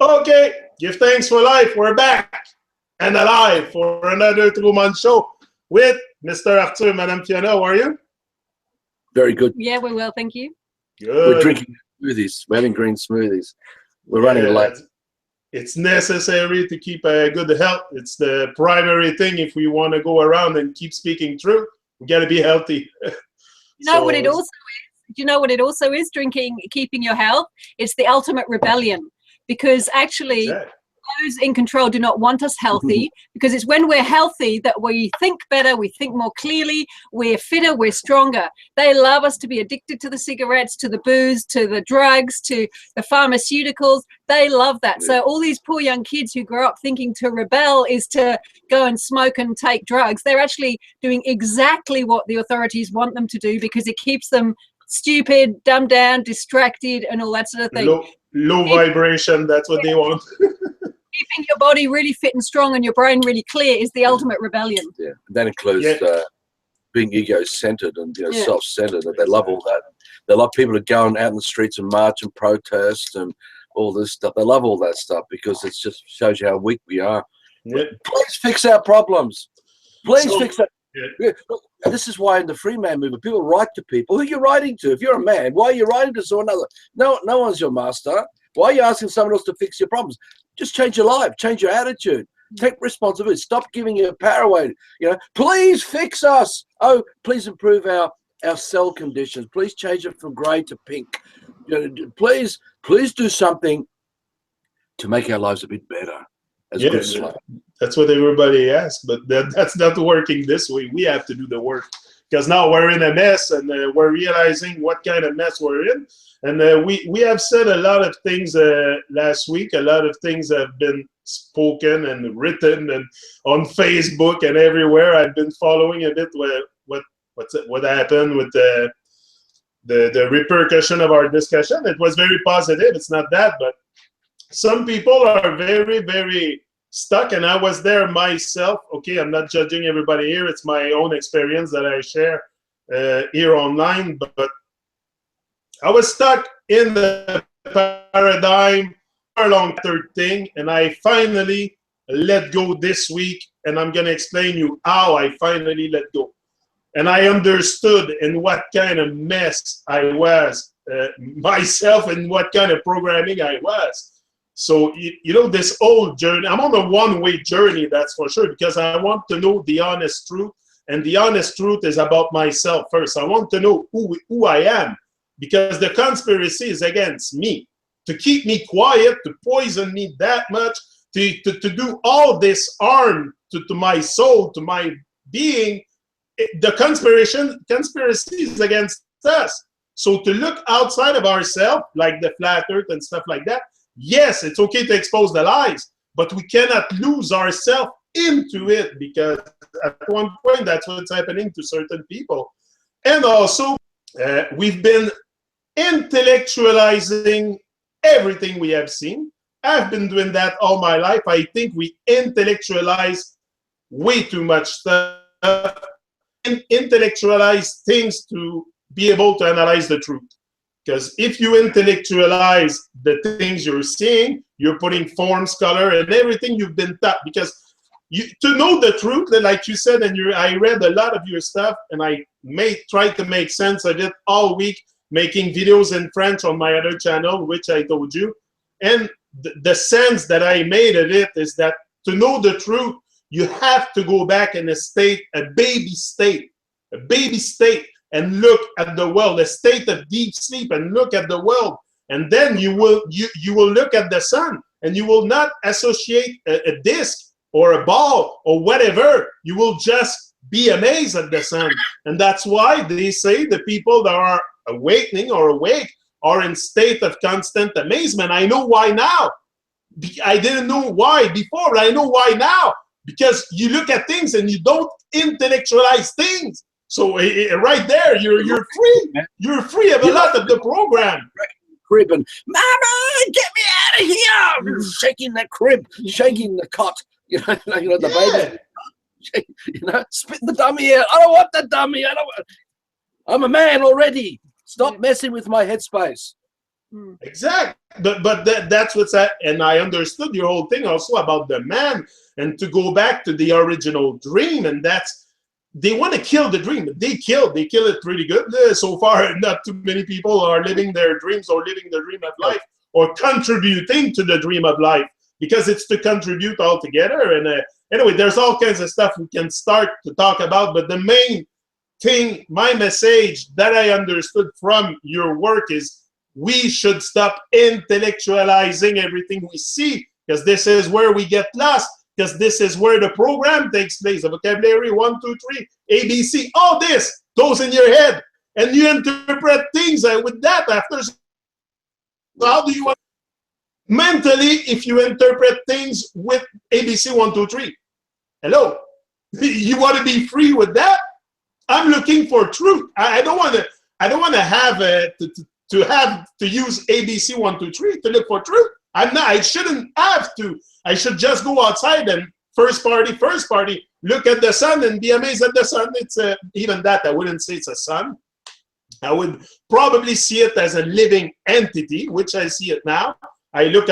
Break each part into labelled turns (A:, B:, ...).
A: Okay, give thanks for life. We're back and alive for another Tru-Mon show with Mr. Arthur, Madame Fiona. How are you?
B: Very good.
C: Yeah, we're well, thank you.
A: Good.
B: We're drinking smoothies. We're having green smoothies. We're running late.
A: It's necessary to keep a good health. It's the primary thing if we want to go around and keep speaking truth. We got to be healthy.
C: You know what it also is? Do you know what it also is? Keeping your health. It's the ultimate rebellion, because actually those in control do not want us healthy, because it's when we're healthy that we think better, we think more clearly, we're fitter, we're stronger. They love us to be addicted to the cigarettes, to the booze, to the drugs, to the pharmaceuticals. They love that. So all these poor young kids who grow up thinking to rebel is to go and smoke and take drugs. They're actually doing exactly what the authorities want them to do, because it keeps them stupid, dumbed down, distracted, and all that sort of thing.
A: Low vibration, that's what they want.
C: Keeping your body really fit and strong and your brain really clear is the ultimate rebellion.
B: Yeah, that includes being ego-centered and self-centered. They love all that. They love people to go out in the streets and march and protest and all this stuff. They love all that stuff because it just shows you how weak we are. Yeah. Please fix our problems. Please fix that. Yeah. Look, this is why in the free man movement, people write to people. Who are you writing to? If you're a man, why are you writing to someone other? No one's your master. Why are you asking someone else to fix your problems? Just change your life, change your attitude, take responsibility, stop giving your power away. You know, please fix us. Oh, please improve our cell conditions. Please change it from grey to pink. You know, please do something to make our lives a bit better.
A: That's what everybody asks, but that's not working this way. We have to do the work, because now we're in a mess, and we're realizing what kind of mess we're in. And we have said a lot of things last week. A lot of things have been spoken and written and on Facebook and everywhere. I've been following a bit what happened with the repercussion of our discussion. It was very positive. It's not that, but some people are very, very stuck, and I was there myself. Okay, I'm not judging everybody here. It's my own experience that I share here online, but I was stuck in the paradigm for a long thing, and I finally let go this week, and I'm going to explain you how I finally let go. And I understood in what kind of mess I was myself and what kind of programming I was. So, you know, this whole journey, I'm on a one-way journey, that's for sure, because I want to know the honest truth, and the honest truth is about myself first. I want to know who I am, because the conspiracy is against me, to keep me quiet, to poison me that much, to do all this harm to my soul, to my being. The conspiracy is against us. So to look outside of ourselves, like the flat earth and stuff like that, yes, it's okay to expose the lies, but we cannot lose ourselves into it, because at one point that's what's happening to certain people. And also, we've been intellectualizing everything we have seen. I've been doing that all my life. I think we intellectualize way too much stuff, and intellectualize things to be able to analyze the truth. Because if you intellectualize the things you're seeing, you're putting forms, color, and everything you've been taught. Because to know the truth, like you said, and I read a lot of your stuff, and I tried to make sense of it all week, making videos in French on my other channel, which I told you. And the sense that I made of it is that to know the truth, you have to go back in a baby state, and look at the world, a state of deep sleep, and look at the world. And then you will look at the sun, and you will not associate a disc or a ball or whatever. You will just be amazed at the sun. And that's why they say the people that are awakening or awake are in state of constant amazement. I know why now. I didn't know why before, but I know why now. Because you look at things and you don't intellectualize things. So right there, you're free. You're free of a lot of the program.
B: Crib and Mama, get me out of here! Shaking the crib, shaking the cot. You know the baby. You know, spit the dummy out. I don't want the dummy. I'm a man already. Stop messing with my headspace.
A: Exactly. But that's what's that. And I understood your whole thing also about the man, and to go back to the original dream, and that's, they want to kill the dream. They kill it pretty good. So far, not too many people are living their dreams or living the dream of life or contributing to the dream of life, because it's to contribute all together. And anyway, there's all kinds of stuff we can start to talk about, but the main thing, my message that I understood from your work is we should stop intellectualizing everything we see, because this is where we get lost. Because this is where the program takes place. The vocabulary, 1, 2, 3, ABC, all this goes in your head. And you interpret things with that after. So how do you want? Mentally, if you interpret things with ABC, 1, 2, 3, hello? You want to be free with that? I'm looking for truth. I don't want to have to use ABC, 1, 2, 3 to look for truth. I shouldn't have to. I should just go outside and first party, look at the sun and be amazed at the sun. It's even that, I wouldn't say it's a sun. I would probably see it as a living entity, which I see it now. I look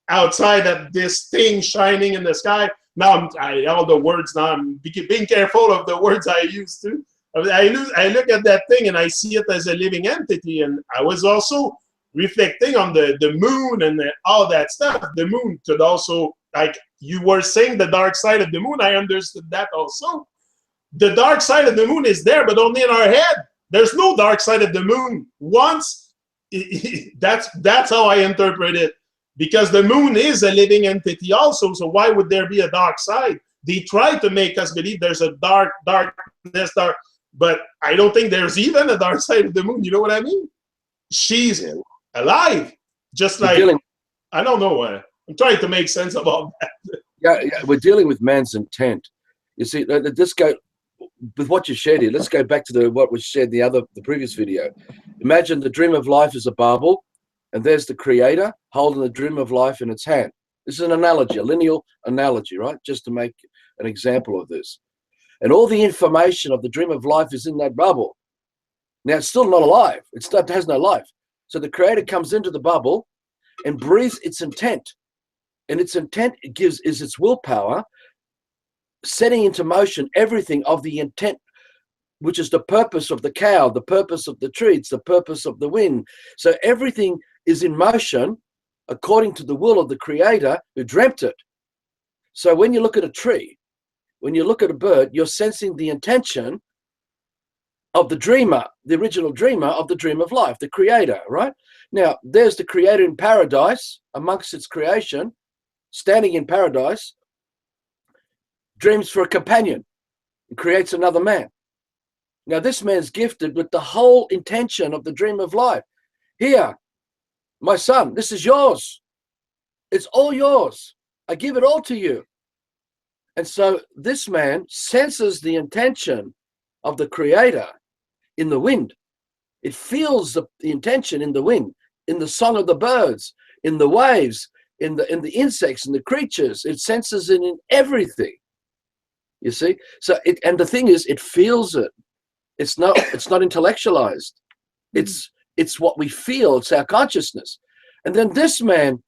A: outside at this thing shining in the sky. Now all the words, now I'm being careful of the words I use to. I look at that thing and I see it as a living entity. And I was also reflecting on the moon and all that stuff. The moon could also, like you were saying, the dark side of the moon, I understood that also. The dark side of the moon is there, but only in our head. There's no dark side of the moon. Once, that's how I interpret it. Because the moon is a living entity also, so why would there be a dark side? They try to make us believe there's a darkness, but I don't think there's even a dark side of the moon. You know what I mean? She's alive, just like, I don't know. I'm trying to make sense of all that.
B: Yeah, we're dealing with man's intent. You see, let's go with what you shared here. Let's go back to what was shared in the previous video. Imagine the dream of life is a bubble, and there's the creator holding the dream of life in its hand. This is an analogy, a lineal analogy, right? Just to make an example of this. And all the information of the dream of life is in that bubble. Now, it's still not alive. It has no life. So the creator comes into the bubble and breathes its intent. And its intent is its willpower, setting into motion everything of the intent, which is the purpose of the cow, the purpose of the tree, it's the purpose of the wind. So everything is in motion according to the will of the creator who dreamt it. So when you look at a tree, when you look at a bird, you're sensing the intention of the dreamer, the original dreamer of the dream of life, the creator, right? Now, there's the creator in paradise, amongst its creation, standing in paradise, dreams for a companion and creates another man. Now, this man's gifted with the whole intention of the dream of life. Here, my son, this is yours. It's all yours. I give it all to you. And so this man senses the intention of the creator in the wind. It feels the intention in the wind, in the song of the birds, in the waves, in the insects and the creatures. It senses it in everything. You see? So and the thing is, it feels it. It's not intellectualized. It's what we feel. It's our consciousness. And then this man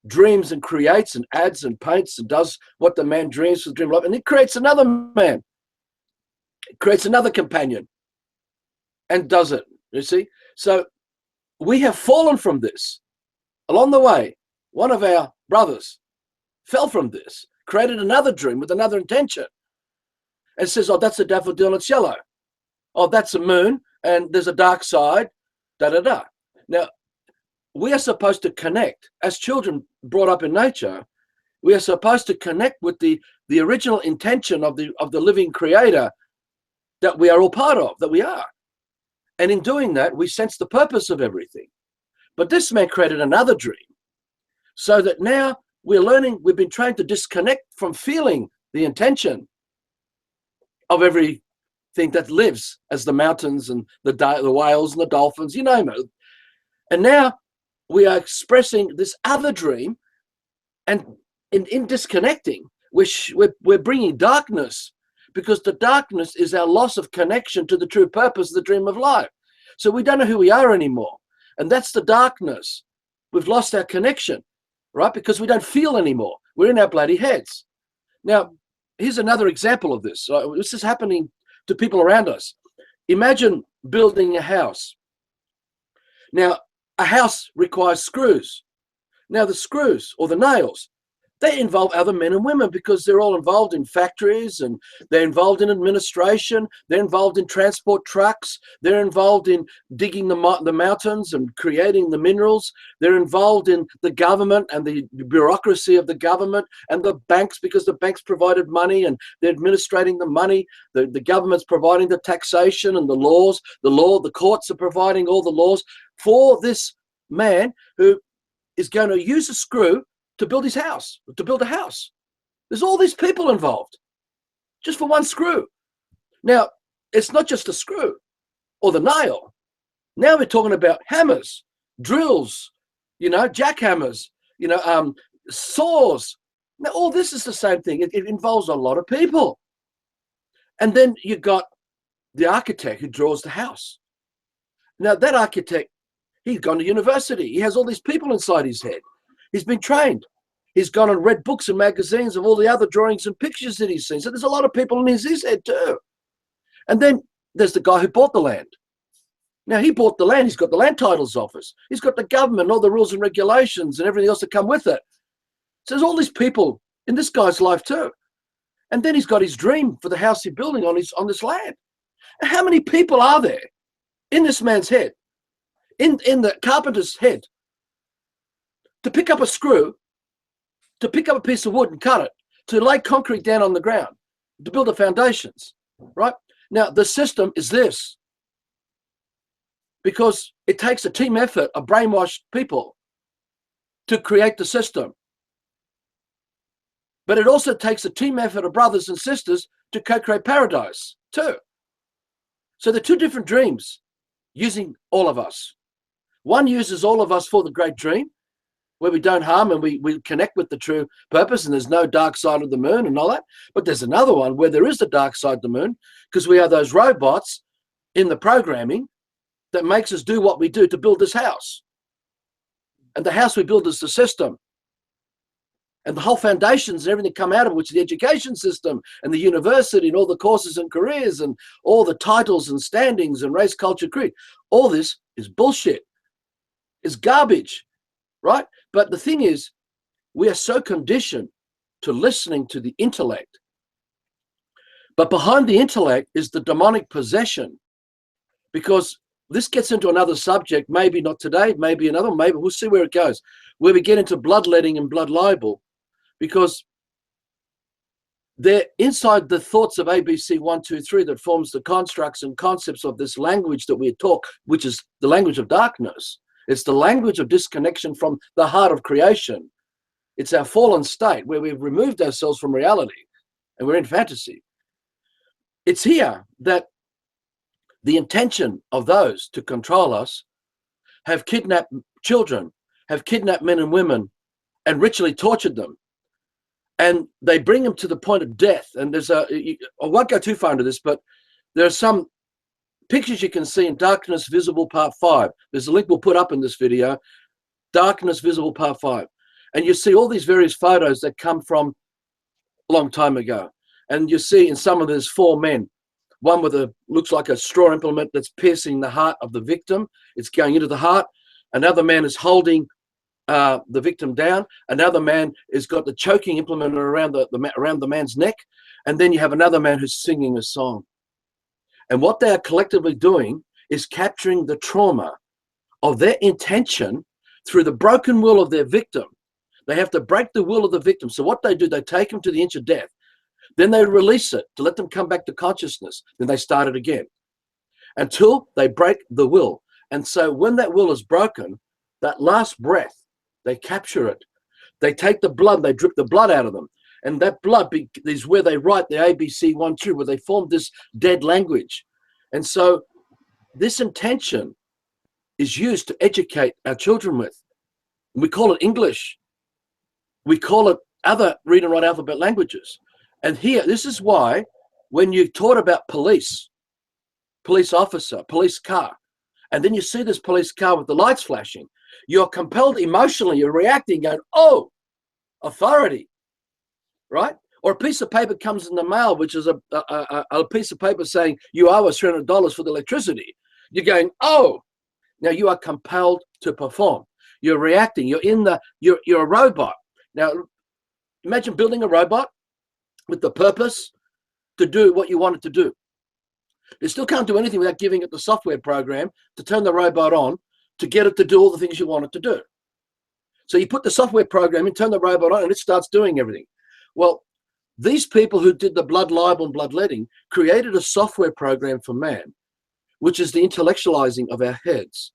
B: dreams and creates and adds and paints and does what the man dreams for the dream of life, and it creates another man. It creates another companion and does it. You see? So we have fallen from this. Along the way, one of our brothers fell from this, created another dream with another intention, and says, oh, that's a daffodil and it's yellow. Oh, that's a moon and there's a dark side, da-da-da. Now, we are supposed to connect. As children brought up in nature, we are supposed to connect with the original intention of the living creator that we are all part of, that we are. And in doing that, we sense the purpose of everything. But this man created another dream, so that now we're learning, we've been trained to disconnect from feeling the intention of everything that lives, as the mountains and the whales and the dolphins, you name it. And now we are expressing this other dream, and in disconnecting, we're bringing darkness, because the darkness is our loss of connection to the true purpose of the dream of life. So we don't know who we are anymore. And that's the darkness. We've lost our connection, right? Because we don't feel anymore. We're in our bloody heads. Now, here's another example of this. This is happening to people around us. Imagine building a house. Now, a house requires screws. Now, the screws or the nails, they involve other men and women because they're all involved in factories, and they're involved in administration. They're involved in transport trucks. They're involved in digging the mountains and creating the minerals. They're involved in the government and the bureaucracy of the government and the banks, because the banks provided money and they're administrating the money. The government's providing the taxation and the laws. The courts are providing all the laws for this man who is going to use a screw to build his house, to build a house. There's all these people involved just for one screw. Now, it's not just a screw or the nail. Now we're talking about hammers, drills, jackhammers, saws. Now, all this is the same thing. It involves a lot of people. And then you got the architect who draws the house. Now, that architect, he's gone to university. He has all these people inside his head. He's been trained. He's gone and read books and magazines of all the other drawings and pictures that he's seen. So there's a lot of people in his head too. And then there's the guy who bought the land. Now, he bought the land. He's got the land titles office. He's got the government, all the rules and regulations and everything else that come with it. So there's all these people in this guy's life too. And then he's got his dream for the house he's building on this land. And how many people are there in this man's head, in the carpenter's head, to pick up a screw, to pick up a piece of wood and cut it, to lay concrete down on the ground, to build the foundations, right? Now, the system is this, because it takes a team effort of brainwashed people to create the system. But it also takes a team effort of brothers and sisters to co-create paradise too. So they're two different dreams using all of us. One uses all of us for the great dream, where we don't harm and we connect with the true purpose, and there's no dark side of the moon and all that. But there's another one where there is the dark side of the moon, because we are those robots in the programming that makes us do what we do to build this house. And the house we build is the system. And the whole foundations and everything come out of it, which is the education system and the university and all the courses and careers and all the titles and standings and race, culture, creed. All this is bullshit. It's garbage, right? But the thing is, we are so conditioned to listening to the intellect. But behind the intellect is the demonic possession, because this gets into another subject, maybe not today, maybe another, maybe we'll see where it goes, where we get into bloodletting and blood libel, because they're inside the thoughts of ABC 1, 2, 3 that forms the constructs and concepts of this language that we talk, which is the language of darkness. It's the language of disconnection from the heart of creation. It's our fallen state where we've removed ourselves from reality and we're in fantasy. It's here that the intention of those to control us have kidnapped children, have kidnapped men and women and ritually tortured them. And they bring them to the point of death. And I won't go too far into this, but there are some pictures you can see in Darkness Visible Part 5. There's a link we'll put up in this video, Darkness Visible Part 5. And you see all these various photos that come from a long time ago. And you see in some of there's 4 men, one with looks like a straw implement that's piercing the heart of the victim. It's going into the heart. Another man is holding the victim down. Another man has got the choking implement around the man's neck. And then you have another man who's singing a song. And what they are collectively doing is capturing the trauma of their intention through the broken will of their victim. They have to break the will of the victim. So what they do, they take them to the inch of death. Then they release it to let them come back to consciousness. Then they start it again until they break the will. And so when that will is broken, that last breath, they capture it. They take the blood, they drip the blood out of them. And that blood is where they write the ABC 1, 2, where they form this dead language. And so this intention is used to educate our children with. We call it English. We call it other read and write alphabet languages. And here, this is why when you're taught about police officer, police car, and then you see this police car with the lights flashing, You're compelled emotionally. You're reacting, going, oh, authority, right? Or a piece of paper comes in the mail, which is a piece of paper saying you owe us $300 for the electricity. You're going, oh, now you are compelled to perform. You're reacting. You're a robot. Now, imagine building a robot with the purpose to do what you want it to do. You still can't do anything without giving it the software program to turn the robot on to get it to do all the things you want it to do. So you put the software program in, turn the robot on, and it starts doing everything. Well, these people who did the blood libel and bloodletting created a software program for man, which is the intellectualizing of our heads.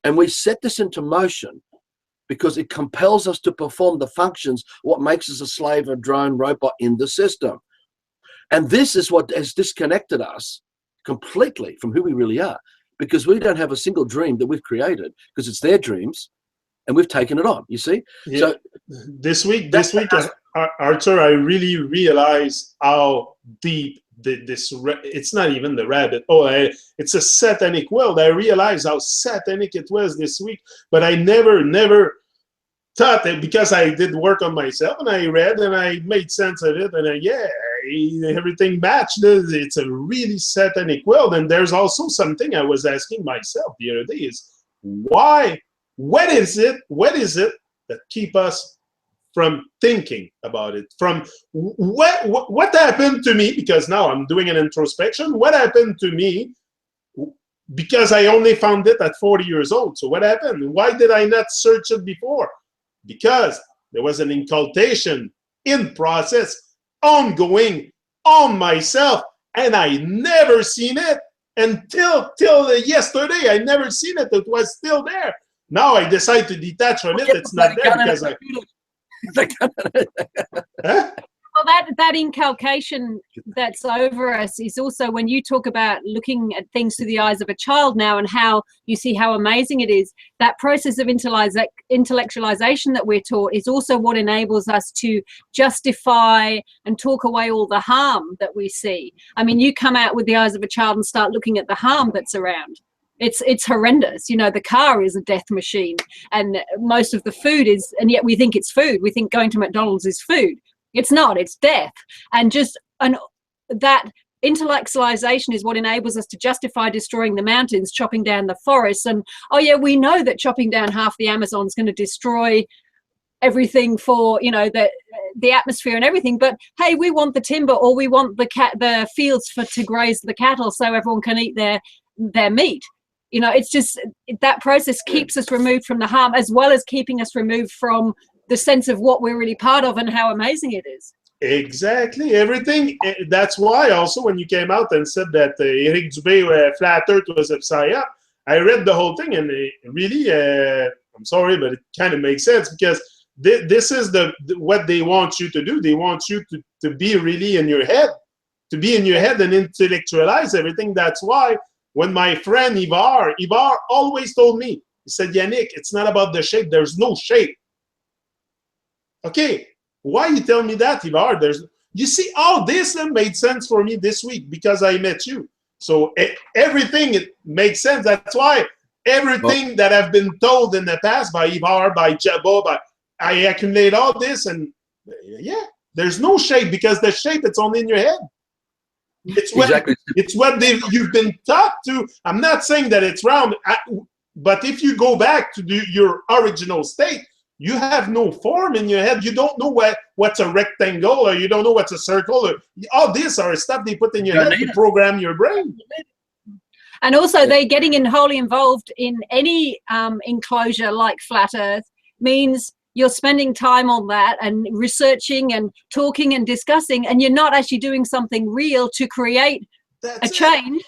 B: And we set this into motion because it compels us to perform the functions, what makes us a slave, a drone, robot in the system. And this is what has disconnected us completely from who we really are, because we don't have a single dream that we've created, because it's their dreams and we've taken it on, you see?
A: Yeah.
B: So
A: this week, Arthur, I really realized how deep it's not even the rabbit. It's a satanic world. I realized how satanic it was this week, but I never thought that, because I did work on myself and I read and I made sense of it, and everything matched. It's a really satanic world. And there's also something I was asking myself the other day is, why? What is it that keep us from thinking about it? From what happened to me? Because now I'm doing an introspection. What happened to me? Because I only found it at 40 years old. So what happened? Why did I not search it before? Because there was an inculcation in process, ongoing on myself, and I never seen it until yesterday. I never seen it. It was still there. Now I decide to detach from it. It's not there because I. Huh?
C: Well, that inculcation that's over us is also when you talk about looking at things through the eyes of a child now, and how you see how amazing it is. That process of intellectualization that we're taught is also what enables us to justify and talk away all the harm that we see. I mean, you come out with the eyes of a child and start looking at the harm that's around. It's horrendous. You know, the car is a death machine, and most of the food is, and yet we think it's food. We think going to McDonald's is food. It's not, it's death. And that intellectualization is what enables us to justify destroying the mountains, chopping down the forests. And, oh yeah, we know that chopping down half the Amazon is going to destroy everything for, you know, the atmosphere and everything. But hey, we want the timber, or we want the fields to graze the cattle so everyone can eat their meat. You know, it's just that process keeps us removed from the harm, as well as keeping us removed from the sense of what we're really part of and how amazing it is.
A: Exactly. Everything. That's why also when you came out and said that Eric Dubé Flat Earth was a psyop, I read the whole thing, and really, I'm sorry, but it kind of makes sense, because this is what they want you to do. They want you to be really in your head, and intellectualize everything. That's why when my friend Ivar always told me, he said, Yannick, it's not about the shape. There's no shape. Okay, why you tell me that, Ivar? You see, all this made sense for me this week because I met you. So everything makes sense. That's why everything that I've been told in the past by Ivar, by Jabba, I accumulate all this, and yeah, there's no shape, because the shape, it's only in your head. It's what,
B: exactly.
A: It's what you've been taught to. I'm not saying that it's wrong, but if you go back to your original state, you have no form in your head. You don't know what's a rectangle, or you don't know what's a circle. Or all these are stuff they put in your head to program your brain.
C: And also, they're getting wholly involved in any enclosure like Flat Earth means you're spending time on that and researching and talking and discussing, and you're not actually doing something real to create a change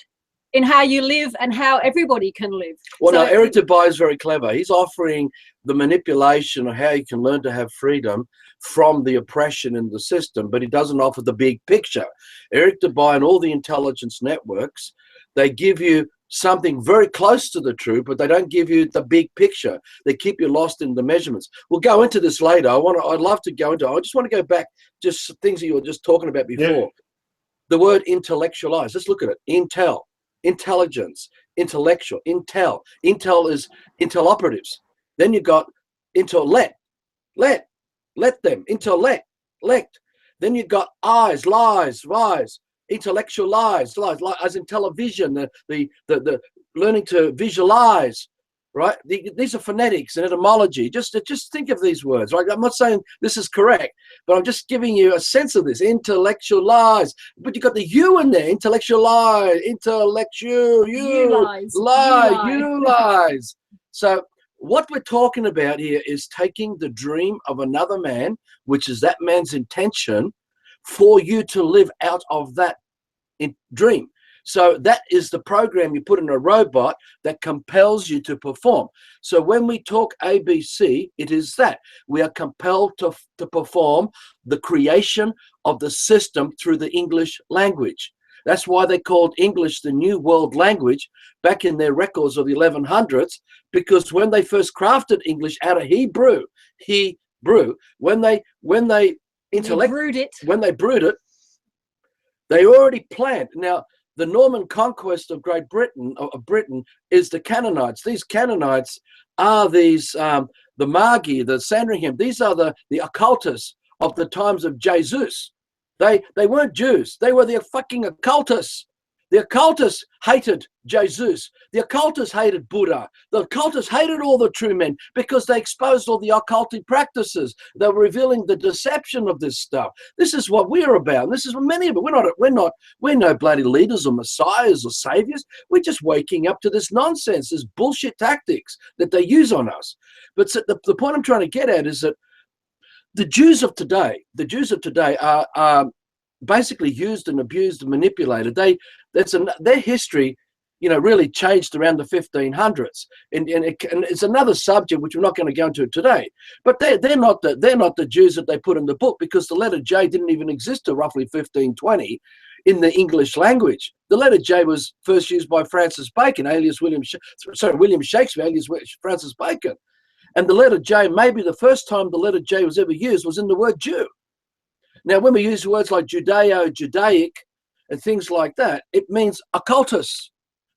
C: in how you live and how everybody can live.
B: Well, now, Eric Dubé is very clever. He's offering the manipulation of how you can learn to have freedom from the oppression in the system, but he doesn't offer the big picture. Eric Dubé and all the intelligence networks, they give you something very close to the truth, but they don't give you the big picture. They keep you lost in the measurements. We'll go into this later. I'd love to go into. I just want to go back just things that you were just talking about before. Yeah. The word intellectualize. Let's look at it. Intelligence, intellectual, intel. Intel is intel operatives. Then you got intellect, let them, intellect. Then you got eyes, lies, intellectualize, lies, as in television, the learning to visualize, right? These are phonetics and etymology. Just think of these words, right? I'm not saying this is correct, but I'm just giving you a sense of this. Intellectualize, but you got the U in there. Intellectualize, utilize. So what we're talking about here is taking the dream of another man, which is that man's intention, for you to live out of that dream. So that is the program you put in a robot that compels you to perform. So when we talk ABC, it is that we are compelled to perform the creation of the system through the English language. That's why they called English the New World Language back in their records of the 1100s, because when they first crafted English out of Hebrew, when they brewed it, they already planned. Now, the Norman conquest of Great Britain, of Britain, is the Canaanites. These Canaanites are these, the Magi, the Sandringham. These are the occultists of the times of Jesus. They weren't Jews. They were the fucking occultists. The occultists hated Jesus. The occultists hated Buddha. The occultists hated all the true men because they exposed all the occultic practices. They were revealing the deception of this stuff. This is what we're about. This is what many of it. We're no bloody leaders or messiahs or saviors. We're just waking up to this nonsense, this bullshit tactics that they use on us. But the point I'm trying to get at is that the Jews of today are basically used and abused and manipulated. Their history, really changed around the 1500s, and it's another subject which we're not going to go into today. But they're not the Jews that they put in the book, because the letter J didn't even exist till roughly 1520 in the English language. The letter J was first used by Francis Bacon, alias William Shakespeare, alias Francis Bacon. And the letter J, maybe the first time the letter J was ever used was in the word Jew. Now, when we use words like Judeo, Judaic, and things like that, it means occultists.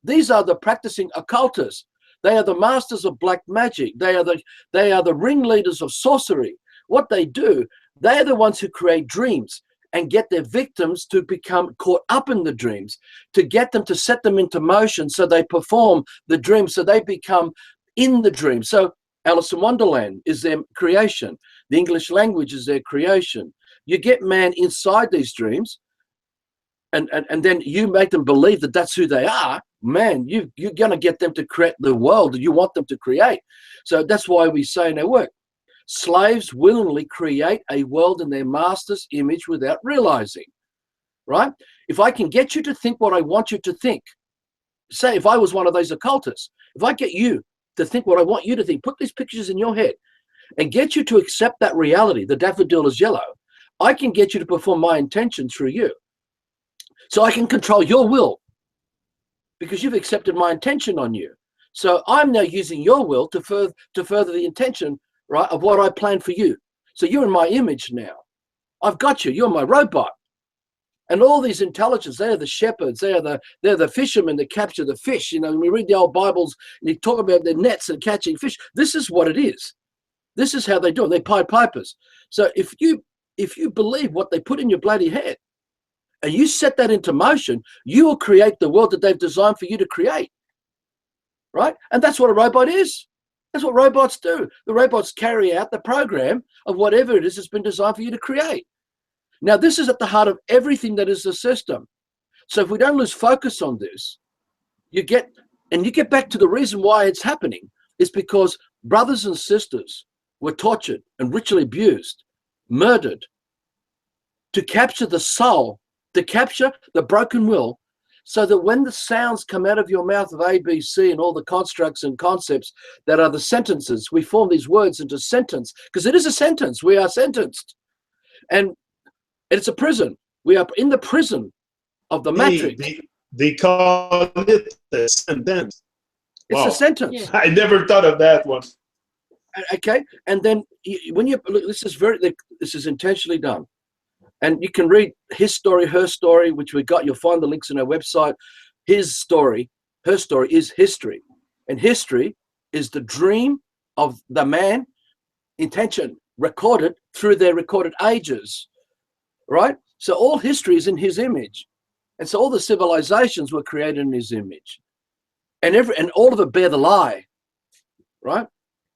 B: These are the practicing occultists. They are the masters of black magic. They are the ringleaders of sorcery. What they do, they are the ones who create dreams and get their victims to become caught up in the dreams, to get them to set them into motion so they perform the dream, so they become in the dream. So Alice in Wonderland is their creation. The English language is their creation. You get man inside these dreams, and then you make them believe that that's who they are. Man, you're going to get them to create the world that you want them to create. So that's why we say in our work, slaves willingly create a world in their master's image without realizing, right? If I can get you to think what I want you to think, say if I was one of those occultists, if I get you to think what I want you to think, put these pictures in your head and get you to accept that reality, the daffodil is yellow, I can get you to perform my intention through you. So I can control your will because you've accepted my intention on you. So I'm now using your will to further the intention, right, of what I planned for you. So you're in my image now. I've got you. You're my robot. And all these intelligence, they are the shepherds. They're the fishermen that capture the fish. When we read the old Bibles and you talk about their nets and catching fish, this is what it is. This is how they do it. They're Pied Pipers. So if you believe what they put in your bloody head and you set that into motion, you will create the world that they've designed for you to create, right? And that's what a robot is. That's what robots do. The robots carry out the program of whatever it is that's been designed for you to create. Now, this is at the heart of everything that is the system. So if we don't lose focus on this, you get back to the reason why it's happening is because brothers and sisters were tortured and ritually abused, murdered, to capture the soul, to capture the broken will, so that when the sounds come out of your mouth of A, B, C, and all the constructs and concepts that are the sentences, we form these words into sentence, because it is a sentence. We are sentenced. And it's a prison. We are in the prison of the matrix.
A: They call it a sentence.
B: It's a sentence.
C: Yeah.
A: I never thought of that one.
B: Okay, and then when you look, this is intentionally done, and you can read his story, her story, which we got. You'll find the links on our website. His story, her story is history, and history is the dream of the man intention recorded through their recorded ages, right? So all history is in his image. And so all the civilizations were created in his image. And all of it bear the lie, right?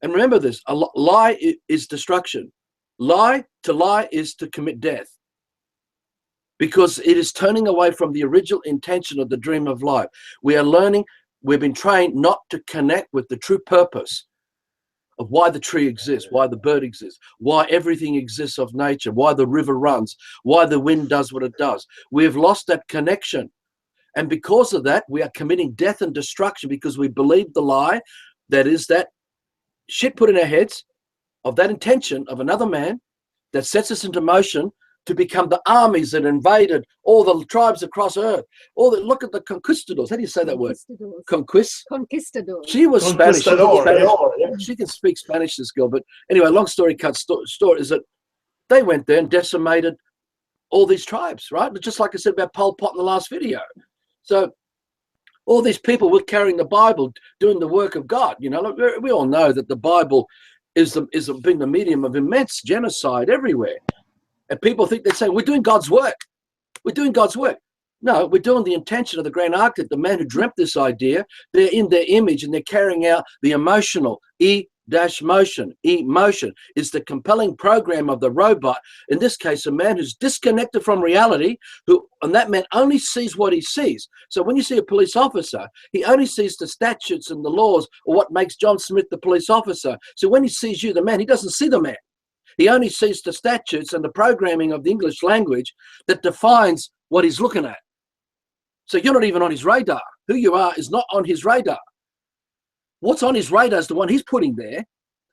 B: And remember this, a lie is destruction. To lie is to commit death, because it is turning away from the original intention of the dream of life. We are learning, we've been trained not to connect with the true purpose of why the tree exists, why the bird exists, why everything exists of nature, why the river runs, why the wind does what it does. We've lost that connection. And because of that, we are committing death and destruction, because we believe the lie that is that shit put in our heads of that intention of another man that sets us into motion to become the armies that invaded all the tribes across earth. Look at the conquistadors. How do you say that word? Conquistadors. She was Spanish. She can speak Spanish, this girl. But anyway, long story cut story is that they went there and decimated all these tribes, right? Just like I said about Pol Pot in the last video. So all these people were carrying the Bible, doing the work of God. You know, we all know that the Bible is being the medium of immense genocide everywhere. And people think they're saying, we're doing God's work. We're doing God's work. No, we're doing the intention of the Grand Architect, the man who dreamt this idea. They're in their image and they're carrying out the emotional E-motion. E-motion is the compelling program of the robot. In this case, a man who's disconnected from reality, and that man only sees what he sees. So when you see a police officer, he only sees the statutes and the laws, or what makes John Smith the police officer. So when he sees you, the man, he doesn't see the man. He only sees the statutes and the programming of the English language that defines what he's looking at. So you're not even on his radar. Who you are is not on his radar. What's on his radar is the one he's putting there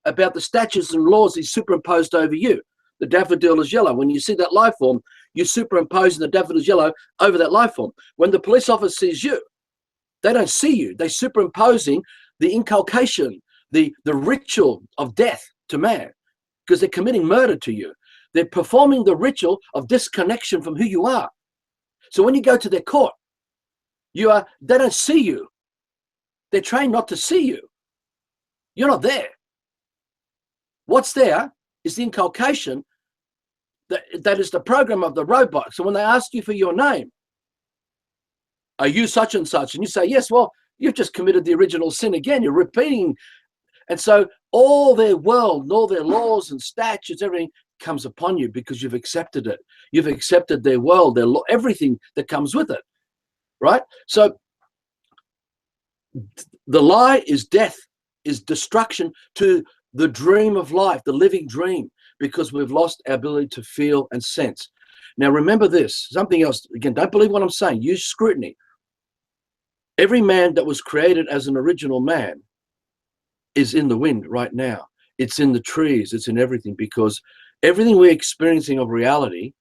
B: about the statutes and laws he's superimposed over you. The daffodil is yellow. When you see that life form, you're superimposing the daffodil is yellow over that life form. When the police officer sees you, they don't see you. They're superimposing the inculcation, the ritual of death to man, because they're committing murder to you. They're performing the ritual of disconnection from who you are. So when you go to their court, they don't see you. They're trained not to see you. You're not there. What's there is the inculcation that is the program of the robot. So when they ask you for your name, are you such and such? And you say, yes, well, you've just committed the original sin again. You're repeating. And so all their world and all their laws and statutes, everything comes upon you because you've accepted it. You've accepted their world, their law, everything that comes with it, right? So the lie is death, is destruction to the dream of life, the living dream, because we've lost our ability to feel and sense. Now, remember this, something else. Again, don't believe what I'm saying. Use scrutiny. Every man that was created as an original man is in the wind right now. It's in the trees. It's in everything, because everything we're experiencing of reality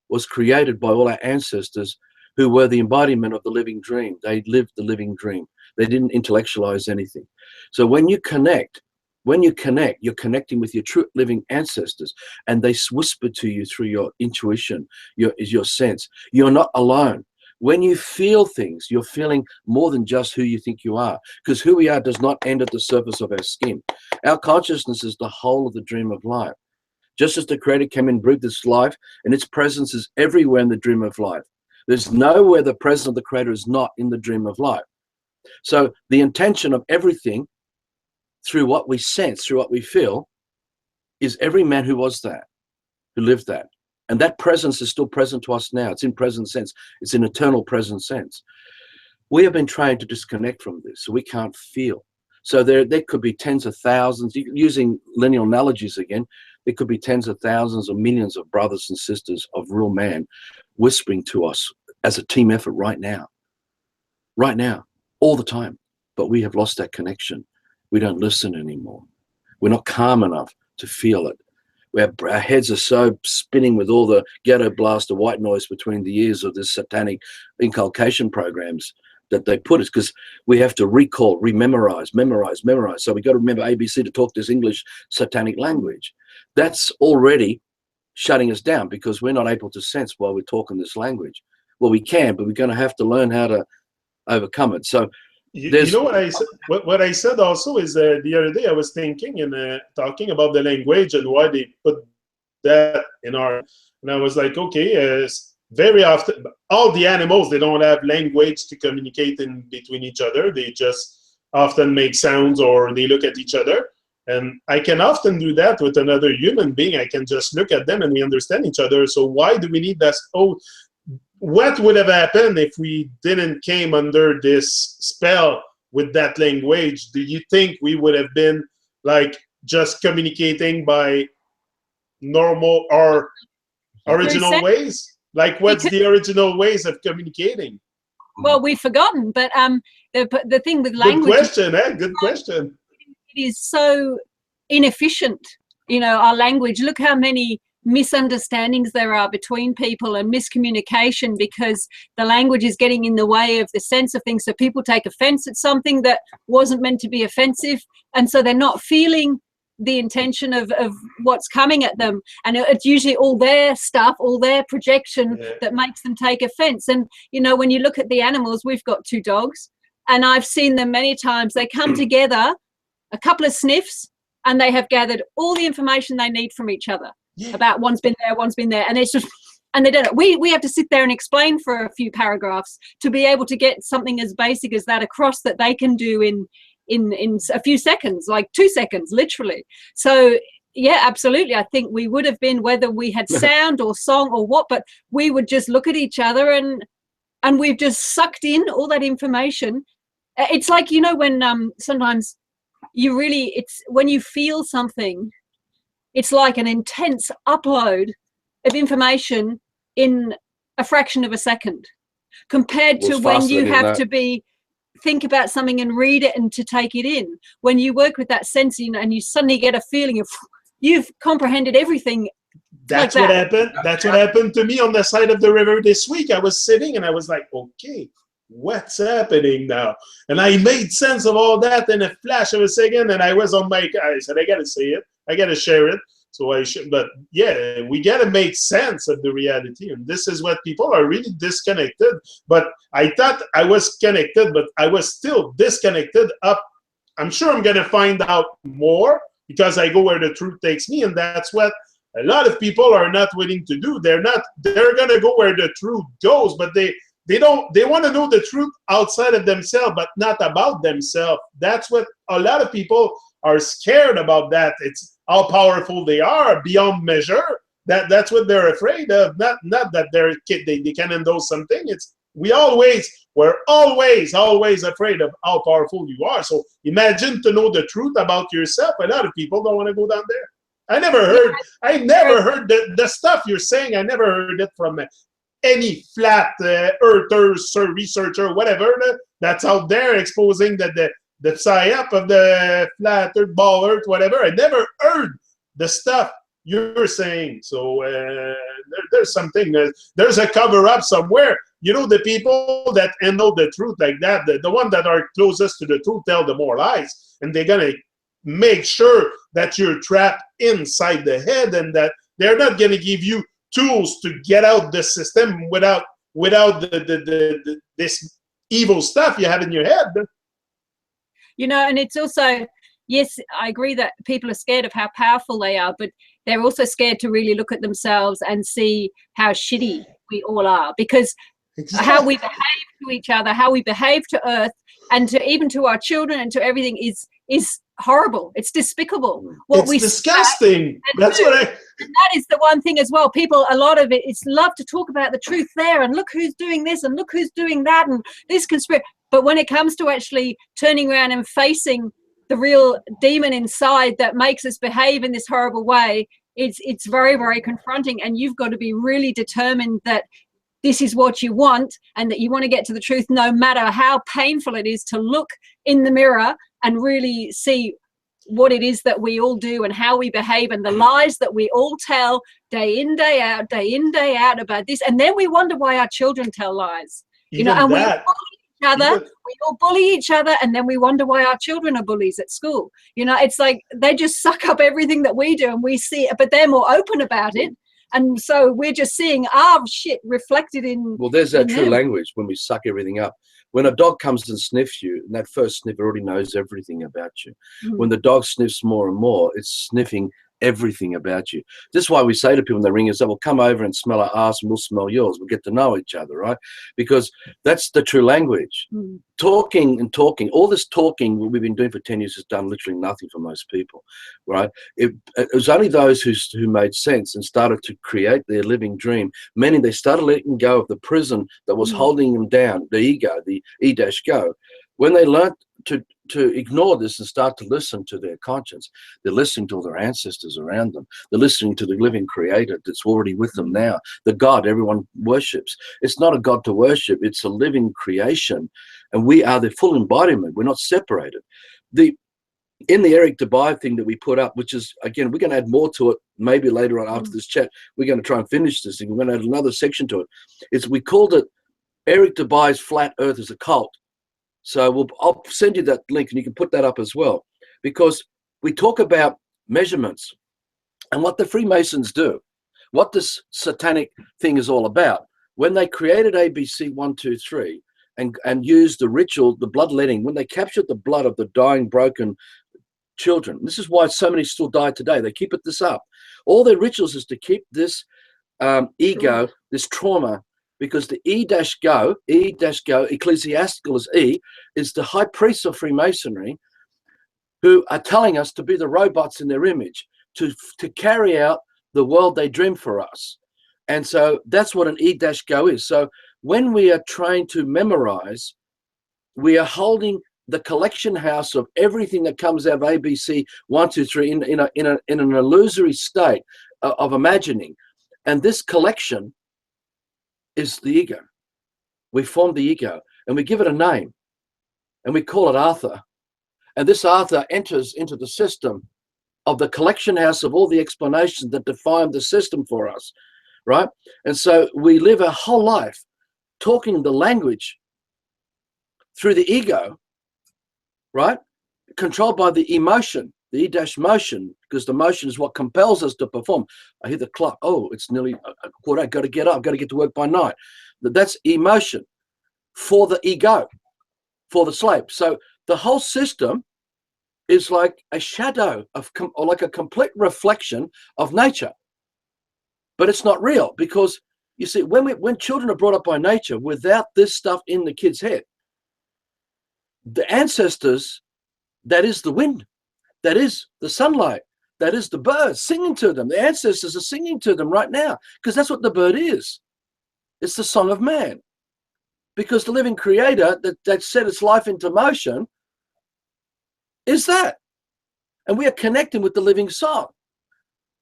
B: was created by all our ancestors who were the embodiment of the living dream. They lived the living dream. They didn't intellectualize anything. So when you connect, you're connecting with your true living ancestors, and they whisper to you through your intuition, your sense. You're not alone. When you feel things, you're feeling more than just who you think you are, because who we are does not end at the surface of our skin. Our consciousness is the whole of the dream of life. Just as the Creator came and breathed this life, and its presence is everywhere in the dream of life. There's nowhere the presence of the Creator is not in the dream of life. So the intention of everything, through what we sense, through what we feel, is every man who was that, who lived that. And that presence is still present to us now. It's in present sense. It's in eternal present sense. We have been trained to disconnect from this, so we can't feel. So there could be tens of thousands, using lineal analogies again, there could be tens of thousands or millions of brothers and sisters of real man whispering to us as a team effort right now, all the time. But we have lost that connection. We don't listen anymore. We're not calm enough to feel it. Our heads are so spinning with all the ghetto blaster white noise between the ears of this satanic inculcation programs that they put us, because we have to recall, memorize. So we got to remember ABC to talk this English satanic language. That's already shutting us down, because we're not able to sense while we're talking this language. Well, we can, but we're going to have to learn how to overcome it. So
A: You know what I said? What I said also is the other day I was thinking and talking about the language and why they put that in our. And I was like, okay, very often all the animals, they don't have language to communicate in between each other. They just often make sounds or they look at each other. And I can often do that with another human being. I can just look at them and we understand each other. So why do we need that? Oh, what would have happened if we didn't came under this spell with that language? Do you think we would have been like just communicating by normal or original ways? Like what's the original ways of communicating?
C: Well, we've forgotten, but the thing with language.
A: Good question, Good question.
C: It is so inefficient, you know, our language. Look how many misunderstandings there are between people and miscommunication because the language is getting in the way of the sense of things. So people take offense at something that wasn't meant to be offensive, and so they're not feeling the intention of what's coming at them, and it's usually all their stuff, all their projection that makes them take offense. And you know, when you look at the animals, we've got 2 dogs, and I've seen them many times. They come together, a couple of sniffs, and they have gathered all the information they need from each other about one's been there, and it's just, and they don't. We have to sit there and explain for a few paragraphs to be able to get something as basic as that across that they can do in a few seconds, like 2 seconds, literally. So yeah, absolutely. I think we would have been, whether we had sound or song or what, but we would just look at each other and we've just sucked in all that information. It's like, you know, when sometimes you really, it's when you feel something, it's like an intense upload of information in a fraction of a second compared to when you have to think about something and read it and to take it in. When you work with that sense, you know, and you suddenly get a feeling of you've comprehended everything.
A: That's
C: like
A: what happened. That's what happened to me on the side of the river this week. I was sitting and I was like, okay, what's happening now? And I made sense of all that in a flash of a second. And I was on my, I said, I got to say it. I got to share it. So I should, but yeah, we got to make sense of the reality. And this is what people are really disconnected. But I thought I was connected, but I was still disconnected up. I'm sure I'm going to find out more because I go where the truth takes me. And that's what a lot of people are not willing to do. They're going to go where the truth goes, but they want to know the truth outside of themselves, but not about themselves. That's what a lot of people are scared about. That it's how powerful they are beyond measure. That's what they're afraid of. Not that they can endorse something. It's we're always afraid of how powerful you are. So imagine to know the truth about yourself. A lot of people don't want to go down there. I never heard the stuff you're saying. I never heard it from any flat earther, researcher, whatever that's out there exposing the psyop of the flat earth, ball earth, whatever. I never heard the stuff you're saying. So there's something, there's a cover-up somewhere. You know, the people that know the truth like that, the one that are closest to the truth tell the more lies, and they're going to make sure that you're trapped inside the head and that they're not going to give you tools to get out the system without this evil stuff you have in your head.
C: You know, and it's also, yes, I agree that people are scared of how powerful they are, but they're also scared to really look at themselves and see how shitty we all are, because how we behave to each other, how we behave to Earth, and to even to our children and to everything is horrible. It's despicable.
A: It's disgusting. That's what and
C: that is the one thing as well. People, a lot of it, it's love to talk about the truth there, and look who's doing this and look who's doing that and this conspiracy. But when it comes to actually turning around and facing the real demon inside that makes us behave in this horrible way, it's very, very confronting. And you've got to be really determined that this is what you want and that you want to get to the truth, no matter how painful it is to look in the mirror and really see what it is that we all do and how we behave and the lies that we all tell day in, day out about this. And then we wonder why our children tell lies.
A: Even
C: you know, and
A: that.
C: we all bully each other, and then we wonder why our children are bullies at school. You know, it's like they just suck up everything that we do and we see it, but they're more open about it. And so we're just seeing our shit reflected in.
B: Well, there's that true language when we suck everything up. When a dog comes and sniffs you, and that first sniff already knows everything about you. When the dog sniffs more and more, it's sniffing everything about you. This is why we say to people when they ring us up, well, come over and smell our ass and we'll smell yours. We'll get to know each other, right? Because that's the true language. Talking and talking, all this talking we've been doing for 10 years has done literally nothing for most people, right? It was only those who made sense and started to create their living dream, meaning they started letting go of the prison that was holding them down, the ego, the E-go. When they learned to ignore this and start to listen to their conscience, they're listening to all their ancestors around them. They're listening to the living creator that's already with them now, the God everyone worships. It's not a God to worship, it's a living creation. And we are the full embodiment. We're not separated. In the Eric Dubai thing that we put up, which is, again, we're going to add more to it maybe later on after this chat. We're going to try and finish this thing. We're going to add another section to it. We called it Eric Dubai's Flat Earth is a Cult. So I'll send you that link and you can put that up as well, because we talk about measurements and what the Freemasons do, what this satanic thing is all about. When they created ABC 123 and used the ritual, the bloodletting, when they captured the blood of the dying, broken children, this is why so many still die today. They keep this up. All their rituals is to keep this ego, this trauma, because the E-go, ecclesiastical is E, is the high priests of Freemasonry who are telling us to be the robots in their image, to carry out the world they dream for us. And so that's what an E-go is. So when we are trying to memorize, we are holding the collection house of everything that comes out of ABC 123 in an illusory state of imagining. And this collection is the ego. We form the ego and we give it a name and we call it Arthur. And this Arthur enters into the system of the collection house of all the explanations that define the system for us, right? And so we live our whole life talking the language through the ego, right? Controlled by the emotion, the E-motion, because the motion is what compels us to perform. I hear the clock. Oh, it's nearly a quarter. I've got to get up. I've got to get to work by 9. That's emotion for the ego, for the slave. So the whole system is like a shadow of, or like a complete reflection of nature. But it's not real, because you see, when children are brought up by nature without this stuff in the kid's head, the ancestors, that is the wind, that is the sunlight, that is the birds singing to them. The ancestors are singing to them right now, because that's what the bird is. It's the song of man. Because the living creator that set its life into motion is that. And we are connecting with the living song.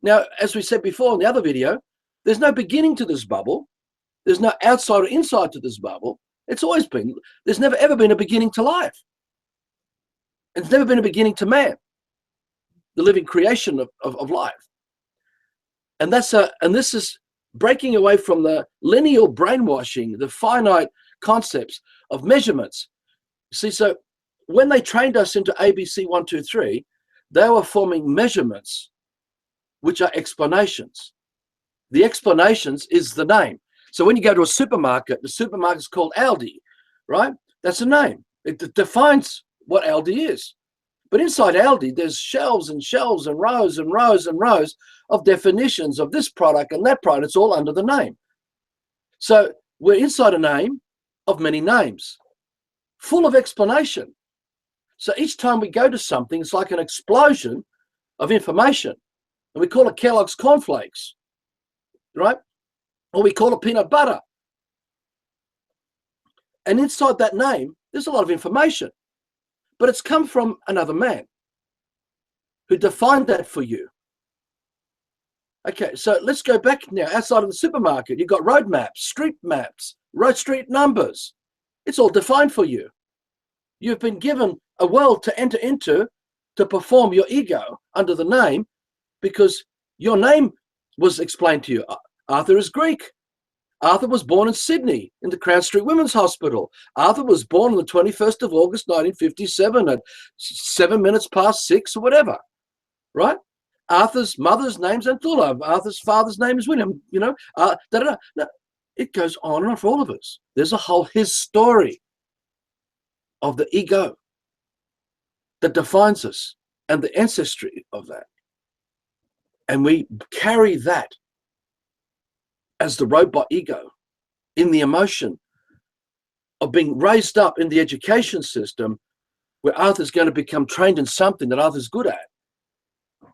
B: Now, as we said before in the other video, there's no beginning to this bubble. There's no outside or inside to this bubble. It's always been. There's never ever been a beginning to life. It's never been a beginning to man, the living creation of life. And this is breaking away from the lineal brainwashing, the finite concepts of measurements. See, so when they trained us into ABC 123, they were forming measurements, which are explanations. The explanations is the name. So when you go to a supermarket, the supermarket's called Aldi, right? That's a name. It defines what Aldi is. But inside Aldi, there's shelves and shelves and rows and rows and rows of definitions of this product and that product. It's all under the name. So we're inside a name of many names, full of explanation. So each time we go to something, it's like an explosion of information. And we call it Kellogg's cornflakes, right? Or we call it peanut butter. And inside that name, there's a lot of information. But it's come from another man who defined that for you. Okay, so let's go back now. Outside of the supermarket, you've got road maps, road street numbers. It's all defined for you. You've been given a world to enter into to perform your ego under the name, because your name was explained to you. Arthur is Greek. Arthur was born in Sydney in the Crown Street Women's Hospital. Arthur was born on the 21st of August, 1957 at 6:07 or whatever, right? Arthur's mother's name's Antula. Arthur's father's name is William, you know. No, it goes on and on for all of us. There's a whole his story. of the ego that defines us and the ancestry of that. And we carry that as the robot ego in the emotion of being raised up in the education system where Arthur's going to become trained in something that Arthur's good at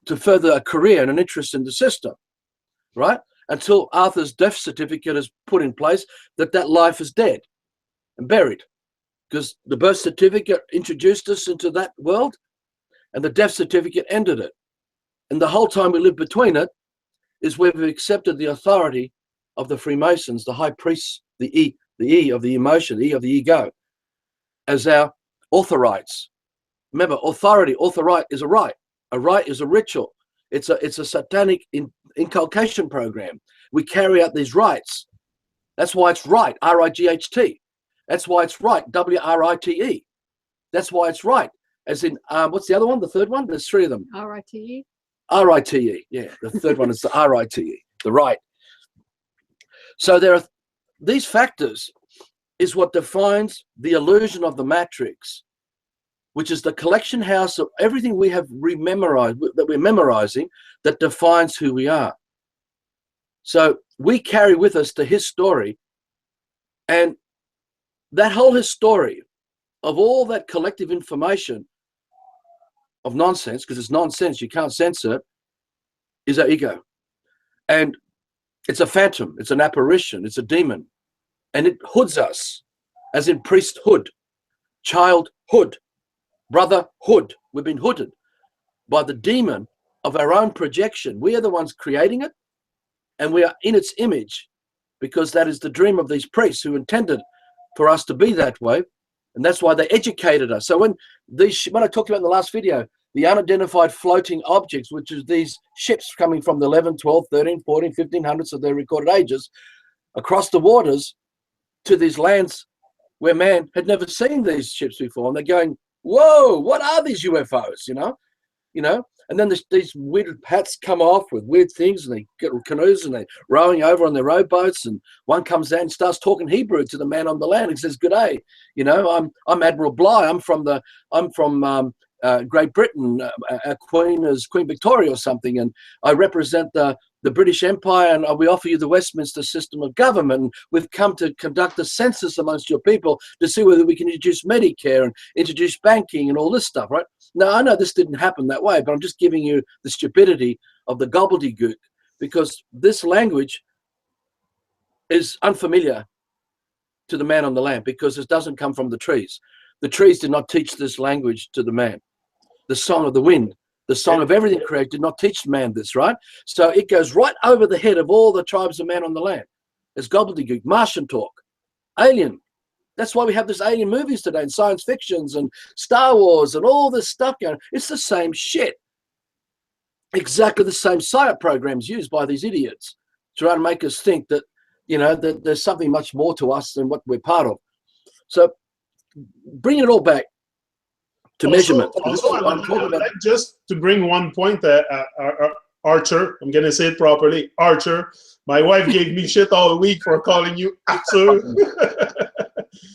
B: to further a career and an interest in the system, right? Until Arthur's death certificate is put in place that life is dead and buried, because the birth certificate introduced us into that world and the death certificate ended it. And the whole time we live between it is where we've accepted the authority of the Freemasons, the high priests, the E of the emotion, the E of the ego, as our authorites. Remember, authorite is a rite. A rite is a ritual. It's a satanic inculcation program. We carry out these rites. That's why it's right, R-I-G-H-T. That's why it's right, W-R-I-T-E. That's why it's right. As in, what's the other one, the third one? There's three of them.
C: R-I-T-E.
B: R-I-T-E, yeah. The third one is the R-I-T-E, the right. So there are these factors is what defines the illusion of the matrix, which is the collection house of everything we have rememorized, that we're memorizing, that defines who we are. So we carry with us the his story, and that whole his story of all that collective information of nonsense, because it's nonsense, you can't censor it, is our ego. And it's a phantom, it's an apparition, it's a demon. And it hoods us, as in priesthood, childhood, brotherhood. We've been hooded by the demon of our own projection. We are the ones creating it, and we are in its image, because that is the dream of these priests who intended for us to be that way. And that's why they educated us. So when I talked about in the last video, the unidentified floating objects, which is these ships coming from the 11, 12, 13, 14, 1500s of their recorded ages, across the waters to these lands where man had never seen these ships before. And they're going, whoa, what are these UFOs, you know? And then these weird hats come off with weird things, and they get canoes and they're rowing over on their rowboats, and one comes out and starts talking Hebrew to the man on the land. He says, "Good day, I'm Admiral Bligh. I'm from Great Britain. Our Queen is Queen Victoria or something, and I represent the British Empire, and we offer you the Westminster system of government. And we've come to conduct a census amongst your people to see whether we can introduce Medicare and introduce banking and all this stuff, right?" Now, I know this didn't happen that way, but I'm just giving you the stupidity of the gobbledygook, because this language is unfamiliar to the man on the land, because it doesn't come from the trees. The trees did not teach this language to the man. The song of the wind, the song of everything created, did not teach man this, right? So it goes right over the head of all the tribes of man on the land. It's gobbledygook, Martian talk, alien. That's why we have this alien movies today, and science fictions and Star Wars and all this stuff going. It's the same shit. Exactly the same psyop programs used by these idiots to try to make us think that, that there's something much more to us than what we're part of. So bring it all back to measurement.
A: Just to bring one point, Archer, I'm going to say it properly, Archer. My wife gave me shit all week for calling you Archer.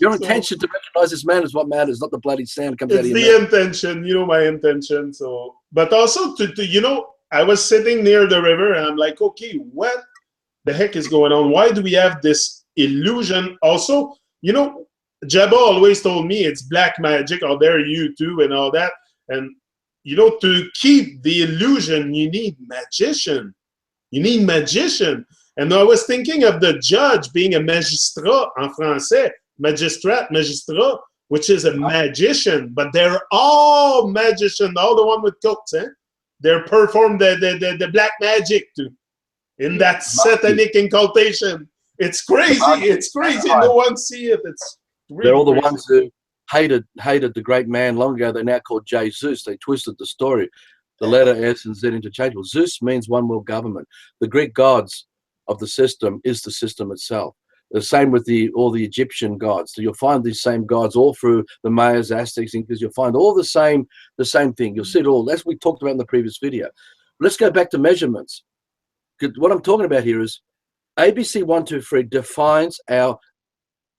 B: Your intention to recognize this man is what matters, not the bloody sound comes out of your mouth.
A: It's the intention, my intention. So, but also I was sitting near the river and I'm like, okay, what the heck is going on? Why do we have this illusion? Also, Jabba always told me it's black magic out there, YouTube and all that. And, to keep the illusion, you need magician. You need magician. And I was thinking of the judge being a magistrat en français, magistrat, which is a magician, but they're all magicians, all the one with coats, eh? They perform the black magic too, in that satanic inculcation. It's crazy. It's crazy. No one see it. It's really
B: they're all the
A: crazy.
B: ones who hated the great man long ago. They're now called Jesus. They twisted the story. The letter S and Z interchangeable. Zeus means one world government. The Greek gods of the system is the system itself. The same with all the Egyptian gods. So you'll find these same gods all through the Mayas, Aztecs, Incas. You'll find all the same thing. You'll see it all. That's what we talked about in the previous video. Let's go back to measurements. What I'm talking about here is ABC 123 defines our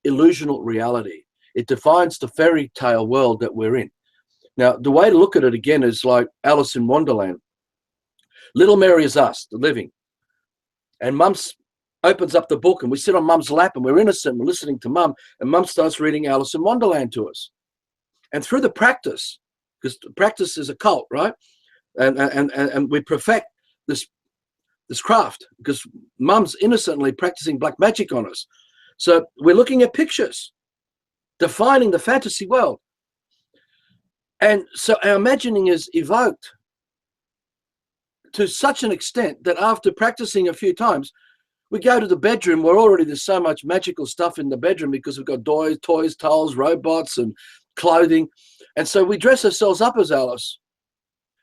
B: illusional reality. It defines the fairy tale world that we're in. Now, the way to look at it again is like Alice in Wonderland. Little Mary is us, the living. And Mum opens up the book and we sit on Mum's lap and we're innocent, we're listening to Mum, and Mum starts reading Alice in Wonderland to us. And through the practice, because practice is a cult, right? And we perfect this craft because Mum's innocently practicing black magic on us. So we're looking at pictures, defining the fantasy world. And so our imagining is evoked to such an extent that after practicing a few times, we go to the bedroom where already there's so much magical stuff in the bedroom because we've got toys, towels, robots, and clothing. And so we dress ourselves up as Alice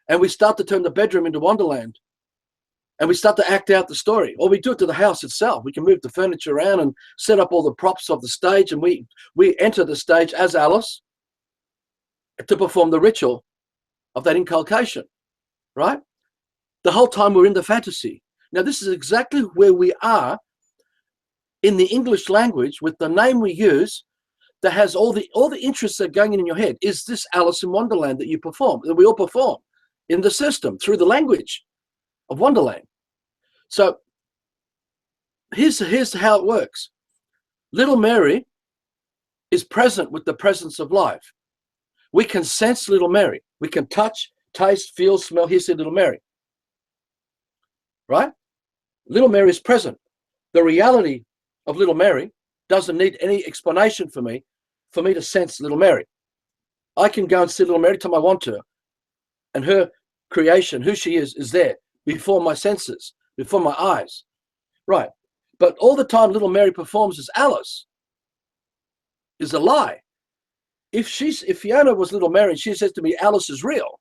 B: and we start to turn the bedroom into Wonderland. And we start to act out the story, or we do it to the house itself. We can move the furniture around and set up all the props of the stage, and we enter the stage as Alice to perform the ritual of that inculcation, right? The whole time we're in the fantasy. Now, this is exactly where we are in the English language with the name we use that has all the interests that are going in your head. Is this Alice in Wonderland that you perform, that we all perform in the system through the language of Wonderland? So here's how it works. Little Mary is present with the presence of life. We can sense Little Mary. We can touch, taste, feel, smell. Here's Little Mary. Right? Little Mary is present. The reality of Little Mary doesn't need any explanation for me to sense Little Mary. I can go and see Little Mary time I want to. And her creation, who she is there before my senses, before my eyes. Right. But all the time Little Mary performs as Alice is a lie. If Fiona was Little Mary and she says to me, Alice is real,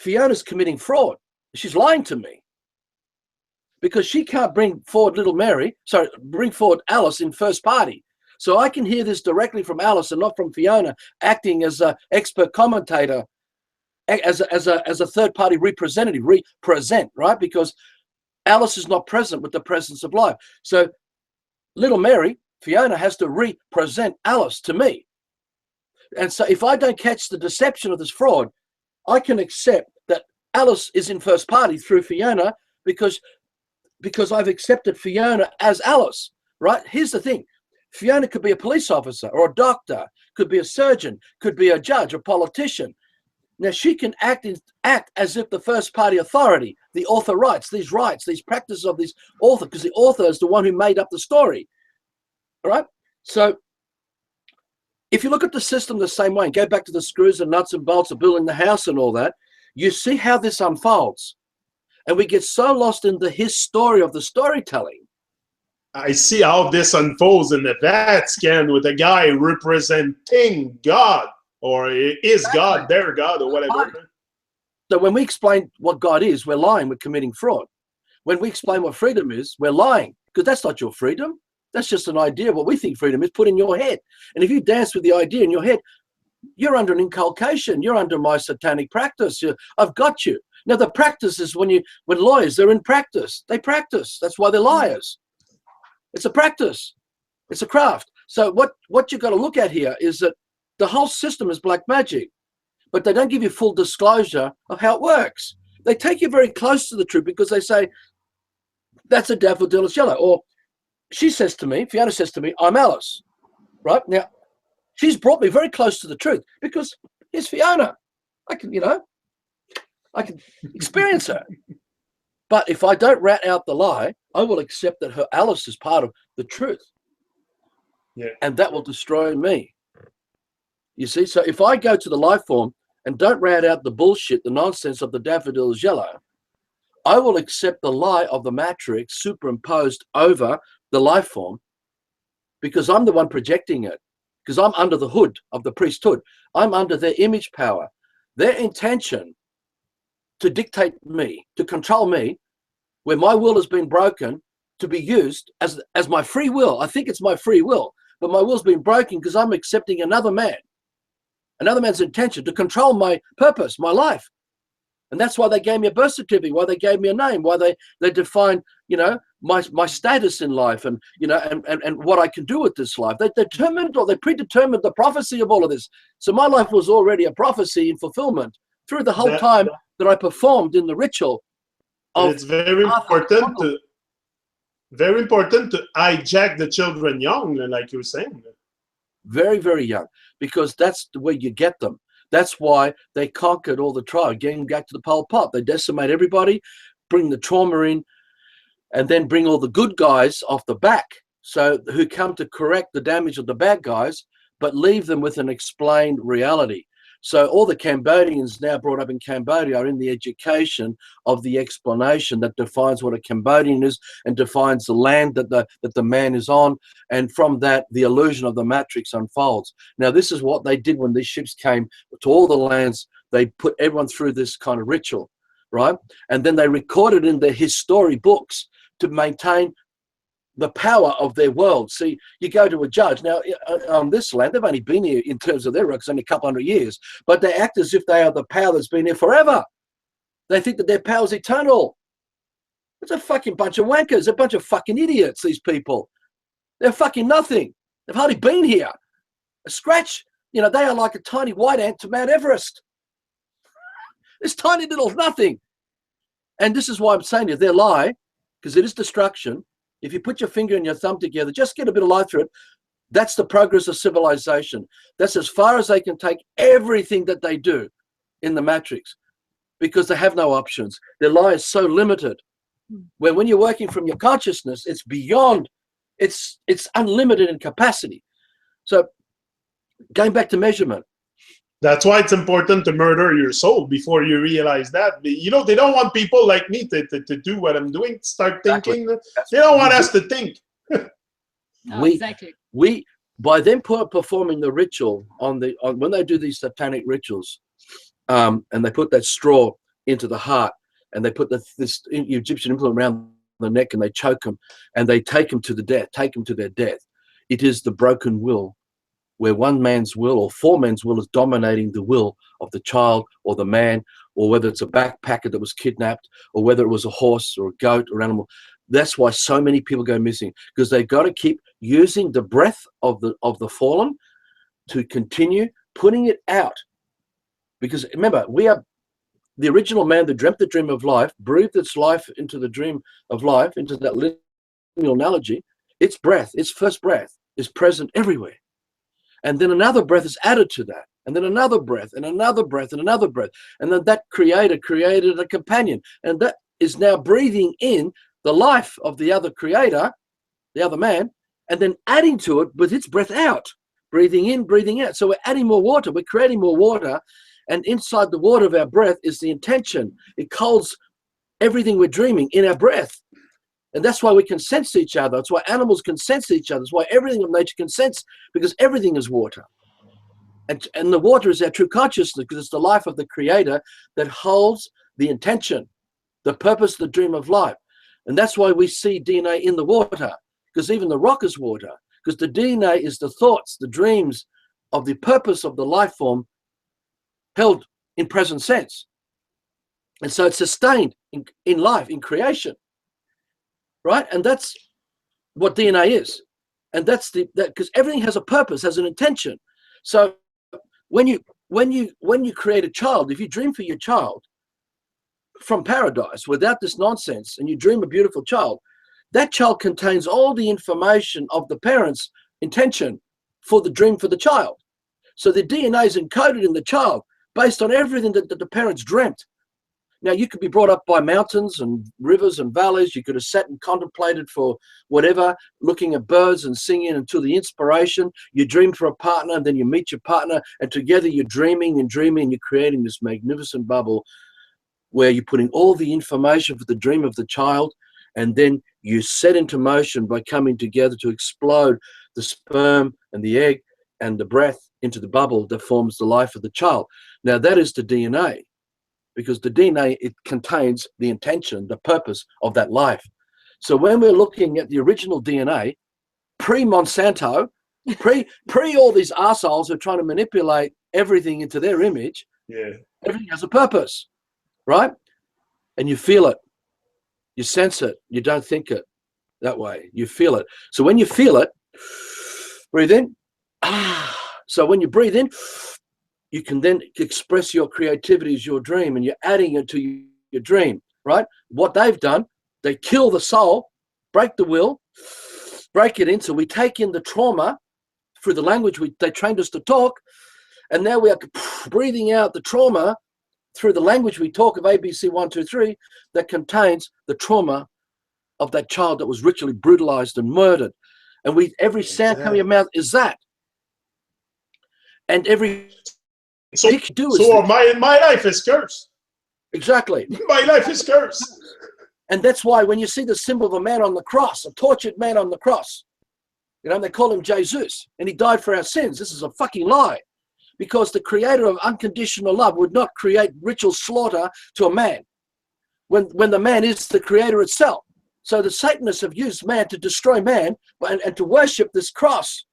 B: Fiona's committing fraud. She's lying to me. Because she can't bring forward Alice in first party. So I can hear this directly from Alice and not from Fiona acting as an expert commentator, as a third party representative, right? Because Alice is not present with the presence of life. So Little Mary, Fiona, has to represent Alice to me. And so if I don't catch the deception of this fraud, I can accept that Alice is in first party through Fiona because I've accepted Fiona as Alice, right? Here's the thing. Fiona could be a police officer or a doctor, could be a surgeon, could be a judge, a politician. Now she can act as if the first party authority, the author rights, these practices of this author, because the author is the one who made up the story, all right? So if you look at the system the same way, and go back to the screws and nuts and bolts of building the house and all that, you see how this unfolds. And we get so lost in his story of the storytelling.
A: I see how this unfolds in the Vatican with a guy representing God, or is God their God, or whatever.
B: So when we explain what God is, we're lying, we're committing fraud. When we explain what freedom is, we're lying, because that's not your freedom. That's just an idea. What we think freedom is put in your head. And if you dance with the idea in your head, you're under an inculcation. You're under my satanic practice. I've got you. Now, the practice is when lawyers, they're in practice. They practice. That's why they're liars. It's a practice. It's a craft. So what you've got to look at here is that the whole system is black magic, but they don't give you full disclosure of how it works. They take you very close to the truth because they say, that's a daffodil, it's yellow. Or she says to me, Fiona says to me, I'm Alice. Right? Now, she's brought me very close to the truth because here's Fiona. I can experience her. But if I don't rat out the lie, I will accept that her Alice is part of the truth.
A: Yeah.
B: And that will destroy me. You see, so if I go to the life form and don't rat out the bullshit, the nonsense of the daffodil is yellow, I will accept the lie of the matrix superimposed over the life form because I'm the one projecting it, because I'm under the hood of the priesthood. I'm under their image power, their intention to dictate me, to control me, where my will has been broken to be used as my free will. I think it's my free will, but my will's been broken because I'm accepting another man's intention to control my purpose, my life. And that's why they gave me a birth certificate, why they gave me a name, why they defined, my status in life, and and what I can do with this life. They determined, or they predetermined, the prophecy of all of this. So my life was already a prophecy in fulfillment through the whole time that I performed in the ritual.
A: It's very important to hijack the children young, like you were saying.
B: Very, very young, because that's the way you get them. That's why they conquered all the tribes, getting back to the Pol Pot. They decimate everybody, bring the trauma in, and then bring all the good guys off the back, so who come to correct the damage of the bad guys, but leave them with an explained reality. So all the Cambodians now brought up in Cambodia are in the education of the explanation that defines what a Cambodian is and defines the land that the man is on. And from that, the illusion of the matrix unfolds. Now, this is what they did when these ships came to all the lands. They put everyone through this kind of ritual, right? And then they recorded in their history books to maintain the power of their world. See, you go to a judge now on this land, they've only been here in terms of their records only a couple hundred years, but they act as if they are the power that's been here forever. They think that their power is eternal. It's a fucking bunch of wankers, a bunch of fucking idiots, these people. They're fucking nothing. They've hardly been here. A scratch, they are like a tiny white ant to Mount Everest. This tiny little nothing. And this is why I'm saying to you, they lie, because it is destruction. If you put your finger and your thumb together, just get a bit of light through it. That's the progress of civilization. That's as far as they can take everything that they do in the matrix, because they have no options. Their lie is so limited. Where when you're working from your consciousness, it's beyond, it's unlimited in capacity. So going back to measurement.
A: That's why it's important to murder your soul before you realize that. They don't want people like me to do what I'm doing, start thinking. They don't want us to think.
C: Exactly.
B: We by them performing the ritual when they do these satanic rituals, and they put that straw into the heart, and they put this Egyptian implement around the neck, and they choke them, and they take them to their death. It is the broken will, where one man's will or four men's will is dominating the will of the child or the man, or whether it's a backpacker that was kidnapped, or whether it was a horse or a goat or animal. That's why so many people go missing, because they've got to keep using the breath of the fallen to continue putting it out. Because remember, we are the original man that dreamt the dream of life, breathed its life into the dream of life, into that lineal analogy. Its breath, its first breath, is present everywhere. And then another breath is added to that, and then another breath, and another breath, and another breath. And then that creator created a companion, and that is now breathing in the life of the other creator, the other man, and then adding to it with its breath out, breathing in, breathing out. So we're adding more water, we're creating more water, and inside the water of our breath is the intention. It holds everything we're dreaming in our breath. And that's why we can sense each other. That's why animals can sense each other. That's why everything of nature can sense, because everything is water. And the water is our true consciousness, because it's the life of the creator that holds the intention, the purpose, the dream of life. And that's why we see DNA in the water, because even the rock is water, because the DNA is the thoughts, the dreams of the purpose of the life form held in present sense. And so it's sustained in life, in creation. Right? And that's what DNA is. And that's because everything has a purpose, has an intention. So when you create a child, if you dream for your child from paradise without this nonsense, and you dream a beautiful child, that child contains all the information of the parents' intention for the dream for the child. So the DNA is encoded in the child based on everything that the parents dreamt. Now, you could be brought up by mountains and rivers and valleys. You could have sat and contemplated for whatever, looking at birds and singing until the inspiration. You dream for a partner, and then you meet your partner, and together you're dreaming and dreaming, and you're creating this magnificent bubble where you're putting all the information for the dream of the child, and then you set into motion by coming together to explode the sperm and the egg and the breath into the bubble that forms the life of the child. Now, that is the DNA. Because the DNA, it contains the intention, the purpose of that life. So when we're looking at the original DNA, pre-Monsanto, pre all these arseholes who are trying to manipulate everything into their image, everything has a purpose, right? And you feel it, you sense it, you don't think it. that way. You feel it. So when you feel it, breathe in. So when you breathe in, you can then express your creativity as your dream, and you're adding it to your dream, right? What they've done, they kill the soul, break the will, break it in. So we take in the trauma through the language they trained us to talk, and now we are breathing out the trauma through the language we talk of ABC 1, 2, 3 that contains the trauma of that child that was ritually brutalized and murdered. And every sound coming out of your mouth is that. And every
A: so my life is cursed.
B: Exactly.
A: My life is cursed.
B: And that's why when you see the symbol of a man on the cross, a tortured man on the cross, you know, they call him Jesus, and he died for our sins. This is a fucking lie. Because the creator of unconditional love would not create ritual slaughter to a man when the man is the creator itself. So the Satanists have used man to destroy man and to worship this cross.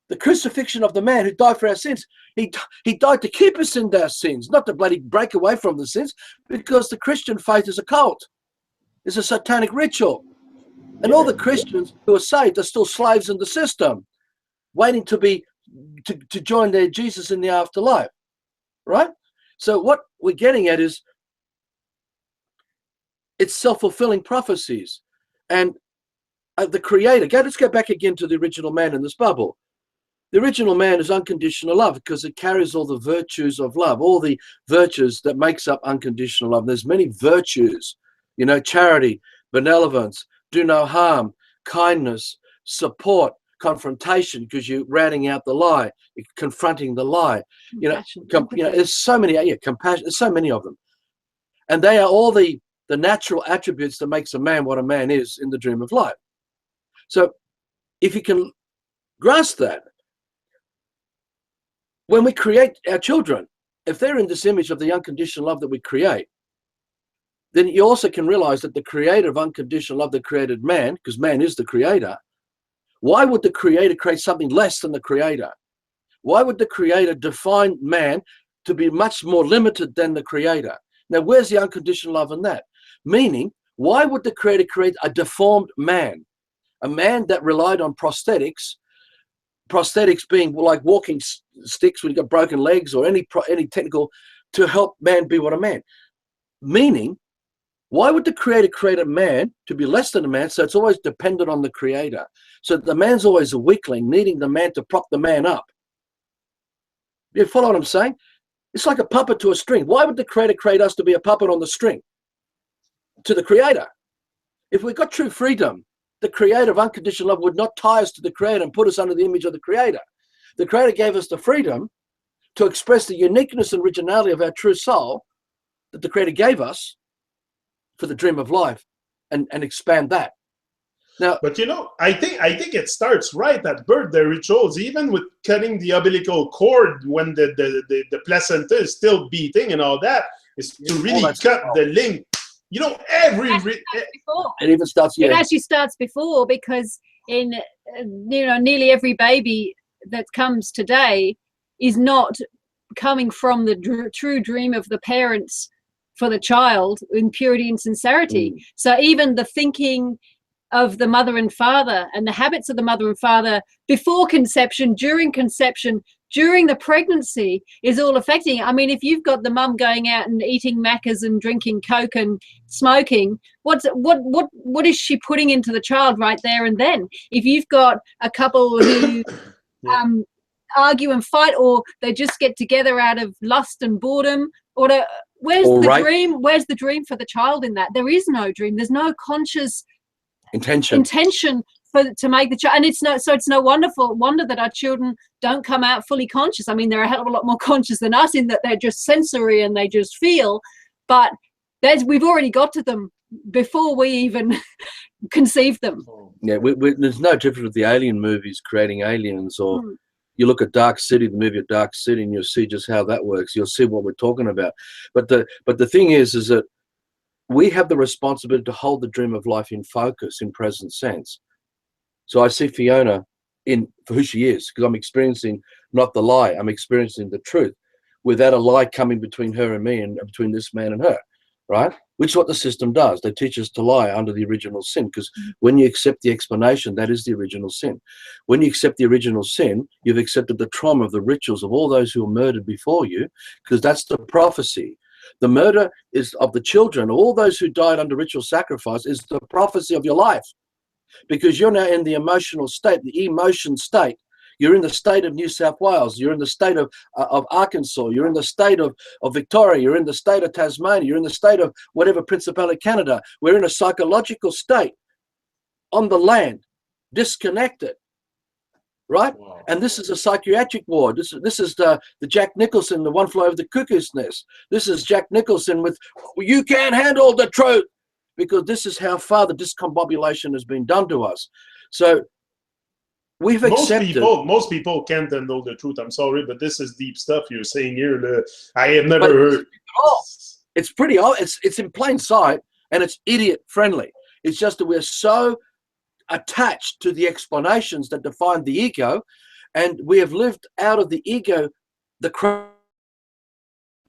B: The crucifixion of the man who died for our sins. He died to keep us in our sins, not to bloody break away from the sins, because the Christian faith is a cult. It's a satanic ritual. And all the Christians who are saved are still slaves in the system, waiting to join their Jesus in the afterlife, right? So what we're getting at is it's self-fulfilling prophecies. And the creator, let's go back again to the original man in this bubble. The original man is unconditional love because it carries all the virtues of love, all the virtues that makes up unconditional love. There's many virtues, you know, charity, benevolence, do no harm, kindness, support, confrontation, because you're ratting out the lie, you're confronting the lie. There's so many, compassion, there's so many of them. And they are all the natural attributes that makes a man what a man is in the dream of life. So if you can grasp that, when we create our children, if they're in this image of the unconditional love that we create, then you also can realize that the creator of unconditional love that created man, because man is the creator, why would the creator create something less than the creator? Why would the creator define man to be much more limited than the creator? Now, where's the unconditional love in that? Meaning, why would the creator create a deformed man? A man that relied on prosthetics being like walking sticks when you got broken legs or any technical to help man be what a man. Meaning, why would the creator create a man to be less than a man? So it's always dependent on the creator. So the man's always a weakling, needing the man to prop the man up. You follow what I'm saying? It's like a puppet to a string. Why would the creator create us to be a puppet on the string to the creator? If we got true freedom, the creator of unconditional love would not tie us to the creator and put us under the image of the creator. The creator gave us the freedom to express the uniqueness and originality of our true soul that the creator gave us for the dream of life and expand that. Now,
A: but you know, I think it starts right at birth, the rituals, even with cutting the umbilical cord when the placenta is still beating and all that, is to really cut the link. You know,
B: it even starts.
C: It actually starts before, because in nearly every baby that comes today is not coming from the true dream of the parents for the child in purity and sincerity. So even the thinking of the mother and father and the habits of the mother and father before conception, during the pregnancy is all affecting. I mean, if you've got the mum going out and eating macas and drinking Coke and smoking, what is she putting into the child right there and then? If you've got a couple who argue and fight, or they just get together out of lust and boredom, where's the dream? Where's the dream for the child in that? There is no dream. There's no conscious intention to make the child, and it's no wonder that our children don't come out fully conscious. I mean, they're a hell of a lot more conscious than us in that they're just sensory and they just feel, but we've already got to them before we even conceive them.
B: Yeah, there's no difference with the alien movies creating aliens, or you look at Dark City, the movie of Dark City, and you'll see just how that works. You'll see what we're talking about. But the thing is that we have the responsibility to hold the dream of life in focus, in present sense. So I see Fiona for who she is, because I'm experiencing not the lie, I'm experiencing the truth, without a lie coming between her and me and between this man and her, right? which is what the system does. They teach us to lie under the original sin, because when you accept the explanation, that is the original sin. When you accept the original sin, you've accepted the trauma of the rituals of all those who were murdered before you, because that's the prophecy. The murder is of the children, all those who died under ritual sacrifice, is the prophecy of your life, because you're now in the emotional state, the emotion state. You're in the state of New South Wales. You're in the state of Arkansas. You're in the state of Victoria. You're in the state of Tasmania. You're in the state of whatever Principality Canada. We're in a psychological state on the land, disconnected, right?
A: Wow.
B: And this is a psychiatric ward. This is the Jack Nicholson, the one flew over the cuckoo's nest. This is Jack Nicholson with, you can't handle the truth, because this is how far the discombobulation has been done to us. So we've accepted.
A: Most people can't handle the truth. I'm sorry, but this is deep stuff you're saying here. I have never heard.
B: It's pretty. It's in plain sight, and it's idiot friendly. It's just that we're so attached to the explanations that define the ego, and we have lived out of the ego the craft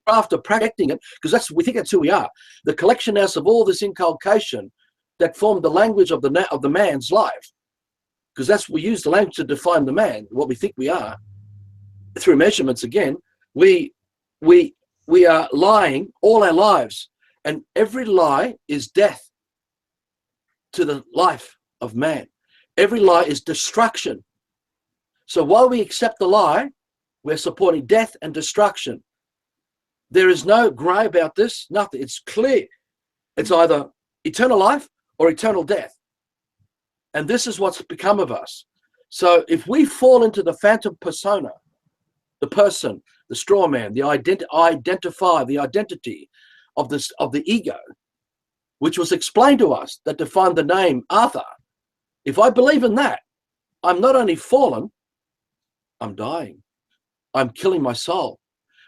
B: of protecting it, because we think that's who we are. The collection house of all this inculcation that formed the language of the man's life. Because we use the language to define the man, what we think we are, through measurements. Again, we are lying all our lives, and every lie is death to the life of man. Every lie is destruction. So while we accept the lie, we're supporting death and destruction. There is no grey about this, nothing. It's clear. It's either eternal life or eternal death. And this is what's become of us. So if we fall into the phantom persona, the person, the straw man, the identity of the ego, which was explained to us, that defined the name Arthur. If I believe in that, I'm not only fallen, I'm dying. I'm killing my soul,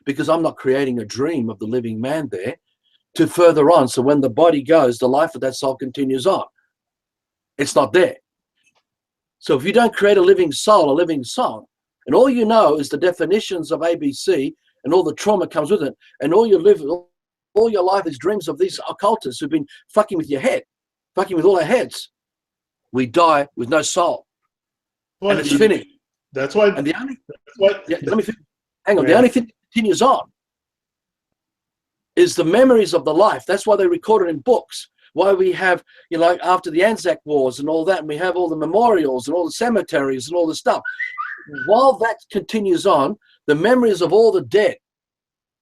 B: because I'm not creating a dream of the living man there to further on. So when the body goes, the life of that soul continues on. It's not there. So if you don't create a living soul, a living song, and all you know is the definitions of ABC and all the trauma comes with it, and all your life is dreams of these occultists who've been fucking with your head, fucking with all our heads, we die with no soul. Well, and it's finished.
A: That's why.
B: And the only, let me hang on. The only thing that continues on is the memories of the life. That's why they record it in books. Why we have, after the Anzac Wars and all that, and we have all the memorials and all the cemeteries and all the stuff. While that continues on, the memories of all the dead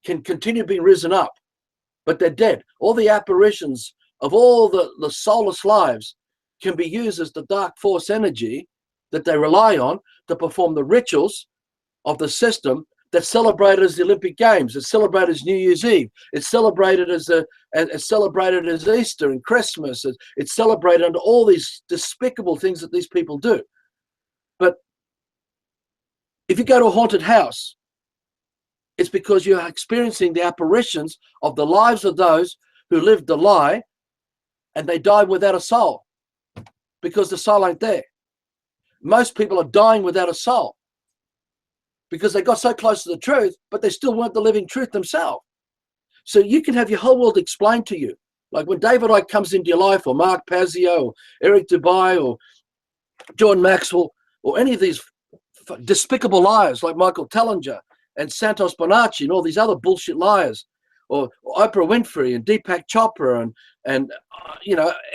B: can continue being risen up, but they're dead. All the apparitions of all the soulless lives can be used as the dark force energy that they rely on to perform the rituals of the system that's celebrated as the Olympic Games. It's celebrated as New Year's Eve. It's celebrated as Easter and Christmas. It's celebrated under all these despicable things that these people do. But if you go to a haunted house, it's because you're experiencing the apparitions of the lives of those who lived the lie and they died without a soul, because the soul ain't there. Most people are dying without a soul because they got so close to the truth, but they still weren't the living truth themselves. So you can have your whole world explained to you. Like when David Icke comes into your life, or Mark Pazio, or Eric Dubai, or John Maxwell, or any of these despicable liars like Michael Tellinger and Santos Bonacci and all these other bullshit liars, or Oprah Winfrey and Deepak Chopra and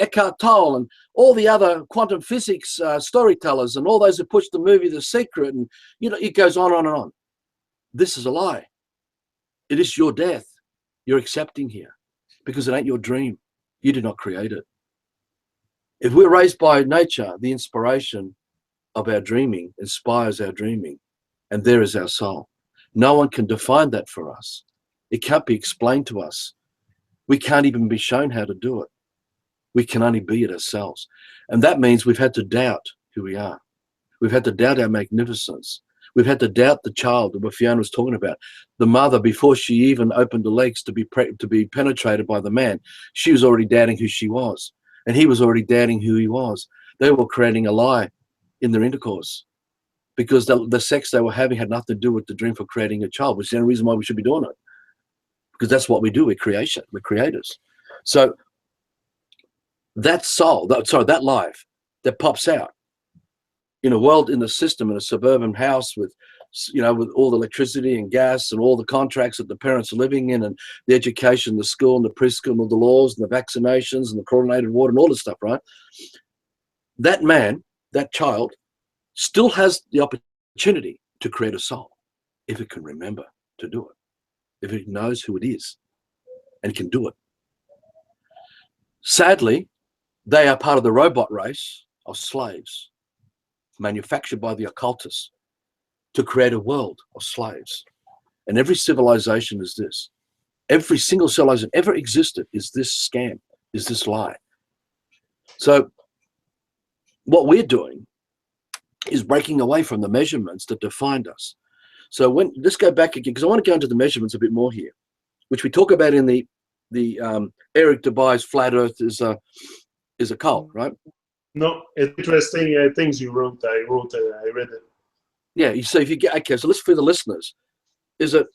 B: Eckhart Tolle and all the other quantum physics storytellers and all those who push the movie The Secret, and it goes on and on. This is a lie. It is your death you're accepting here, because it ain't your dream. You did not create it. If we're raised by nature, the inspiration of our dreaming inspires our dreaming, and there is our soul. No one can define that for us. It can't be explained to us. We can't even be shown how to do it. We can only be it ourselves. And that means we've had to doubt who we are. We've had to doubt our magnificence. We've had to doubt the child that Fiona was talking about. The mother, before she even opened the legs to be penetrated by the man, she was already doubting who she was. And he was already doubting who he was. They were creating a lie in their intercourse, because the sex they were having had nothing to do with the dream for creating a child, which is the only reason why we should be doing it. Because that's what we do. We're creation. We're creators. So that soul, that life that pops out in a world, in a system, in a suburban house with, you know, with all the electricity and gas and all the contracts that the parents are living in, and the education, the school and the preschool and the laws and the vaccinations and the chlorinated water and all this stuff, right? That man, that child, still has the opportunity to create a soul if it can remember to do it, if it knows who it is and can do it. Sadly, they are part of the robot race of slaves manufactured by the occultists to create a world of slaves. And every civilization is this. Every single civilization ever existed is this scam, is this lie. So what we're doing is breaking away from the measurements that defined us. So let's go back again, because I want to go into the measurements a bit more here, which we talk about in the Eric Dubai's Flat Earth is a cult, right?
A: No, it's interesting things you wrote. I read it.
B: Yeah, so if you get, okay, so let's, for the listeners, is that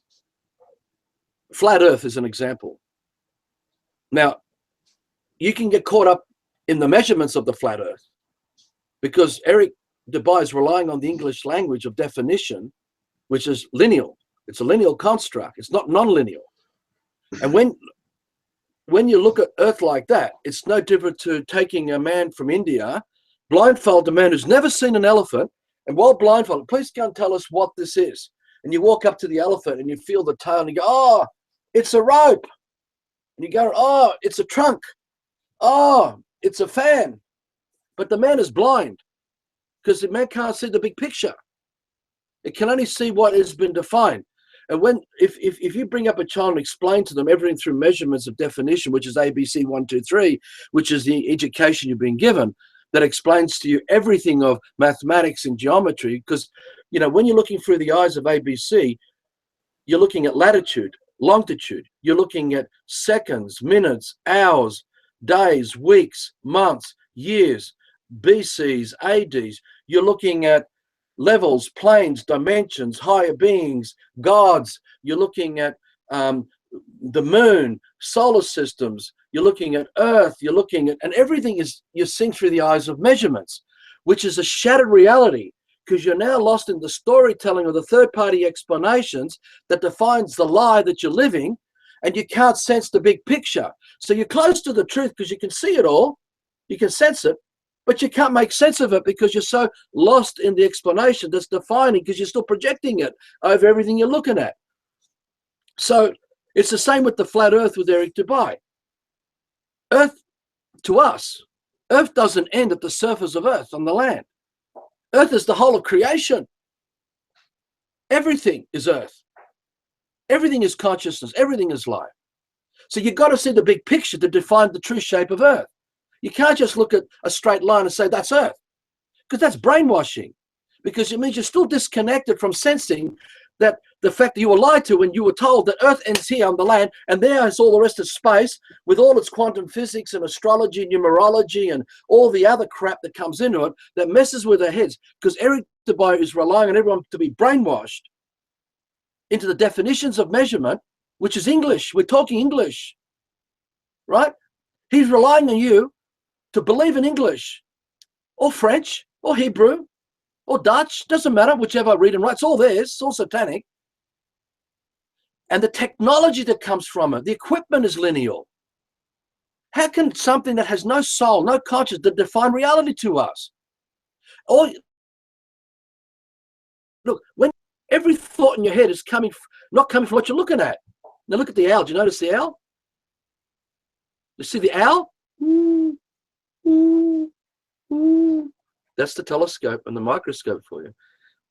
B: Flat Earth is an example. Now, you can get caught up in the measurements of the Flat Earth because Eric Dubai is relying on the English language of definition, which is lineal. It's a lineal construct. It's not non-lineal. And when you look at Earth like that, it's no different to taking a man from India, blindfold a man who's never seen an elephant, and while blindfolded, please go and tell us what this is. And you walk up to the elephant and you feel the tail and you go, oh, it's a rope. And you go, oh, it's a trunk. Oh, it's a fan. But the man is blind because the man can't see the big picture. It can only see what has been defined. And if you bring up a child and explain to them everything through measurements of definition, which is ABC 1, 2, 3, which is the education you've been given, that explains to you everything of mathematics and geometry, because, you know, when you're looking through the eyes of ABC, you're looking at latitude, longitude, you're looking at seconds, minutes, hours, days, weeks, months, years, BCs, ADs, you're looking at levels, planes, dimensions, higher beings, gods, you're looking at the moon, solar systems, you're looking at Earth, you're looking at, and everything is, you're seeing through the eyes of measurements, which is a shattered reality, because you're now lost in the storytelling of the third-party explanations that defines the lie that you're living, and you can't sense the big picture. So you're close to the truth because you can see it all, you can sense it, but you can't make sense of it because you're so lost in the explanation that's defining, because you're still projecting it over everything you're looking at. So it's the same with the Flat Earth with Eric Dubai. Earth, to us, Earth doesn't end at the surface of Earth on the land. Earth is the whole of creation. Everything is Earth. Everything is consciousness. Everything is life. So you've got to see the big picture to define the true shape of Earth. You can't just look at a straight line and say that's Earth, because that's brainwashing, because it means you're still disconnected from sensing that the fact that you were lied to when you were told that Earth ends here on the land and there is all the rest of space with all its quantum physics and astrology, numerology and all the other crap that comes into it that messes with their heads, because Eric Dubai is relying on everyone to be brainwashed into the definitions of measurement, which is English. We're talking English, right? He's relying on you to believe in English or French or Hebrew or Dutch, doesn't matter, whichever I read and write, it's all theirs, it's all satanic. And the technology that comes from it, the equipment is lineal. How can something that has no soul, no consciousness, define reality to us? Or, look, when every thought in your head is not coming from what you're looking at. Now look at the owl. Do you notice the owl? You see the owl? Ooh, ooh, ooh. That's the telescope and the microscope for you.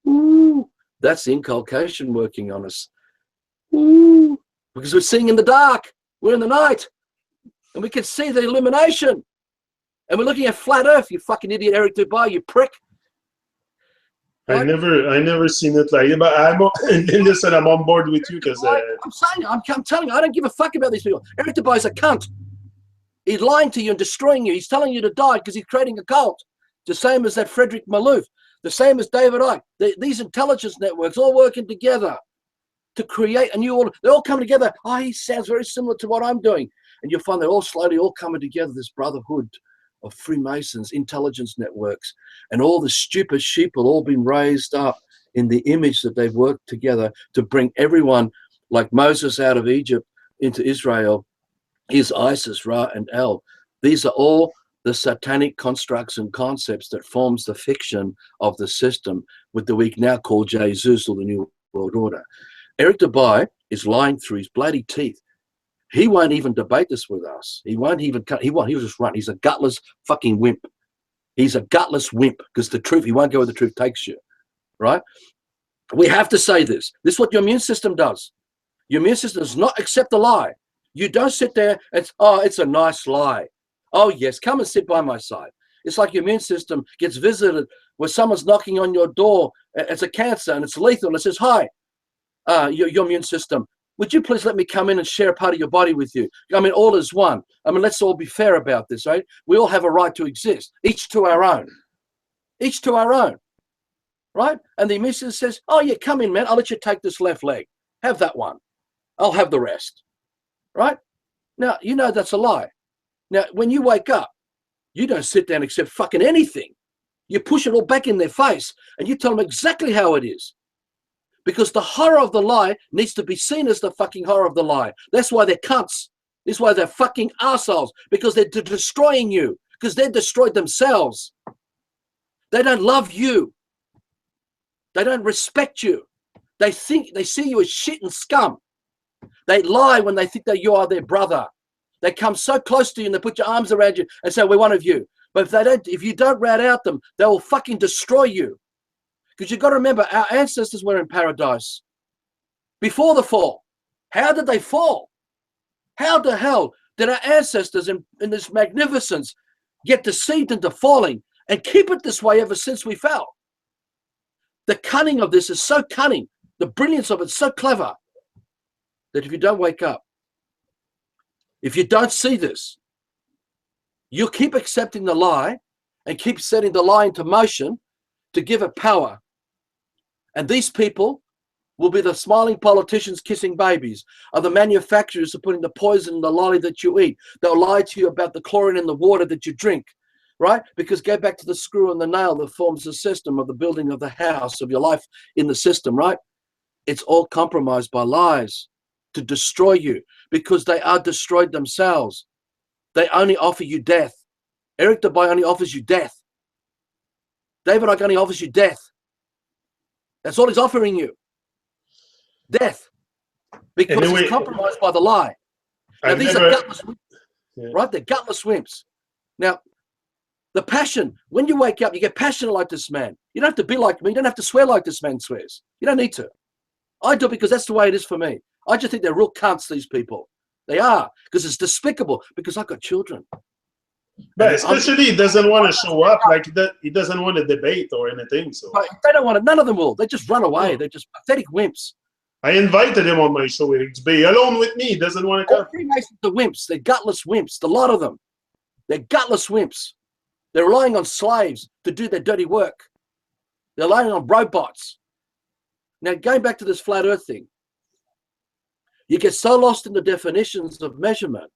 B: Ooh, that's the inculcation working on us. Ooh, because we're seeing in the dark. We're in the night. And we can see the illumination. And we're looking at flat Earth, you fucking idiot, Eric Dubai, you prick.
A: I never seen it like it, but listen, I'm on board with you because
B: I'm telling you, I don't give a fuck about these people. Eric Dubai's a cunt. He's lying to you and destroying you. He's telling you to die because he's creating a cult. The same as that Frederick Malouf, the same as David Icke. These intelligence networks all working together to create a new order. They all come together. Oh, he sounds very similar to what I'm doing. and you'll find they're all slowly all coming together, this brotherhood of Freemasons, intelligence networks, and all the stupid sheep will all been raised up in the image that they've worked together to bring everyone like Moses out of Egypt into Israel. Is Isis, Ra, and El. These are all the satanic constructs and concepts that forms the fiction of the system, with the we now call Jesus or the New World Order. Eric Dubai is lying through his bloody teeth. He won't even debate this with us. He won't even cut. He'll just run. He's a gutless fucking wimp. He's a gutless wimp, because the truth, he won't go where the truth takes you, right? We have to say this. This is what your immune system does. Your immune system does not accept a lie. You don't sit there and, oh, it's a nice lie. Oh, yes, come and sit by my side. It's like your immune system gets visited where someone's knocking on your door. It's a cancer and it's lethal. And it says, hi, your immune system, would you please let me come in and share a part of your body with you? I mean, all is one. I mean, let's all be fair about this, right? We all have a right to exist, each to our own. Each to our own, right? And the immune system says, oh, yeah, come in, man. I'll let you take this left leg. Have that one. I'll have the rest. Right? Now, you know that's a lie. Now, when you wake up, you don't sit down and accept fucking anything. You push it all back in their face and you tell them exactly how it is. Because the horror of the lie needs to be seen as the fucking horror of the lie. That's why they're cunts. That's why they're fucking assholes. Because they're destroying you. Because they're destroyed themselves. They don't love you. They don't respect you. They see you as shit and scum. They lie when they think that you are their brother. They come so close to you and they put your arms around you and say, we're one of you. But if you don't rat out them, they will fucking destroy you. Because you've got to remember, our ancestors were in paradise before the fall. How did they fall? How the hell did our ancestors in this magnificence get deceived into falling and keep it this way ever since we fell? The cunning of this is so cunning. The brilliance of it's so clever. That if you don't wake up, if you don't see this, you'll keep accepting the lie and keep setting the lie into motion to give it power. And these people will be the smiling politicians kissing babies, are the manufacturers of putting the poison in the lolly that you eat. They'll lie to you about the chlorine in the water that you drink, right? Because go back to the screw and the nail that forms the system of the building of the house of your life in the system, right? It's all compromised by lies. To destroy you, because they are destroyed themselves. They only offer you death. Eric Dubai only offers you death. David Icke only offers you death. That's all he's offering you. Death. Because he's compromised by the lie. Now, these are gutless wimps, right? They're gutless wimps. Now, the passion, when you wake up, you get passionate like this man. You don't have to be like me. You don't have to swear like this man swears. You don't need to. I do it because that's the way it is for me. I just think they're real cunts, these people. They are, because it's despicable, because I've got children.
A: But especially he doesn't want to show up, like he doesn't want to debate or anything. So
B: they don't want it. None of them will. They just run away. They're just pathetic wimps.
A: I invited him on my show. He's be alone with me. He doesn't want to come.
B: All Freemasons are wimps. They're gutless wimps. The lot of them. They're gutless wimps. They're relying on slaves to do their dirty work. They're relying on robots. Now, going back to this flat earth thing, you get so lost in the definitions of measurement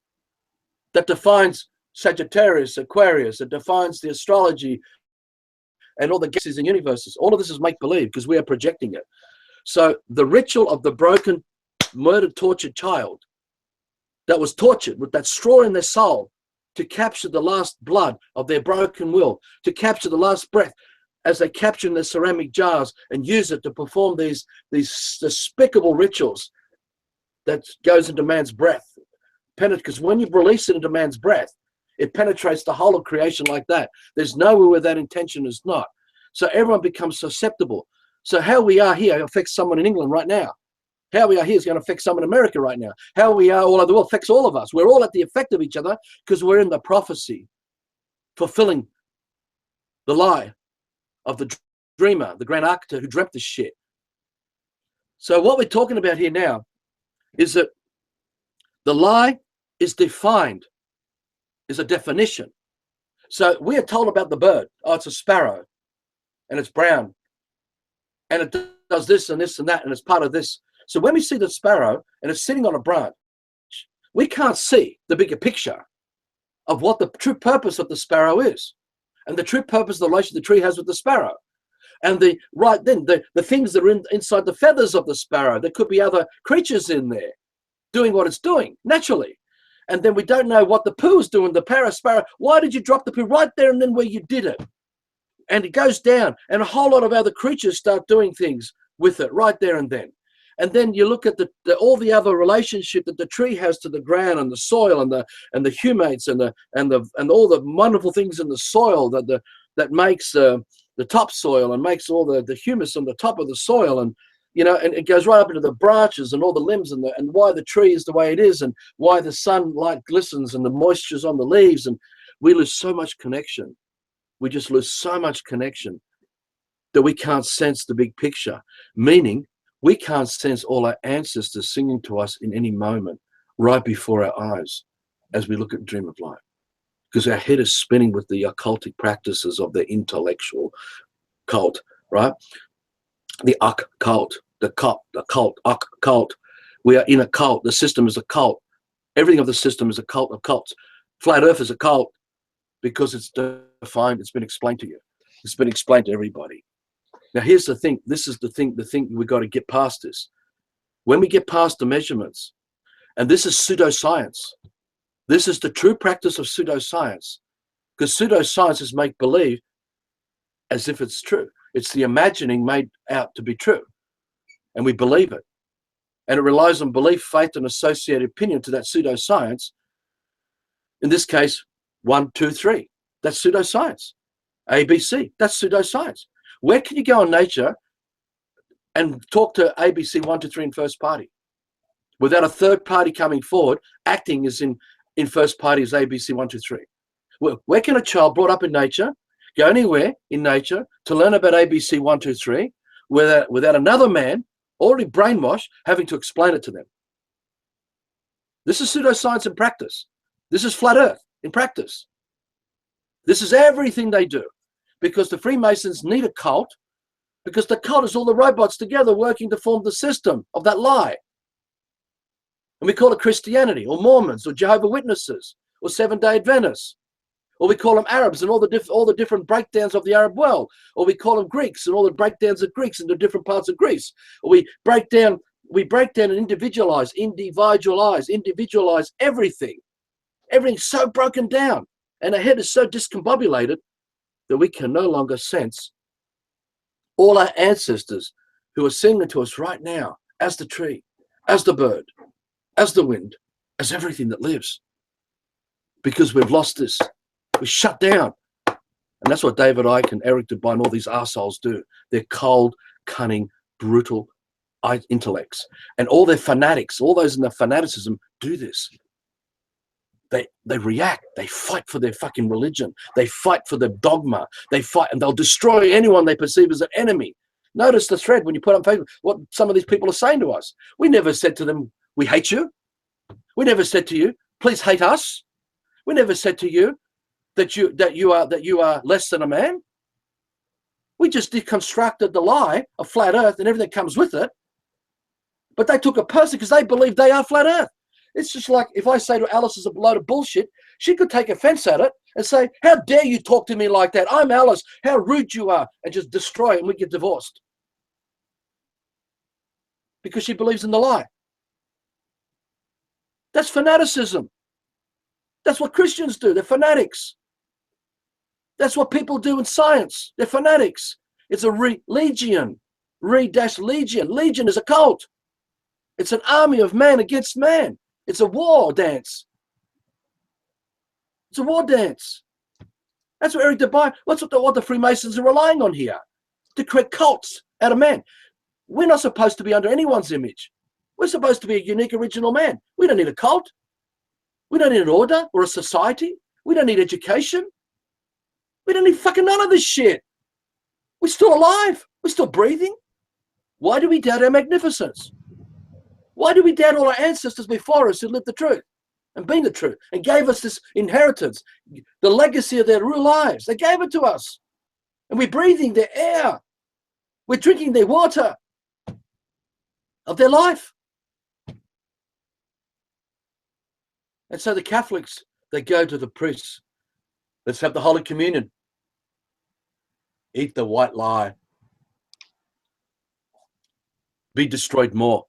B: that defines Sagittarius, Aquarius, that defines the astrology and all the galaxies and universes. All of this is make-believe because we are projecting it. So the ritual of the broken, murdered, tortured child that was tortured with that straw in their soul to capture the last blood of their broken will, to capture the last breath as they capture in their ceramic jars and use it to perform these despicable rituals that goes into man's breath. Because when you release it into man's breath, it penetrates the whole of creation like that. There's nowhere where that intention is not. So everyone becomes susceptible. So how we are here affects someone in England right now. How we are here is going to affect someone in America right now. How we are all over the world affects all of us. We're all at the effect of each other because we're in the prophecy, fulfilling the lie of the dreamer, the grand architect who dreamt this shit. So what we're talking about here now is that the lie is defined, is a definition. So we are told about the bird. Oh, it's a sparrow and it's brown and it does this and this and that and it's part of this. So when we see the sparrow and it's sitting on a branch, we can't see the bigger picture of what the true purpose of the sparrow is, and the true purpose of the relation the tree has with the sparrow. And the things that are inside the feathers of the sparrow, there could be other creatures in there doing what it's doing naturally. And then we don't know what the poo's doing, the sparrow. Why did you drop the poo right there and then where you did it? And it goes down, and a whole lot of other creatures start doing things with it right there and then. And then you look at all the other relationship that the tree has to the ground and the soil and the humates and all the wonderful things in the soil that makes the topsoil and makes all the humus on the top of the soil, and and it goes right up into the branches and all the limbs and why the tree is the way it is and why the sunlight glistens and the moisture's on the leaves, and we lose so much connection. We just lose so much connection that we can't sense the big picture, meaning we can't sense all our ancestors singing to us in any moment right before our eyes as we look at Dream of Light, because our head is spinning with the occultic practices of the intellectual cult, right? The occult, the occult. We are in a cult. The system is a cult. Everything of the system is a cult of cults. Flat Earth is a cult because it's defined. It's been explained to you. It's been explained to everybody. Now, here's the thing. This is the thing we've got to get past this. When we get past the measurements, and this is pseudoscience. This is the true practice of pseudoscience, because pseudoscience is make-believe as if it's true. It's the imagining made out to be true, and we believe it. And it relies on belief, faith, and associated opinion to that pseudoscience. In this case, 1, 2, 3. That's pseudoscience. ABC, that's pseudoscience. Where can you go in nature and talk to ABC 1, 2, 3 in first party without a third party coming forward, acting as in first party as ABC 1, 2, 3? Where can a child brought up in nature go anywhere in nature to learn about ABC 1, 2, 3 without another man already brainwashed having to explain it to them? This is pseudoscience in practice. This is flat earth in practice. This is everything they do, because the Freemasons need a cult, because the cult is all the robots together working to form the system of that lie. And we call it Christianity or Mormons or Jehovah's Witnesses or Seventh-day Adventists. Or we call them Arabs and all the different breakdowns of the Arab world. Or we call them Greeks and all the breakdowns of Greeks in the different parts of Greece. Or we break down and individualize everything. Everything's so broken down, and our head is so discombobulated that we can no longer sense all our ancestors who are singing to us right now as the tree, as the bird, as the wind, as everything that lives. Because we've lost this. We shut down. And that's what David Icke and Eric Dubay and all these arseholes do. They're cold, cunning, brutal intellects. And all their fanatics, all those in their fanaticism do this. They react. They fight for their fucking religion. They fight for their dogma. They fight, and they'll destroy anyone they perceive as an enemy. Notice the thread when you put on Facebook what some of these people are saying to us. We never said to them, we hate you. We never said to you, please hate us. We never said to you that you are less than a man. We just deconstructed the lie of flat earth and everything that comes with it. But they took it personally because they believe they are flat earth. It's just like if I say to Alice is a load of bullshit, she could take offense at it and say, how dare you talk to me like that? I'm Alice. How rude you are. And just destroy it and we get divorced. Because she believes in the lie. That's fanaticism. That's what Christians do. They're fanatics. That's what people do in science. They're fanatics. It's a legion. Legion. Legion is a cult. It's an army of man against man. It's a war dance. It's a war dance. That's what Eric Dubay, what the Freemasons are relying on here, to create cults out of man. We're not supposed to be under anyone's image. We're supposed to be a unique, original man. We don't need a cult. We don't need an order or a society. We don't need education. We don't need fucking none of this shit. We're still alive. We're still breathing. Why do we doubt our magnificence? Why do we doubt all our ancestors before us who lived the truth and been the truth and gave us this inheritance, the legacy of their real lives? They gave it to us. And we're breathing their air. We're drinking their water of their life. And so the Catholics, they go to the priests. Let's have the Holy Communion. Eat the white lie. Be destroyed more.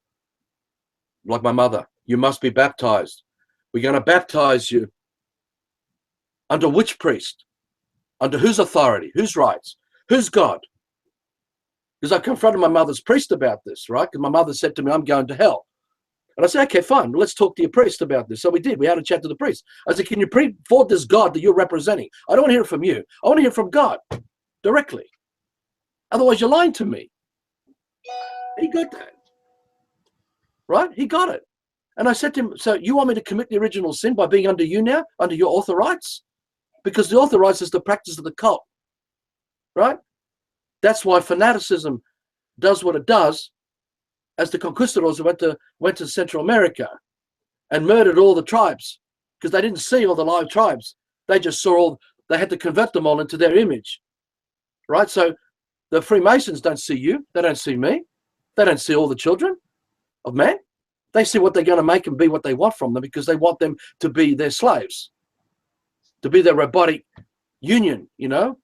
B: Like my mother, you must be baptized. We're going to baptize you. Under which priest? Under whose authority? Whose rights? Whose God? Because I confronted my mother's priest about this, right? Because my mother said to me, I'm going to hell. And I said, okay, fine. Well, let's talk to your priest about this. So we did. We had a chat to the priest. I said, can you pray for this God that you're representing? I don't want to hear it from you. I want to hear from God directly. Otherwise, you're lying to me. He got that. Right? He got it. And I said to him, so you want me to commit the original sin by being under you now, under your author rights? Because the author rights is the practice of the cult. Right? That's why fanaticism does what it does, as the conquistadors went to Central America and murdered all the tribes, because they didn't see all the live tribes. They just saw they had to convert them all into their image. Right? So the Freemasons don't see you. They don't see me. They don't see all the children of man. They see what they're going to make them be, what they want from them, because they want them to be their slaves, to be their robotic union, you know,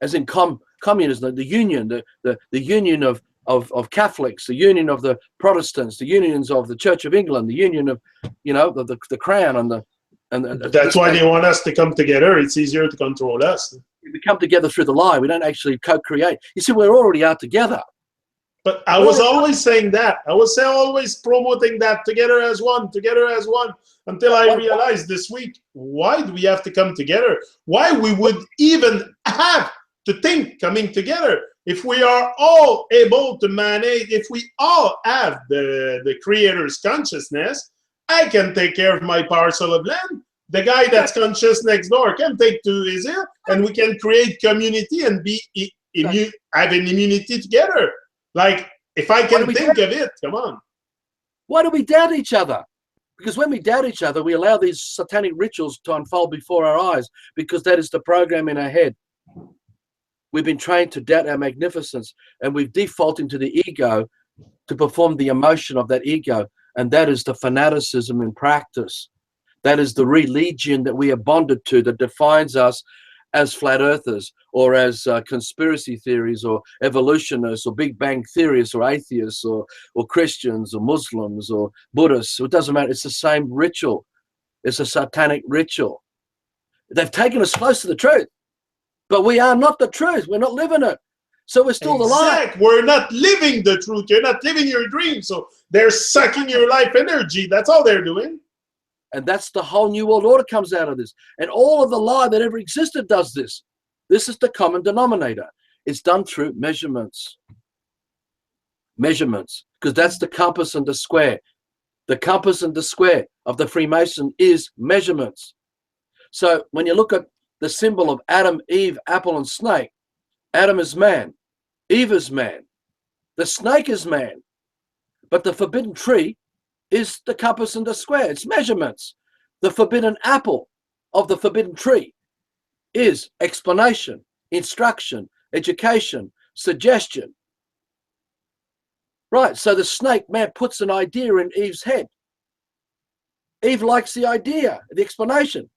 B: as in communism, the union, the union of Catholics, the union of the Protestants, the unions of the Church of England, the union of, you know, the Crown and
A: that's why they want us to come together. It's easier to control us.
B: We come together through the lie. We don't actually co-create. You see, we're already out together.
A: But I was always saying that. I was always promoting that together as one, until I realized this week, why do we have to come together? Why we would even have to think coming together if we are all able to manage, if we all have the Creator's consciousness. I can take care of my parcel of land. The guy that's conscious next door can take to his hill, and we can create community and have an immunity together. Like, if I can think of it, come on.
B: Why do we doubt each other? Because when we doubt each other, we allow these satanic rituals to unfold before our eyes, because that is the program in our head. We've been trained to doubt our magnificence, and we've defaulted into the ego to perform the emotion of that ego, and that is the fanaticism in practice. That is the religion that we are bonded to, that defines us as flat earthers, or as conspiracy theories, or evolutionists, or Big Bang theorists, or atheists, or Christians, or Muslims, or Buddhists. It doesn't matter. It's the same ritual. It's a satanic ritual. They've taken us close to the truth, but we are not the truth. We're not living it. So we're still the lie.
A: We're not living the truth. You're not living your dream. So they're sucking your life energy. That's all they're doing.
B: And that's the whole New World Order comes out of this. And all of the lie that ever existed does this. This is the common denominator. It's done through measurements. Measurements. Because that's the compass and the square. The compass and the square of the Freemason is measurements. So when you look at the symbol of Adam, Eve, apple, and snake, Adam is man. Eve is man. The snake is man. But the forbidden tree is the compass and the square. It's measurements. The forbidden apple of the forbidden tree is explanation, instruction, education, suggestion. Right, so the snake man puts an idea in Eve's head. Eve likes the idea, the explanation.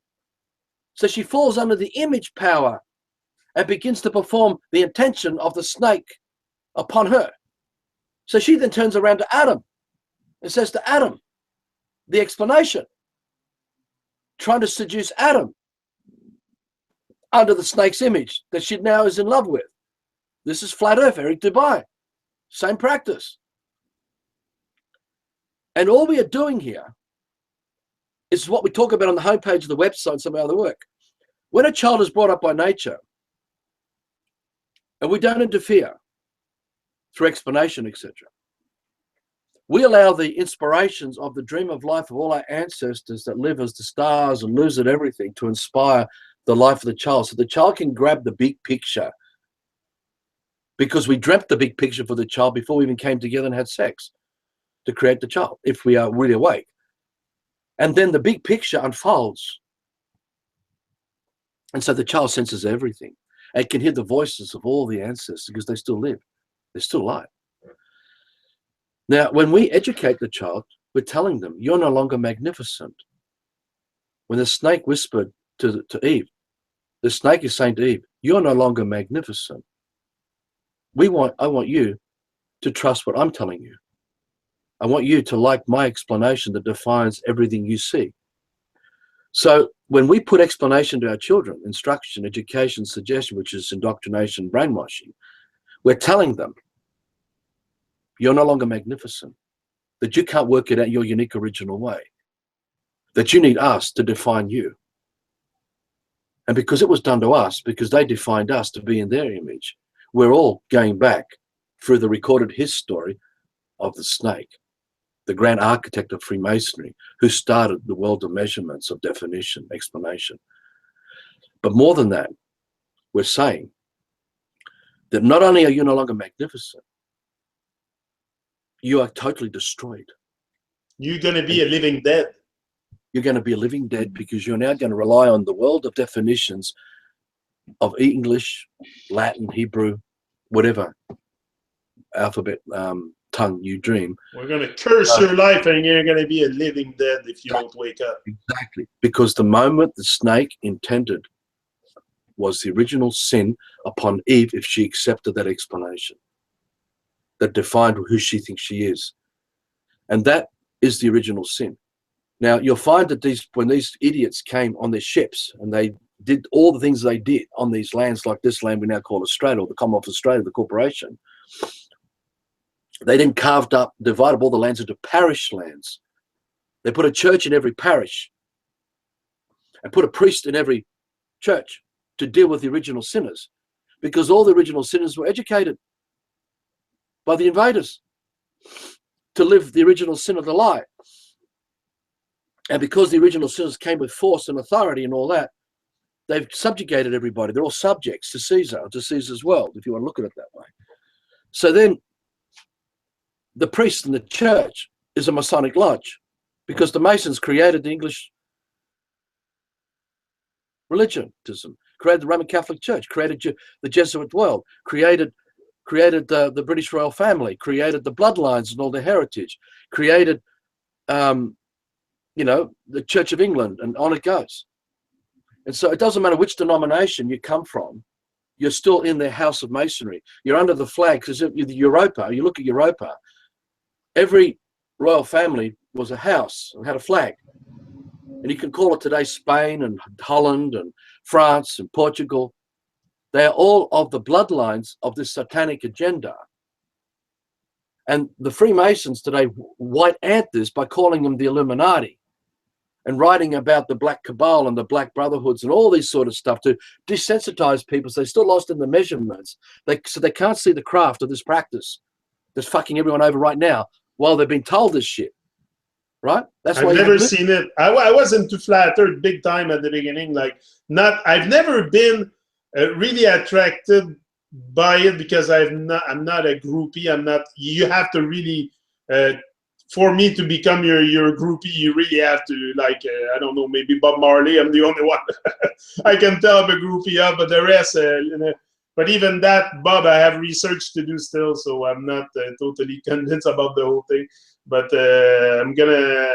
B: So she falls under the image power and begins to perform the intention of the snake upon her. So she then turns around to Adam and says to Adam, the explanation, trying to seduce Adam under the snake's image that she now is in love with. This is flat earth, Eric Dubai. Same practice. And all we are doing here is what we talk about on the homepage of the website and some other work. When a child is brought up by nature, and we don't interfere through explanation, etc., we allow the inspirations of the dream of life of all our ancestors that live as the stars and lose at everything to inspire the life of the child, so the child can grab the big picture, because we dreamt the big picture for the child before we even came together and had sex to create the child, if we are really awake. And then the big picture unfolds, and so the child senses everything and can hear the voices of all the ancestors, because they still live, they're still alive. Now, when we educate the child, we're telling them, you're no longer magnificent. when the snake whispered to Eve, the snake is saying to Eve, you're no longer magnificent. I want you to trust what I'm telling you. I want you to like my explanation that defines everything you see. So when we put explanation to our children, instruction, education, suggestion, which is indoctrination, brainwashing, we're telling them, you're no longer magnificent, that you can't work it out your unique original way, that you need us to define you. And because it was done to us, because they defined us to be in their image, we're all going back through the recorded history of the snake, the grand architect of Freemasonry, who started the world of measurements, of definition, explanation. But more than that, we're saying that not only are you no longer magnificent, you are totally destroyed.
A: You're going to be a living dead.
B: You're going to be a living dead because you're now going to rely on the world of definitions of English, Latin, Hebrew, whatever alphabet tongue you dream.
A: We're going to curse your life and you're going to be a living dead if you don't wake up.
B: Exactly. Because the moment the snake intended was the original sin upon Eve if she accepted that explanation that defined who she thinks she is. And that is the original sin. Now, you'll find that when these idiots came on their ships and they did all the things they did on these lands, like this land we now call Australia, or the Commonwealth of Australia, the corporation, they then carved up, divided all the lands into parish lands. They put a church in every parish and put a priest in every church to deal with the original sinners, because all the original sinners were educated by the invaders to live the original sin of the lie. And because the original sinners came with force and authority and all that, they've subjugated everybody. They're all subjects to Caesar, to Caesar's world, if you want to look at it that way. So then the priest in the church is a Masonic lodge, because the Masons created the English religion, created the Roman Catholic Church, created the Jesuit world, created the British royal family, created the bloodlines and all their heritage, created the Church of England, and on it goes. And so it doesn't matter which denomination you come from, you're still in their house of masonry. You're under the flag, because Europa, you look at Europa, every royal family was a house and had a flag. And you can call it today Spain and Holland and France and Portugal. They are all of the bloodlines of this satanic agenda. And the Freemasons today white ant this by calling them the Illuminati and writing about the Black Cabal and the Black Brotherhoods and all these sort of stuff to desensitize people, so they're still lost in the measurements. So they can't see the craft of this practice that's fucking everyone over right now while they've been told this shit. Right? That's why
A: I've never seen it. I wasn't too flattered big time at the beginning. I've never been really attracted by it, because I'm not a groupie. You have to really, for me to become your groupie, you really have to, I don't know, maybe Bob Marley. I'm the only one I can tell I'm a groupie of, but the rest, but even that, Bob, I have research to do still, so I'm not totally convinced about the whole thing. But I'm gonna,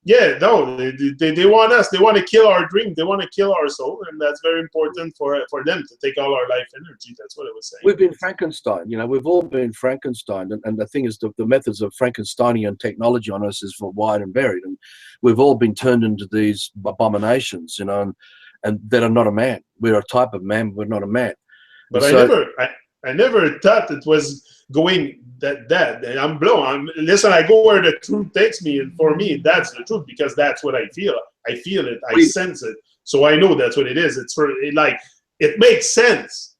A: they want us. They want to kill our dream. They want to kill our soul, and that's very important for them to take all our life energy. That's what I was saying.
B: We've been Frankenstein. We've all been Frankenstein, and the thing is, the methods of Frankensteinian technology on us is wide and varied, and we've all been turned into these abominations, and that are not a man. We're a type of man, but we're not a man.
A: But I never thought it was going that I'm blown. Listen, I go where the truth takes me, and for me, that's the truth, because that's what I feel. I feel it. I sense it. So I know that's what it is. It's it makes sense.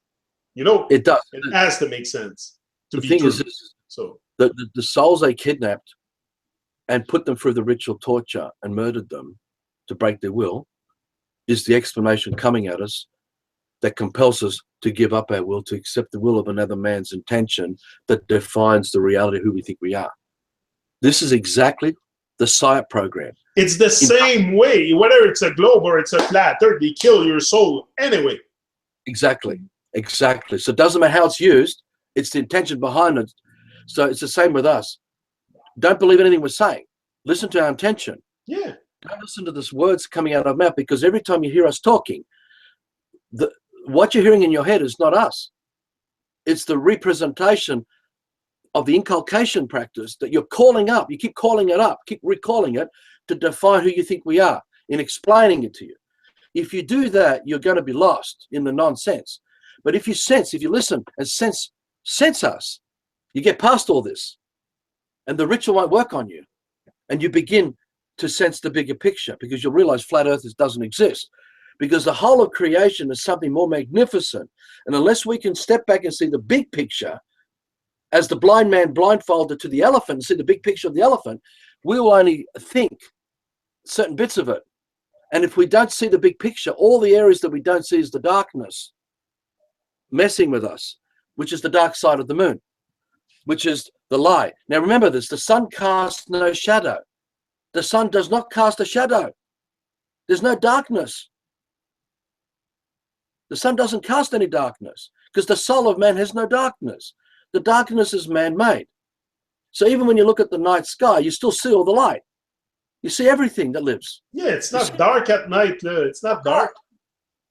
B: It does.
A: It has to make sense.
B: The thing is,
A: so
B: the souls they kidnapped and put them through the ritual torture and murdered them to break their will is the explanation coming at us that compels us to give up our will, to accept the will of another man's intention that defines the reality of who we think we are. This is exactly the SIOP program.
A: It's the same way, whether it's a globe or it's a flat earth, they kill your soul anyway.
B: Exactly. So it doesn't matter how it's used, it's the intention behind it. So it's the same with us. Don't believe anything we're saying. Listen to our intention.
A: Yeah.
B: Don't listen to this words coming out of our mouth, because every time you hear us talking, what you're hearing in your head is not us. It's the representation of the inculcation practice that you're calling up. You keep calling it up, keep recalling it to define who you think we are in explaining it to you. If you do that, you're going to be lost in the nonsense. But if you listen and sense us, you get past all this, and the ritual won't work on you, and you begin to sense the bigger picture, because you'll realize flat earth doesn't exist, because the whole of creation is something more magnificent. And unless we can step back and see the big picture, as the blind man blindfolded to the elephant and see the big picture of the elephant, we will only think certain bits of it. And if we don't see the big picture, all the areas that we don't see is the darkness messing with us, which is the dark side of the moon, which is the lie. Now remember this, the sun casts no shadow. The sun does not cast a shadow. There's no darkness. The sun doesn't cast any darkness, because the soul of man has no darkness. The darkness is man-made. So even when you look at the night sky, you still see all the light. You see everything that lives.
A: Yeah, it's not dark at night. It's not dark.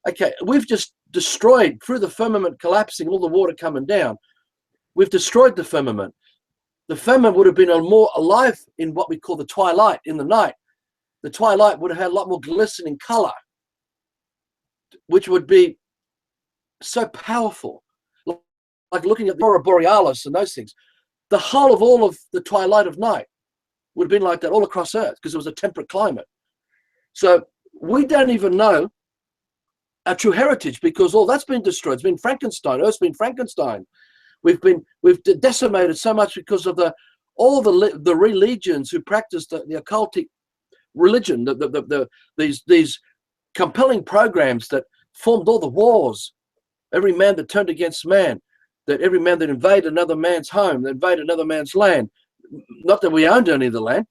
B: Okay, we've just destroyed, through the firmament collapsing, all the water coming down, we've destroyed the firmament. The firmament would have been more alive in what we call the twilight, in the night. The twilight would have had a lot more glistening color, which would be so powerful. Like looking at the aurora borealis and those things. The whole of all of the twilight of night would have been like that all across Earth, because it was a temperate climate. So we don't even know our true heritage, because all that's been destroyed. It's been Frankenstein. Earth's been Frankenstein. We've decimated so much because of all the religions who practice the occultic religion, these compelling programs that formed all the wars. Every man that turned against man, that every man that invaded another man's home, that invaded another man's land. Not that we owned any of the land,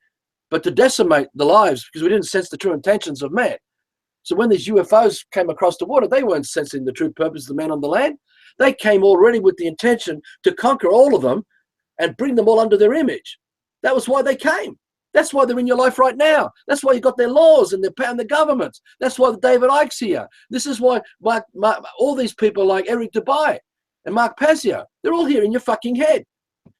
B: but to decimate the lives, because we didn't sense the true intentions of man. So when these UFOs came across the water, they weren't sensing the true purpose of the man on the land. They came already with the intention to conquer all of them and bring them all under their image. That was why they came. That's why they're in your life right now. That's why you got their laws and the governments. That's why David Icke's here. This is why all these people like Eric Dubai and Mark Pazio, they're all here in your fucking head,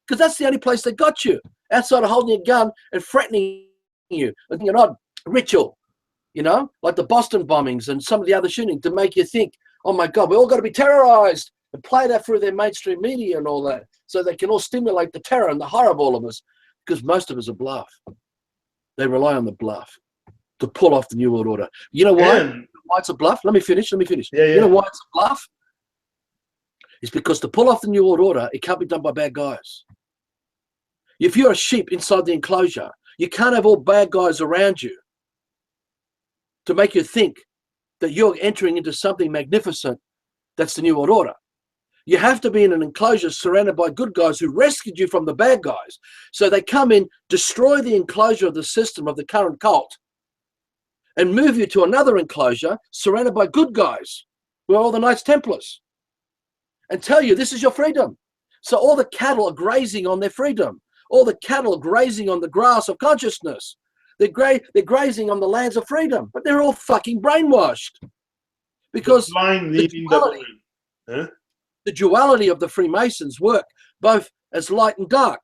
B: because that's the only place they got you, outside of holding a gun and threatening you with an odd ritual, you know, like the Boston bombings and some of the other shootings, to make you think, oh my God, we all got to be terrorized, and play that through their mainstream media and all that, so they can all stimulate the terror and the horror of all of us, because most of us are bluff. They rely on the bluff to pull off the New World Order. You know why? Why it's a bluff? Let me finish.
A: Yeah.
B: You know why it's a bluff? It's because to pull off the New World Order, it can't be done by bad guys. If you're a sheep inside the enclosure, you can't have all bad guys around you to make you think that you're entering into something magnificent that's the New World Order. You have to be in an enclosure surrounded by good guys who rescued you from the bad guys. So they come in, destroy the enclosure of the system of the current cult, and move you to another enclosure surrounded by good guys, who are all the Knights Templars, and tell you this is your freedom. So all the cattle are grazing on their freedom. All the cattle are grazing on the grass of consciousness. They're grazing on the lands of freedom, but they're all fucking brainwashed. Because the duality of the Freemasons work both as light and dark,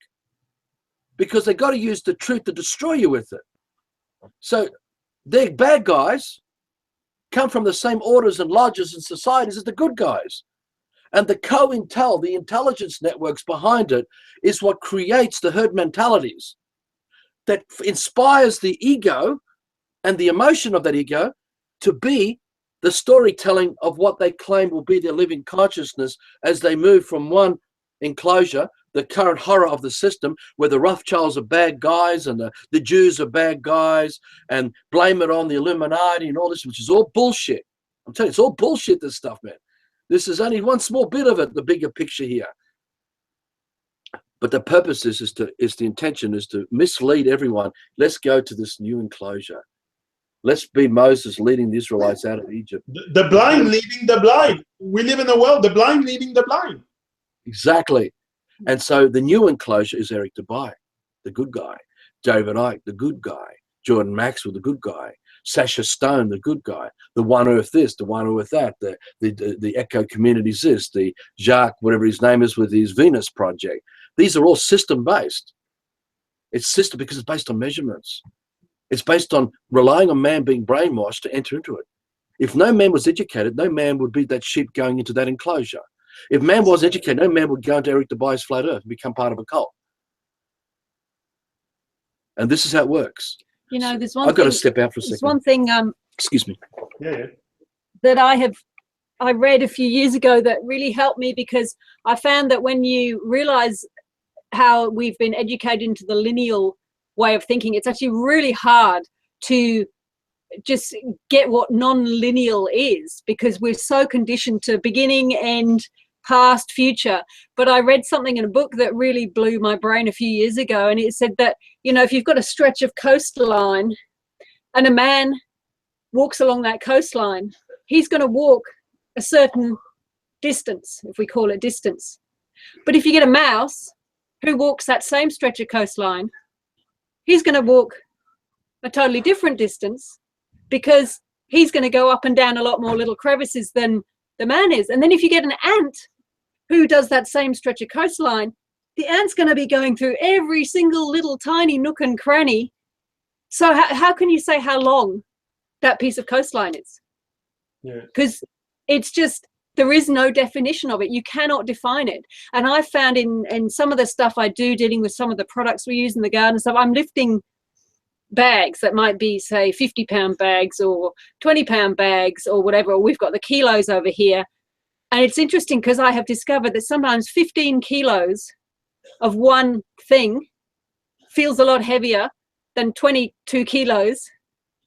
B: because they got to use the truth to destroy you with it. So their bad guys come from the same orders and lodges and societies as the good guys. And the co-intel, the intelligence networks behind it, is what creates the herd mentalities that inspires the ego and the emotion of that ego to be the storytelling of what they claim will be their living consciousness as they move from one enclosure, the current horror of the system, where the Rothschilds are bad guys and the Jews are bad guys, and blame it on the Illuminati and all this, which is all bullshit. I'm telling you, it's all bullshit, this stuff, man. This is only one small bit of it, the bigger picture here. But the purpose is the intention is to mislead everyone. Let's go to this new enclosure. Let's be Moses leading the Israelites out of Egypt.
A: The blind leading the blind. We live in a world, the blind leading the blind.
B: Exactly. And so the new enclosure is Eric Dubai, the good guy. David Icke, the good guy. Jordan Maxwell, the good guy. Sasha Stone, the good guy. The One Earth this, the One Earth that. The Echo Communities this. The Jacques, whatever his name is, with his Venus project. These are all system-based. It's system because it's based on measurements. It's based on relying on man being brainwashed to enter into it. If no man was educated, no man would be that sheep going into that enclosure. If man was educated, no man would go into Eric Dubai's Flat Earth and become part of a cult. And this is how it works.
C: You know, there's one
B: I've got
C: thing,
B: to step out for a second.
C: there's one thing
B: excuse me.
A: Yeah.
C: that I read a few years ago that really helped me, because I found that when you realize how we've been educated into the lineal way of thinking, it's actually really hard to just get what non-lineal is, because we're so conditioned to beginning, end, past, future. But I read something in a book that really blew my brain a few years ago, and it said that, you know, if you've got a stretch of coastline and a man walks along that coastline, he's going to walk a certain distance, if we call it distance. But if you get a mouse who walks that same stretch of coastline, he's going to walk a totally different distance, because he's going to go up and down a lot more little crevices than the man is. And then if you get an ant who does that same stretch of coastline, the ant's going to be going through every single little tiny nook and cranny. So how can you say how long that piece of coastline is?
A: Yeah.
C: Because it's just, there is no definition of it. You cannot define it. And I found in some of the stuff I do, dealing with some of the products we use in the garden stuff, I'm lifting bags that might be, say, 50-pound bags or 20-pound bags or whatever. Or we've got the kilos over here. And it's interesting because I have discovered that sometimes 15 kilos of one thing feels a lot heavier than 22 kilos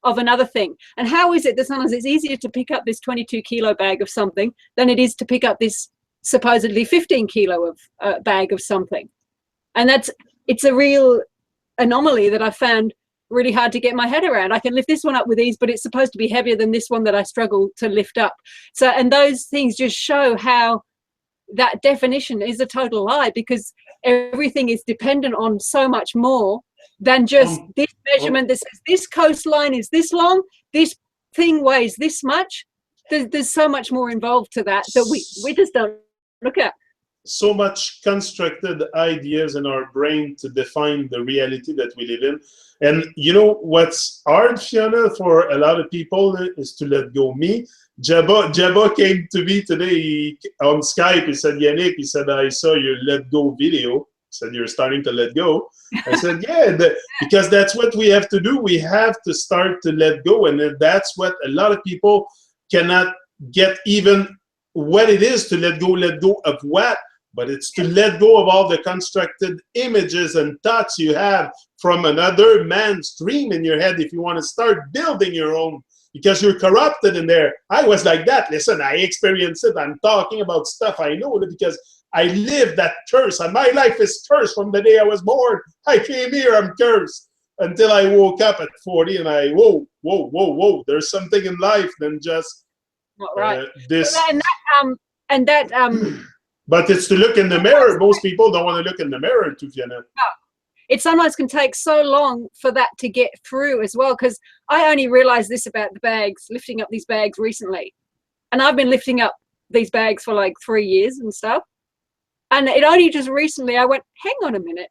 C: of another thing. And how is it that sometimes it's easier to pick up this 22-kilo bag of something than it is to pick up this supposedly 15-kilo of bag of something? And it's a real anomaly that I found really hard to get my head around. I can lift this one up with ease, but it's supposed to be heavier than this one that I struggle to lift up. So, and those things just show how that definition is a total lie, because everything is dependent on so much more than just this measurement that says this coastline is this long, this thing weighs this much. There's so much more involved to that we just don't look at.
A: So much constructed ideas in our brain to define the reality that we live in. And you know what's hard, Fiona, for a lot of people is to let go. Me, Jabba came to me today on Skype. He said, Yannick, he said, I saw your let go video. He said, you're starting to let go. I said, yeah, because that's what we have to do. We have to start to let go. And that's what a lot of people cannot get, even what it is to let go of what? But it's to let go of all the constructed images and thoughts you have from another man's dream in your head if you want to start building your own, because you're corrupted in there. I was like that. Listen, I experienced it. I'm talking about stuff I know because I lived that curse. And my life is cursed from the day I was born. I came here, I'm cursed. Until I woke up at 40 and I, whoa. There's something in life than just this. But it's to look in the mirror. Most people don't want to look in the mirror, to Fiona. No.
C: It sometimes can take so long for that to get through as well, because I only realized this about the bags, lifting up these bags recently. And I've been lifting up these bags for like 3 years and stuff. And it only just recently I went, hang on a minute.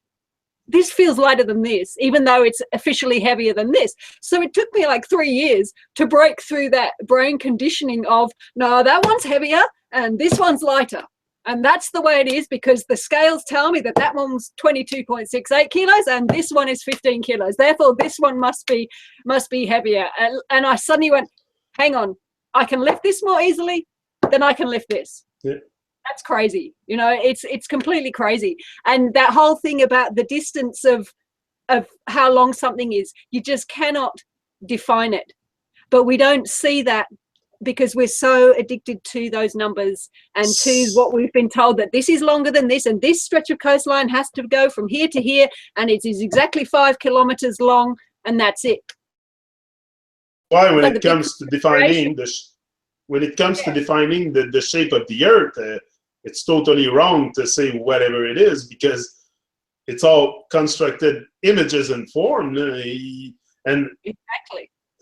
C: This feels lighter than this, even though it's officially heavier than this. So it took me like 3 years to break through that brain conditioning of, no, that one's heavier and this one's lighter. And that's the way it is, because the scales tell me that that one's 22.68 kilos and this one is 15 kilos. Therefore, this one must be heavier. And I suddenly went, hang on, I can lift this more easily than I can lift this.
A: Yeah.
C: That's crazy. You know, it's completely crazy. And that whole thing about the distance of how long something is, you just cannot define it. But we don't see that, because we're so addicted to those numbers and to what we've been told, that this is longer than this and this stretch of coastline has to go from here to here and it is exactly 5 kilometers long and that's it.
A: Why, when it comes to defining the shape of the earth, it's totally wrong to say whatever it is, because it's all constructed images and form. And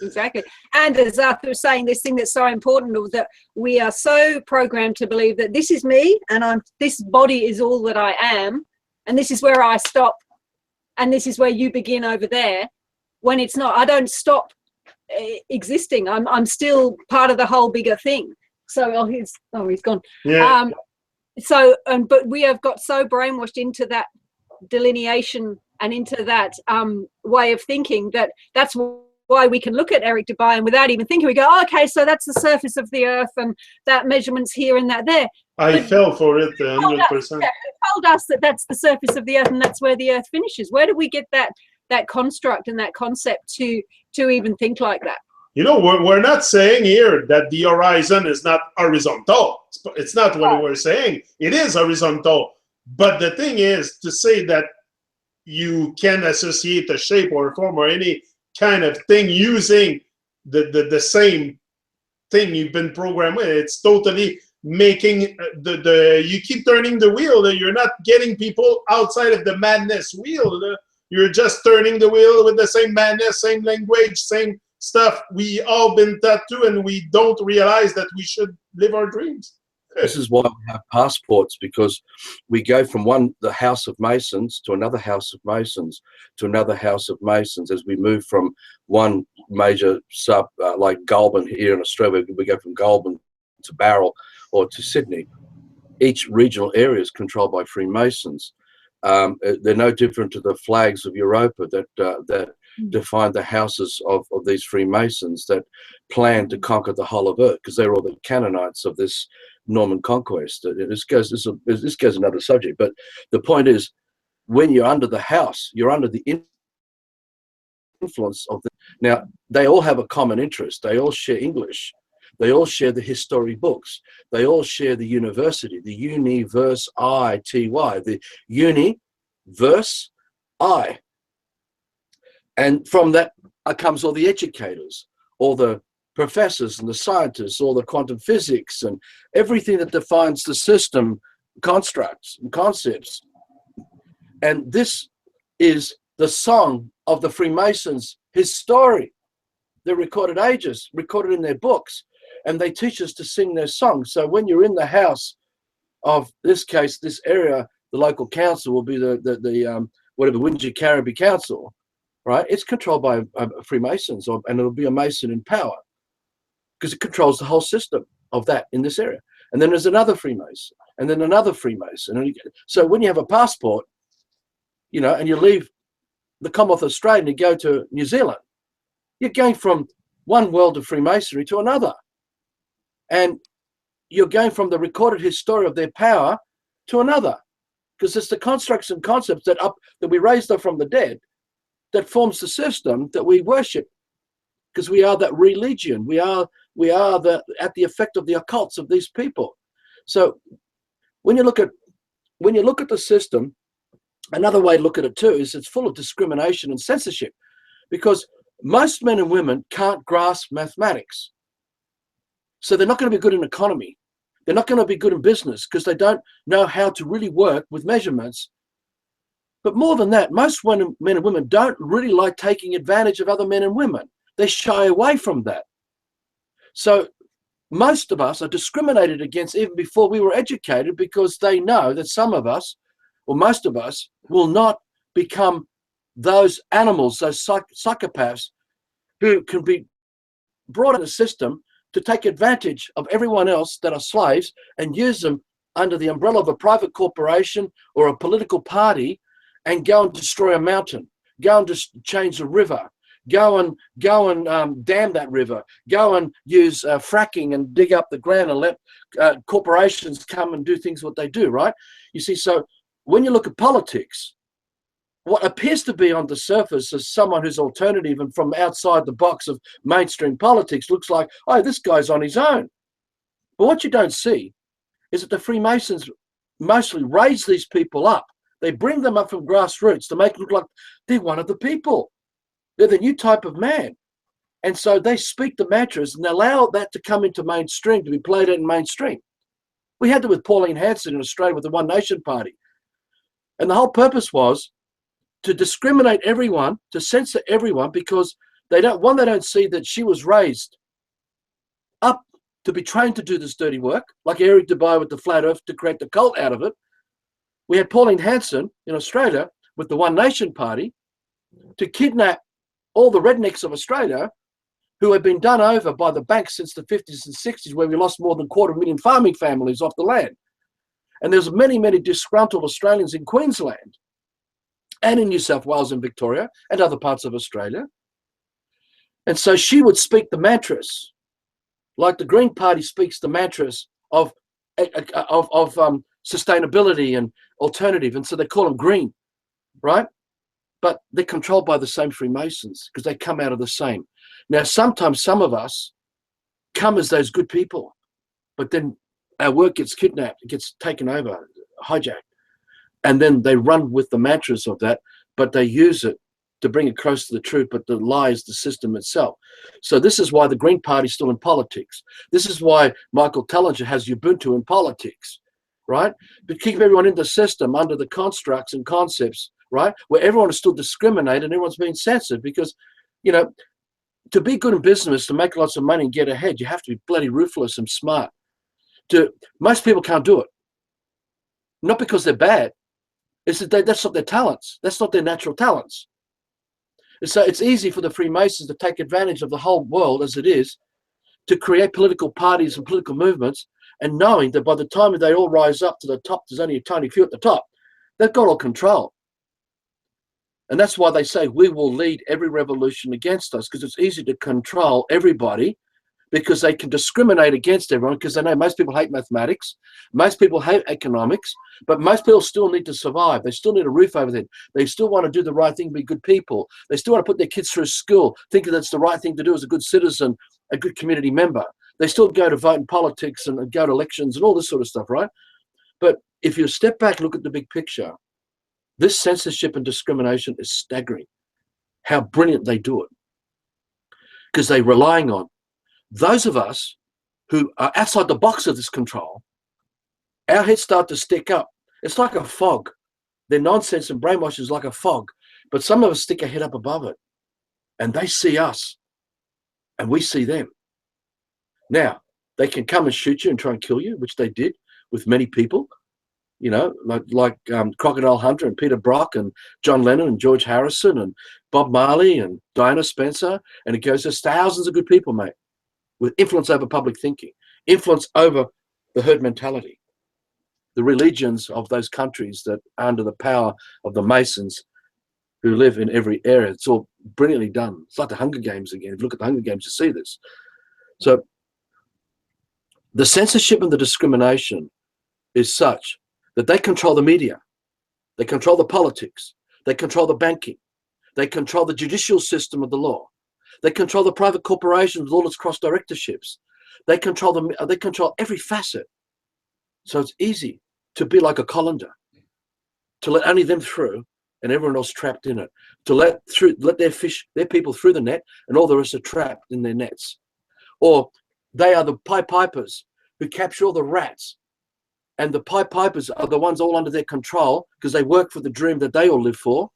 C: Exactly. And as Arthur was saying, this thing that's so important, that we are so programmed to believe that this is me, and this body is all that I am, and this is where I stop, and this is where you begin over there, when it's not. I don't stop existing. I'm still part of the whole bigger thing. So he's gone.
A: yeah.
C: But we have got so brainwashed into that delineation and into that way of thinking that's why we can look at Eric Dubay and without even thinking, we go, oh, okay, so that's the surface of the earth, and that measurement's here and that there.
A: I fell for it 100%.
C: Who told us that that's the surface of the earth and that's where the earth finishes? Where do we get that construct and that concept to even think like that?
A: You know, we're not saying here that the horizon is not horizontal. It's not what we're saying. It is horizontal. But the thing is to say that you can associate a shape or a form or any kind of thing using the same thing you've been programmed with. It's totally making you keep turning the wheel. You're not getting people outside of the madness wheel. You're just turning the wheel with the same madness, same language, same stuff we all been taught to, and we don't realize that we should live our dreams.
B: This is why we have passports, because we go from the house of Masons to another house of Masons to another house of Masons as we move from one major like Goulburn here in Australia. We go from Goulburn to Barrel or to Sydney. Each regional area is controlled by Freemasons. They're no different to the flags of Europa that define the houses of these Freemasons that plan to conquer the whole of Earth, because they're all the Canaanites of this Norman conquest. This goes another subject, but the point is, when you're under the house, you're under the influence of the. Now, they all have a common interest. They all share English. They all share the history books. They all share the university, the universe ITY, the universe I. And from that comes all the educators, all the professors and the scientists, all the quantum physics and everything that defines the system, constructs and concepts. And this is the song of the Freemasons, his story. They're recorded ages, recorded in their books, and they teach us to sing their song. So when you're in the house of this case, this area, the local council will be the Windsor Caribbean Council, right? It's controlled by Freemasons, and it'll be a Mason in power, because it controls the whole system of that in this area. And then there's another Freemason, and then another Freemason. So when you have a passport, you know, and you leave the Commonwealth of Australia and you go to New Zealand, you're going from one world of Freemasonry to another. And you're going from the recorded history of their power to another, because it's the constructs and concepts that we raised up from the dead that forms the system that we worship, because we are that religion. We are at the effect of the occults of these people. So when you look at the system, another way to look at it too is it's full of discrimination and censorship, because most men and women can't grasp mathematics. So they're not going to be good in economy. They're not going to be good in business, because they don't know how to really work with measurements. But more than that, most men and women don't really like taking advantage of other men and women. They shy away from that. So most of us are discriminated against even before we were educated, because they know that some of us, or most of us, will not become those animals, those psychopaths who can be brought in a system to take advantage of everyone else that are slaves and use them under the umbrella of a private corporation or a political party, and go and destroy a mountain, go and just change a river, go and dam that river, go and use fracking and dig up the ground and let corporations come and do things what they do, right? You see, so when you look at politics, what appears to be on the surface as someone who's alternative and from outside the box of mainstream politics looks like, oh, this guy's on his own. But what you don't see is that the Freemasons mostly raise these people up. They bring them up from grassroots to make it look like they're one of the people. They're the new type of man. And so they speak the mantras and allow that to come into mainstream, to be played out in mainstream. We had that with Pauline Hanson in Australia with the One Nation Party. And the whole purpose was to discriminate everyone, to censor everyone, because They don't see that she was raised up to be trained to do this dirty work, like Eric Dubai with the flat earth to create the cult out of it. We had Pauline Hanson in Australia with the One Nation Party to kidnap all the rednecks of Australia who had been done over by the banks since the 50s and 60s, where we lost more than 250,000 farming families off the land. And there's many, many disgruntled Australians in Queensland and in New South Wales and Victoria and other parts of Australia. And so she would speak the mantras, like the Green Party speaks the mantras of sustainability and alternative. And so they call them green, right? But they're controlled by the same Freemasons because they come out of the same. Now, sometimes some of us come as those good people, but then our work gets kidnapped, it gets taken over, hijacked. And then they run with the mantras of that, but they use it to bring it close to the truth, but the lie is the system itself. So this is why the Green Party is still in politics. This is why Michael Tellinger has Ubuntu in politics, right? But keep everyone in the system under the constructs and concepts, right? Where everyone is still discriminated and everyone's being censored because, you know, to be good in business, to make lots of money and get ahead, you have to be bloody ruthless and smart. Most people can't do it. Not because they're bad. It's that that's not their talents. That's not their natural talents. And so it's easy for the Freemasons to take advantage of the whole world as it is, to create political parties and political movements, and knowing that by the time they all rise up to the top, there's only a tiny few at the top. They've got all control. And that's why they say we will lead every revolution against us, because it's easy to control everybody, because they can discriminate against everyone, because they know most people hate mathematics, most people hate economics, but most people still need to survive. They still need a roof over their head. They still want to do the right thing, be good people. They still want to put their kids through school, thinking that's the right thing to do as a good citizen, a good community member. They still go to vote in politics and go to elections and all this sort of stuff, right? But if you step back and look at the big picture, this censorship and discrimination is staggering. How brilliant they do it. Because they're relying on those of us who are outside the box of this control. Our heads start to stick up. It's like a fog. Their nonsense and brainwash is like a fog. But some of us stick our head up above it. And they see us. And we see them. Now, they can come and shoot you and try and kill you, which they did with many people. You know, like Crocodile Hunter and Peter Brock and John Lennon and George Harrison and Bob Marley and Diana Spencer. And it goes, there's thousands of good people, mate, with influence over public thinking, influence over the herd mentality, the religions of those countries that are under the power of the Masons who live in every area. It's all brilliantly done. It's like the Hunger Games again. If you look at the Hunger Games, you see this. So the censorship and the discrimination is such that they control the media, they control the politics, they control the banking, they control the judicial system of the law, they control the private corporations with all its cross directorships, they control every facet. So it's easy to be like a colander, to let only them through and everyone else trapped in it, to let their people through the net and all the rest are trapped in their nets. Or they are the Pied Pipers who capture all the rats. And the Pied Pipers are the ones all under their control because they work for the dream that they all live for,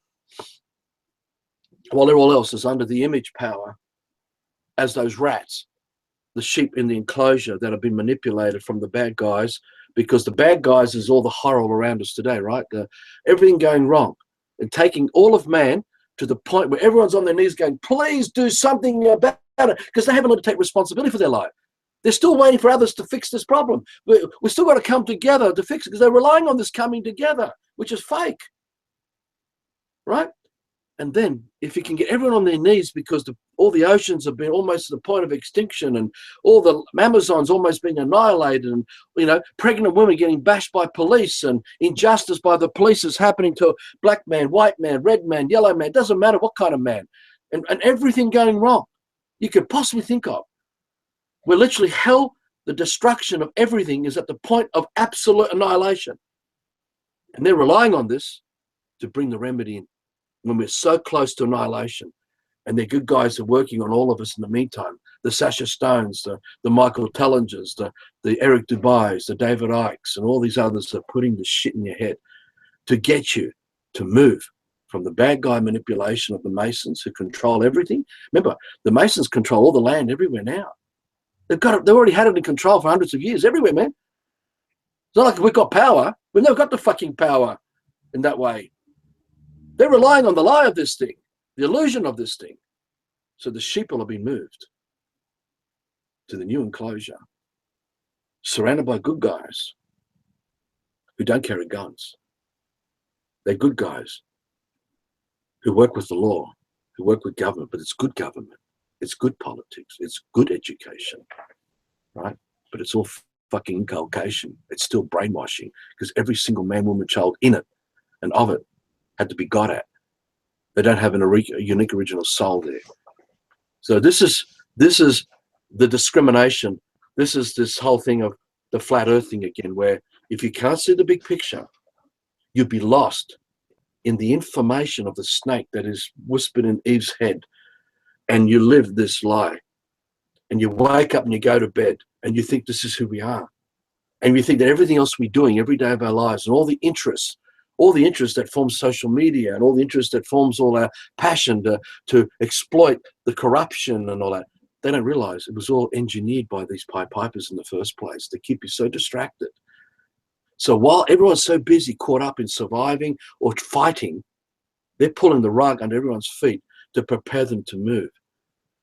B: while everyone else is under the image power as those rats, the sheep in the enclosure that have been manipulated from the bad guys, because the bad guys is all the horror around us today, right? Everything going wrong and taking all of man to the point where everyone's on their knees going, please do something about it, because they haven't learned to take responsibility for their life. They're still waiting for others to fix this problem. We've still got to come together to fix it because they're relying on this coming together, which is fake, right? And then if you can get everyone on their knees because all the oceans have been almost to the point of extinction and all the Amazons almost being annihilated and, you know, pregnant women getting bashed by police and injustice by the police is happening to black man, white man, red man, yellow man, doesn't matter what kind of man, and everything going wrong you could possibly think of. Where literally hell, the destruction of everything is at the point of absolute annihilation. And they're relying on this to bring the remedy in when we're so close to annihilation. And they're good guys are working on all of us in the meantime. The Sasha Stones, the Michael Tellingers, the Eric Dubais, the David Ikes, and all these others are putting the shit in your head to get you to move. from the bad guy manipulation of the Masons who control everything. Remember, the Masons control all the land everywhere now. They've already had it in control for hundreds of years everywhere, man. It's not like we've got power. We've never got the fucking power in that way. They're relying on the lie of this thing, the illusion of this thing. So the sheep will have been moved to the new enclosure, surrounded by good guys who don't carry guns. They're good guys who work with the law, who work with government, but it's good government. It's good politics. It's good education, right? But it's all fucking inculcation. It's still brainwashing because every single man, woman, child in it and of it had to be got at. They don't have a unique original soul there. So this is the discrimination. This is this whole thing of the flat earth thing again, where if you can't see the big picture, you'd be lost in the information of the snake that is whispered in Eve's head. And you live this lie. And you wake up and you go to bed and you think this is who we are. And you think that everything else we're doing every day of our lives and all the interests that forms social media and all the interest that forms all our passion to exploit the corruption and all that, they don't realize it was all engineered by these Pied Pipers in the first place to keep you so distracted. So while everyone's so busy caught up in surviving or fighting, they're pulling the rug under everyone's feet to prepare them to move.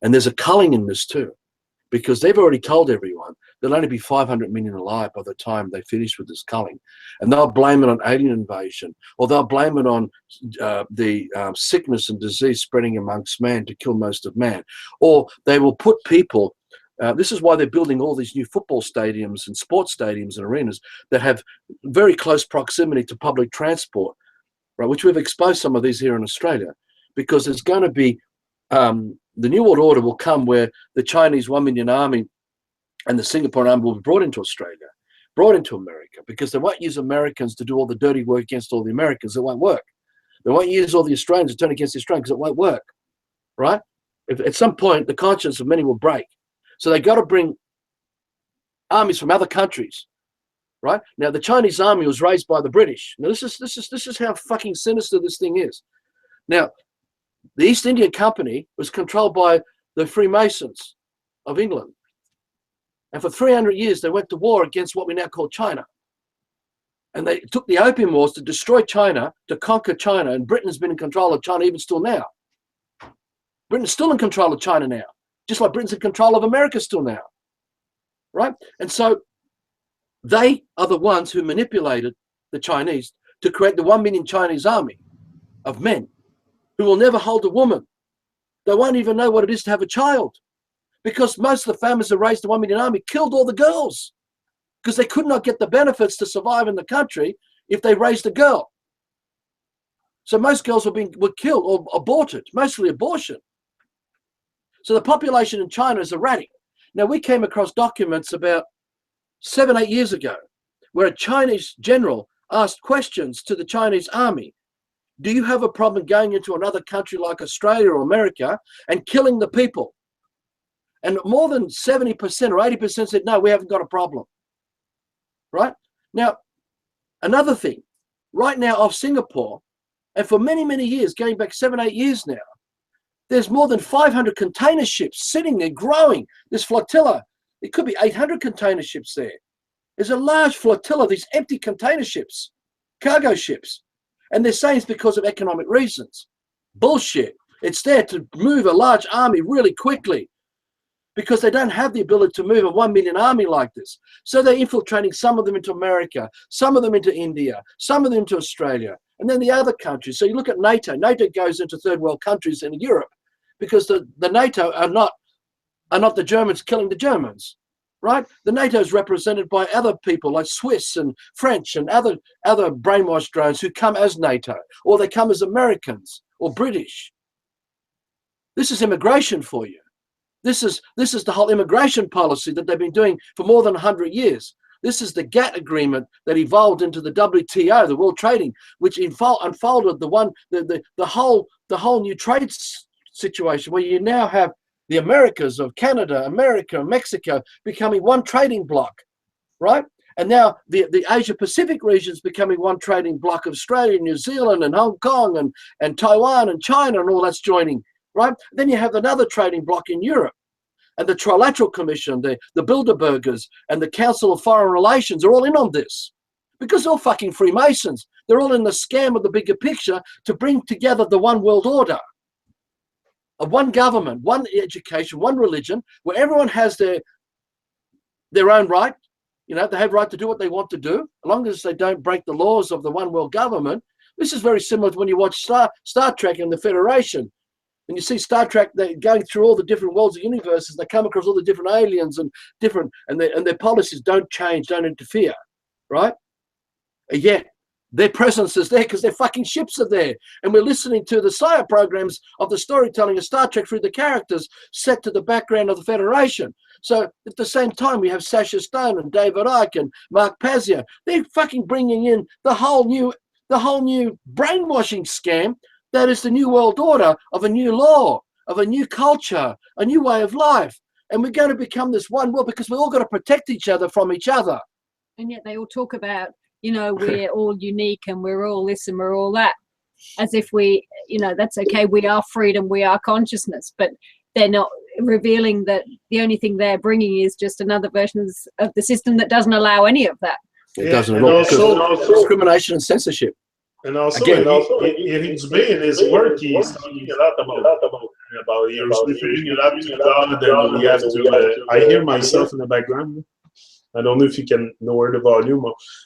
B: And there's a culling in this too, because they've already told everyone there'll only be 500 million alive by the time they finish with this culling. And they'll blame it on alien invasion, or they'll blame it on the sickness and disease spreading amongst man to kill most of man. Or they will put people, this is why they're building all these new football stadiums and sports stadiums and arenas that have very close proximity to public transport, right? Which we've exposed some of these here in Australia, because there's going to be, the New World Order will come where the Chinese 1 million army and the Singapore army will be brought into Australia, brought into America, because they won't use Americans to do all the dirty work against all the Americans. It won't work. They won't use all the Australians to turn against the Australians because it won't work, right? If, at some point, the conscience of many will break. So they got to bring armies from other countries, right? Now, the Chinese army was raised by the British. Now, this is how fucking sinister this thing is. Now, the East India Company was controlled by the Freemasons of England. And for 300 years, they went to war against what we now call China. And they took the Opium Wars to destroy China, to conquer China. And Britain's been in control of China even still now. Britain's still in control of China now, just like Britain's in control of America still now, right? And so they are the ones who manipulated the Chinese to create the 1 million Chinese army of men who will never hold a woman. They won't even know what it is to have a child, because most of the families that raised the 1 million army killed all the girls because they could not get the benefits to survive in the country if they raised a girl. So most girls were killed or aborted, mostly abortion. So the population in China is erratic. Now, we came across documents about 7, 8 years ago where a Chinese general asked questions to the Chinese army. Do you have a problem going into another country like Australia or America and killing the people? And more than 70% or 80% said, no, we haven't got a problem. Right? Now, another thing, right now off Singapore, and for many, many years, going back 7, 8 years now, there's more than 500 container ships sitting there growing. This flotilla, it could be 800 container ships there. There's a large flotilla, these empty container ships, cargo ships. And they're saying it's because of economic reasons. Bullshit. It's there to move a large army really quickly because they don't have the ability to move a 1 million army like this. So they're infiltrating some of them into America, some of them into India, some of them into Australia, and then the other countries. So you look at NATO. NATO goes into third world countries in Europe because the NATO are not the Germans killing the Germans. Right? The NATO is represented by other people like Swiss and French and other brainwashed drones who come as NATO, or they come as Americans or British. This is immigration for you. This is the whole immigration policy that they've been doing for more than 100 years. This is the GATT agreement that evolved into the WTO, the World Trading, which unfolded the whole new trade situation where you now have the Americas of Canada, America, Mexico becoming one trading bloc, right? And now the Asia-Pacific region is becoming one trading bloc of Australia, New Zealand, and Hong Kong, and Taiwan, and China, and all that's joining, right? Then you have another trading bloc in Europe. And the Trilateral Commission, the Bilderbergers, and the Council of Foreign Relations are all in on this. Because they're all fucking Freemasons. They're all in the scam of the bigger picture to bring together the one world order. Of one government, one education, one religion, where everyone has their own right. You know, they have right to do what they want to do, as long as they don't break the laws of the one world government. This is very similar to when you watch Star Trek and the Federation. And you see Star Trek, they're going through all the different worlds and universes. They come across all the different aliens and their policies don't change, don't interfere, right? And yet their presence is there because their fucking ships are there. And we're listening to the sire programs of the storytelling of Star Trek through the characters set to the background of the Federation. So at the same time, we have Sasha Stone and David Icke and Mark Pazia. They're fucking bringing in the whole new brainwashing scam that is the new world order of a new law, of a new culture, a new way of life. And we're going to become this one world because we're all got to protect each other from each other.
C: And yet they all talk about, you know, we're all unique and we're all this and we're all that, as if we, you know, that's okay. We are freedom, we are consciousness, but they're not revealing that the only thing they're bringing is just another version of the system that doesn't allow any of that.
B: It doesn't at all. Also discrimination and censorship.
A: And also, Eric Dubé in his work, he's talking a lot about you're referring a lot to God, and we have to. I hear myself in the background. I don't know if you can lower the volume.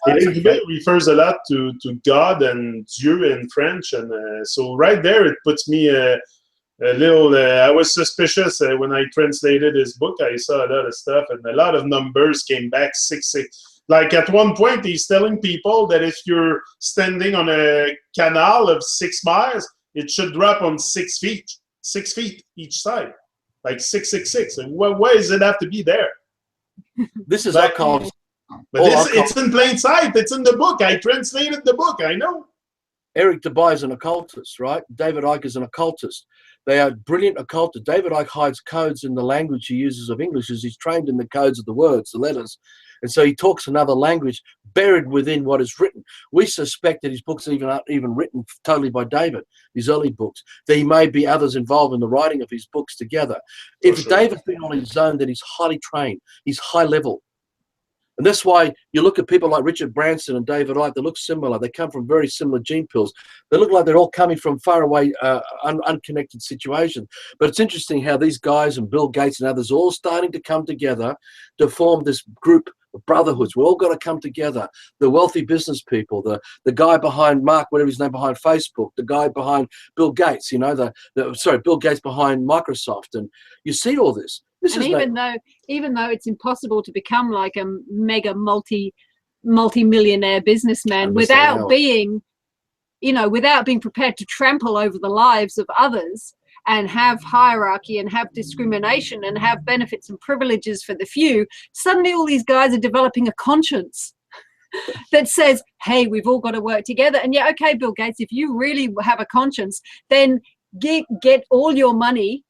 A: Eric Dubé refers a lot to God and Dieu in French, and so right there it puts me a little. I was suspicious when I translated his book. I saw a lot of stuff, and a lot of numbers came back 666. Like at one point, he's telling people that if you're standing on a canal of 6 miles, it should drop on 6 feet, 6 feet each side, like 666. And why does it have to be there?
B: This is like,
A: but it's in plain sight. It's in the book. I translated the book. I know.
B: Eric Dubé is an occultist, right? David Icke is an occultist. They are brilliant occultists. David Icke hides codes in the language he uses of English as he's trained in the codes of the words, the letters. And so he talks another language buried within what is written. We suspect that his books aren't even written totally by David, his early books. There may be others involved in the writing of his books together. If David's been on his own, then he's highly trained. He's high level. And that's why you look at people like Richard Branson and David Icke, they look similar. They come from very similar gene pools. They look like they're all coming from far away, unconnected situations. But it's interesting how these guys and Bill Gates and others are all starting to come together to form this group of brotherhoods. We're all got to come together. The wealthy business people, the guy behind Mark, whatever his name, behind Facebook, the guy behind Bill Gates, you know, Bill Gates behind Microsoft. And you see all this.
C: And even though it's impossible to become like a mega multi-millionaire businessman without being prepared to trample over the lives of others and have hierarchy and have discrimination and have benefits and privileges for the few, suddenly all these guys are developing a conscience that says, hey, we've all got to work together. And yeah, okay, Bill Gates, if you really have a conscience, then get all your money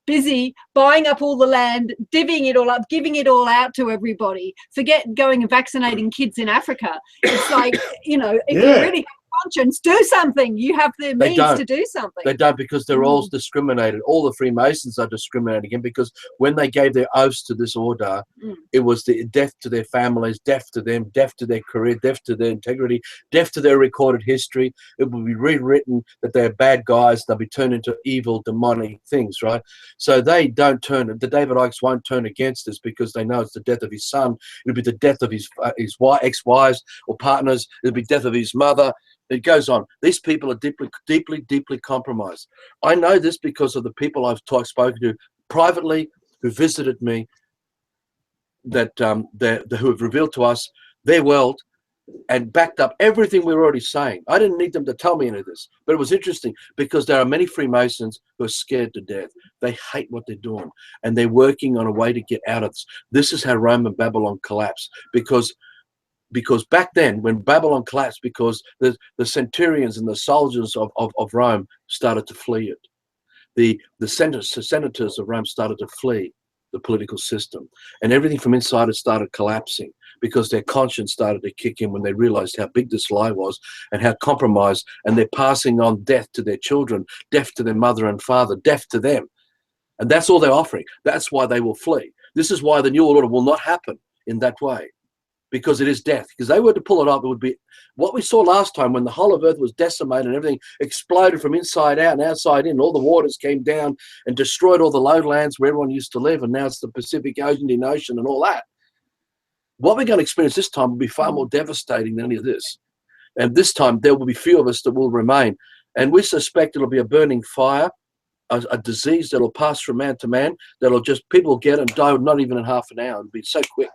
C: busy buying up all the land, divvying it all up, giving it all out to everybody. Forget going and vaccinating kids in Africa. It's like, you know, if you really have conscience, do something. You have the means to do something.
B: They don't, because they're all discriminated. All the Freemasons are discriminated against, because when they gave their oaths to this order, it was the death to their families, death to them, death to their career, death to their integrity, death to their recorded history. It will be rewritten that they're bad guys. They'll be turned into evil, demonic things, right? So they don't turn. The David Icke won't turn against this because they know it's the death of his son. It'll be the death of his ex-wives or partners. It'll be death of his mother. It goes on. These people are deeply compromised. I know this because of the people I've spoken to privately who visited me, that who have revealed to us their world and backed up everything we were already saying. I didn't need them to tell me any of this, but it was interesting because there are many Freemasons who are scared to death. They hate what they're doing, and they're working on a way to get out of this. This is how Rome and Babylon collapsed, because back then, when Babylon collapsed, because the centurions and the soldiers of Rome started to flee it. The senators of Rome started to flee the political system, and everything from inside it started collapsing. because their conscience started to kick in when they realized how big this lie was and how compromised, and they're passing on death to their children, death to their mother and father, death to them. And that's all they're offering. That's why they will flee. This is why the New World Order will not happen in that way, because it is death. Because they were to pull it up, it would be what we saw last time when the whole of Earth was decimated and everything exploded from inside out and outside in. All the waters came down and destroyed all the lowlands where everyone used to live, and now it's the Pacific Indian Ocean and all that. What we're going to experience this time will be far more devastating than any of this. And this time there will be few of us that will remain. And we suspect it'll be a burning fire, a disease that'll pass from man to man, that'll just, people will get and die not even in half an hour. It'll be so quick.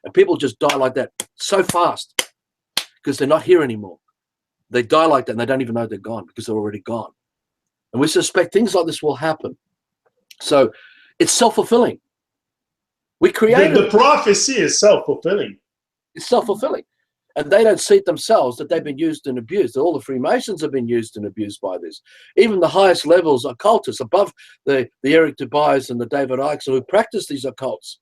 B: And people just die like that so fast because they're not here anymore. They die like that and they don't even know they're gone because they're already gone. And we suspect things like this will happen. So it's self-fulfilling. We created
A: the prophecy is self-fulfilling.
B: It's self-fulfilling. And they don't see it themselves that they've been used and abused. That all the Freemasons have been used and abused by this. Even the highest levels occultists above the Eric Tobias and the David Icke who practice these occults.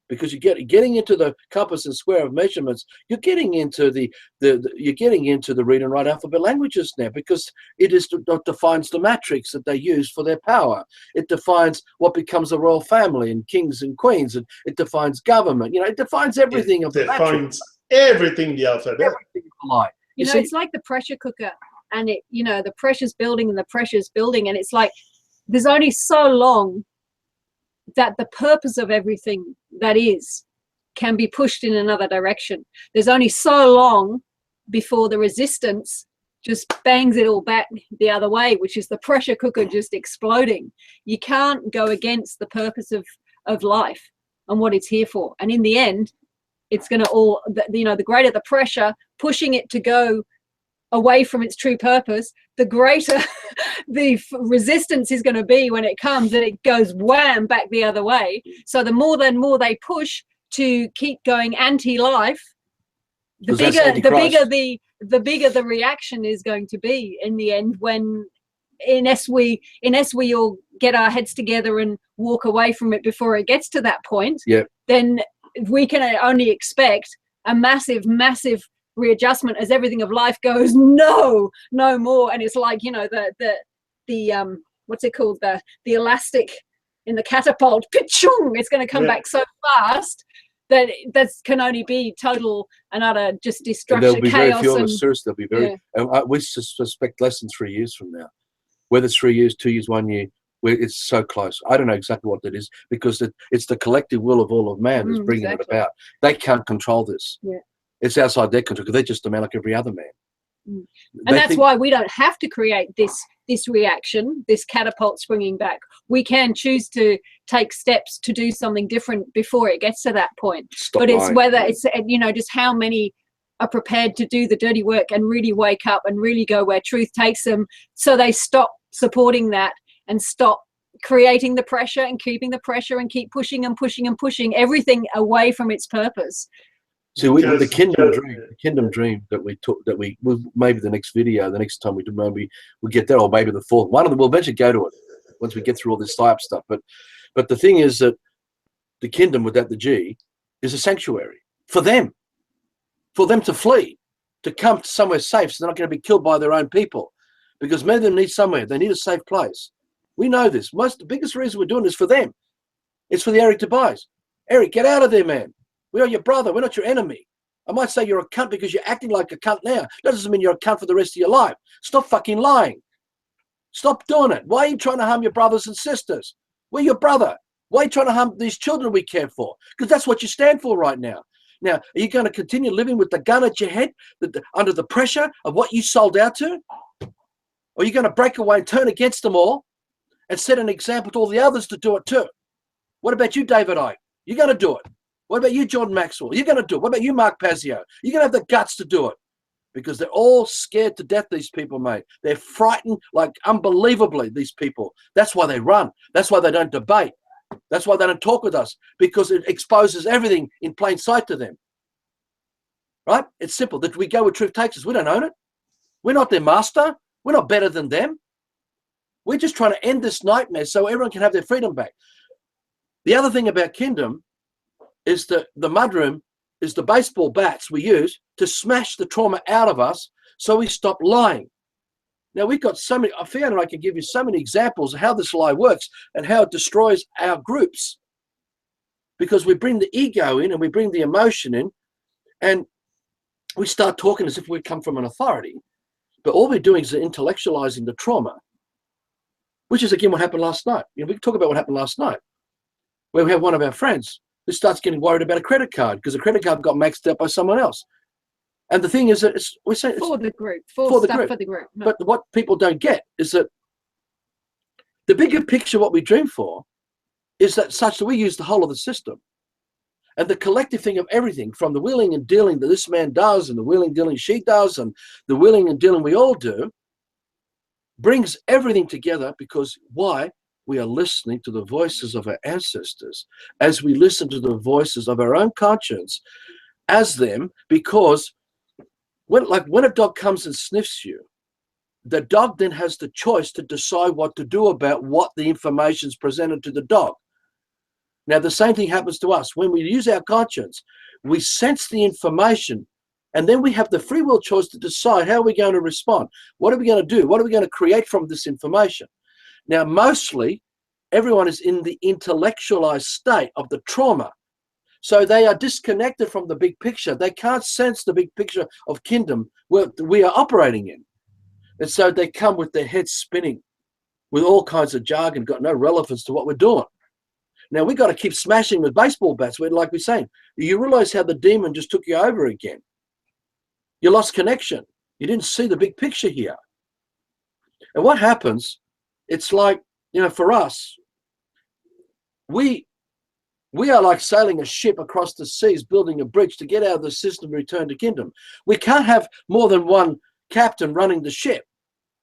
B: Because you're getting into the compass and square of measurements, you're getting into the read and write alphabet languages now, because it is what defines the matrix that they use for their power. It defines what becomes the royal family and kings and queens, and it defines government. You know, it defines everything of the matrix. Everything
A: the alphabet.
B: Everything of life.
C: You know, it's like the pressure cooker, and it, you know, the pressure's building and the pressure's building, and it's like there's only so long that the purpose of everything that is can be pushed in another direction. There's only so long before the resistance just bangs it all back the other way, which is the pressure cooker just exploding. You can't go against the purpose of life and what it's here for. And in the end, it's going to all, you know, the greater the pressure pushing it to go away from its true purpose, the greater the resistance is going to be when it comes and it goes wham back the other way. So the more they push to keep going anti-life, the bigger the reaction is going to be in the end, when unless we all get our heads together and walk away from it before it gets to that point, then we can only expect a massive readjustment as everything of life goes no more. And it's like, you know, the what's it called, the elastic in the catapult, pitchung, it's going to come back so fast that can only be total and utter just destruction.
B: And there'll be
C: chaos,
B: very few of us, seriously. There'll be very we suspect less than 3 years from now, whether it's 3 years, 2 years, 1 year, where it's so close. I don't know exactly what that is, because it's the collective will of all of man that's bringing it about. They can't control this. It's outside their control, because they're just a man like every other man.
C: And that's why we don't have to create this reaction, this catapult springing back. We can choose to take steps to do something different before it gets to that point. It's whether it's, you know, just how many are prepared to do the dirty work and really wake up and really go where truth takes them, so they stop supporting that and stop creating the pressure and keeping the pressure and keep pushing and pushing and pushing everything away from its purpose.
B: See, the Kindom dream that we took, that we maybe the next video, the next time we do, maybe we get there, or maybe the fourth one of them. We'll eventually go to it once we get through all this type stuff. But the thing is that the Kindom, without the G, is a sanctuary for them to flee, to come to somewhere safe, so they're not going to be killed by their own people, because many of them need somewhere. They need a safe place. We know this. The biggest reason we're doing this for them. It's for the Eric Tobias. Eric, get out of there, man. We are your brother. We're not your enemy. I might say you're a cunt because you're acting like a cunt now. That doesn't mean you're a cunt for the rest of your life. Stop fucking lying. Stop doing it. Why are you trying to harm your brothers and sisters? We're your brother. Why are you trying to harm these children we care for? Because that's what you stand for right now. Now, are you going to continue living with the gun at your head, under the pressure of what you sold out to? Or are you going to break away and turn against them all and set an example to all the others to do it too? What about you, David Icke? You're going to do it. What about you, Jordan Maxwell? You're going to do it. What about you, Mark Pazio? You're going to have the guts to do it, because they're all scared to death, these people, mate. They're frightened, like, unbelievably, these people. That's why they run. That's why they don't debate. That's why they don't talk with us, because it exposes everything in plain sight to them. Right? It's simple. That we go where truth takes us. We don't own it. We're not their master. We're not better than them. We're just trying to end this nightmare so everyone can have their freedom back. The other thing about Kindom is that the mudroom is the baseball bats we use to smash the trauma out of us so we stop lying. Now, we've got so many, Fiona and I can give you so many examples of how this lie works and how it destroys our groups. Because we bring the ego in and we bring the emotion in and we start talking as if we come from an authority. But all we're doing is intellectualizing the trauma, which is, again, what happened last night. You know, we can talk about what happened last night, where we have one of our friends who starts getting worried about a credit card because a credit card got maxed out by someone else. And the thing is that we're saying it's
C: for the group, for the group. No.
B: But what people don't get is that the bigger picture, what we dream for, is that such that we use the whole of the system. And the collective thing of everything, from the willing and dealing that this man does and the willing dealing she does and the willing and dealing we all do, brings everything together because why? We are listening to the voices of our ancestors as we listen to the voices of our own conscience as them, because when a dog comes and sniffs you, the dog then has the choice to decide what to do about what the information is presented to the dog. Now, the same thing happens to us. When we use our conscience, we sense the information, and then we have the free will choice to decide how we're going to respond. What are we going to do? What are we going to create from this information? Now, mostly, everyone is in the intellectualized state of the trauma. So they are disconnected from the big picture. They can't sense the big picture of kingdom where we are operating in. And so they come with their heads spinning with all kinds of jargon, got no relevance to what we're doing. Now, we've got to keep smashing with baseball bats. Like we're saying, you realize how the demon just took you over again. You lost connection. You didn't see the big picture here. And what happens, it's like, you know, for us, we are like sailing a ship across the seas, building a bridge to get out of the system and return to kingdom. We can't have more than one captain running the ship.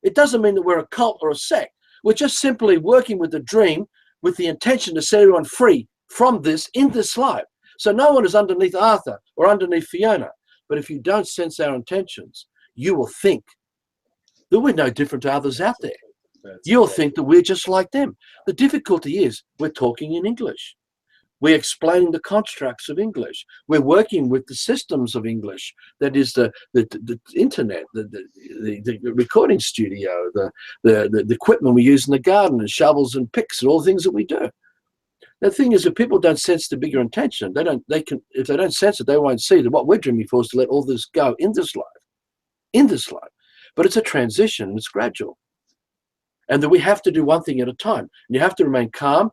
B: It doesn't mean that we're a cult or a sect. We're just simply working with the dream with the intention to set everyone free from this in this life. So no one is underneath Arthur or underneath Fiona. But if you don't sense our intentions, you will think that we're no different to others out there. You'll think that we're just like them. The difficulty is we're talking in English. We're explaining the constructs of English. We're working with the systems of English. That is the internet, the recording studio, the equipment we use in the garden, and shovels and picks and all the things that we do. The thing is, if people don't sense the bigger intention, if they don't sense it, they won't see that what we're dreaming for is to let all this go in this life. But it's a transition, and it's gradual. And that we have to do one thing at a time. And you have to remain calm,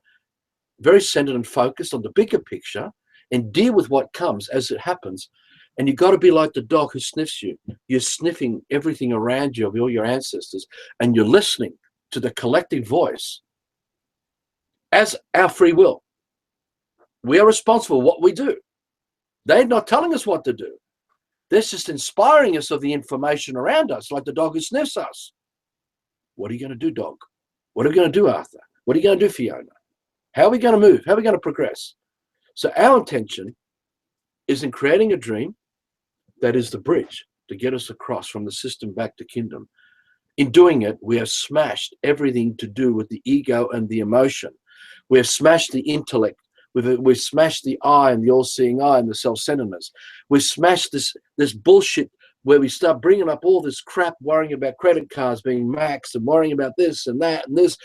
B: very centered and focused on the bigger picture, and deal with what comes as it happens. And you've got to be like the dog who sniffs you. You're sniffing everything around you of all your ancestors, and you're listening to the collective voice as our free will. We are responsible for what we do. They're not telling us what to do. They're just inspiring us of the information around us, like the dog who sniffs us. What are you going to do, dog? What are we going to do, Arthur? What are you going to do, Fiona? How are we going to move? How are we going to progress? So our intention is in creating a dream that is the bridge to get us across from the system back to kingdom. In doing it, we have smashed everything to do with the ego and the emotion. We have smashed the intellect. We've smashed the I and the all-seeing I and the self-centeredness. We've smashed this bullshit where we start bringing up all this crap, worrying about credit cards being maxed and worrying about this and that and this.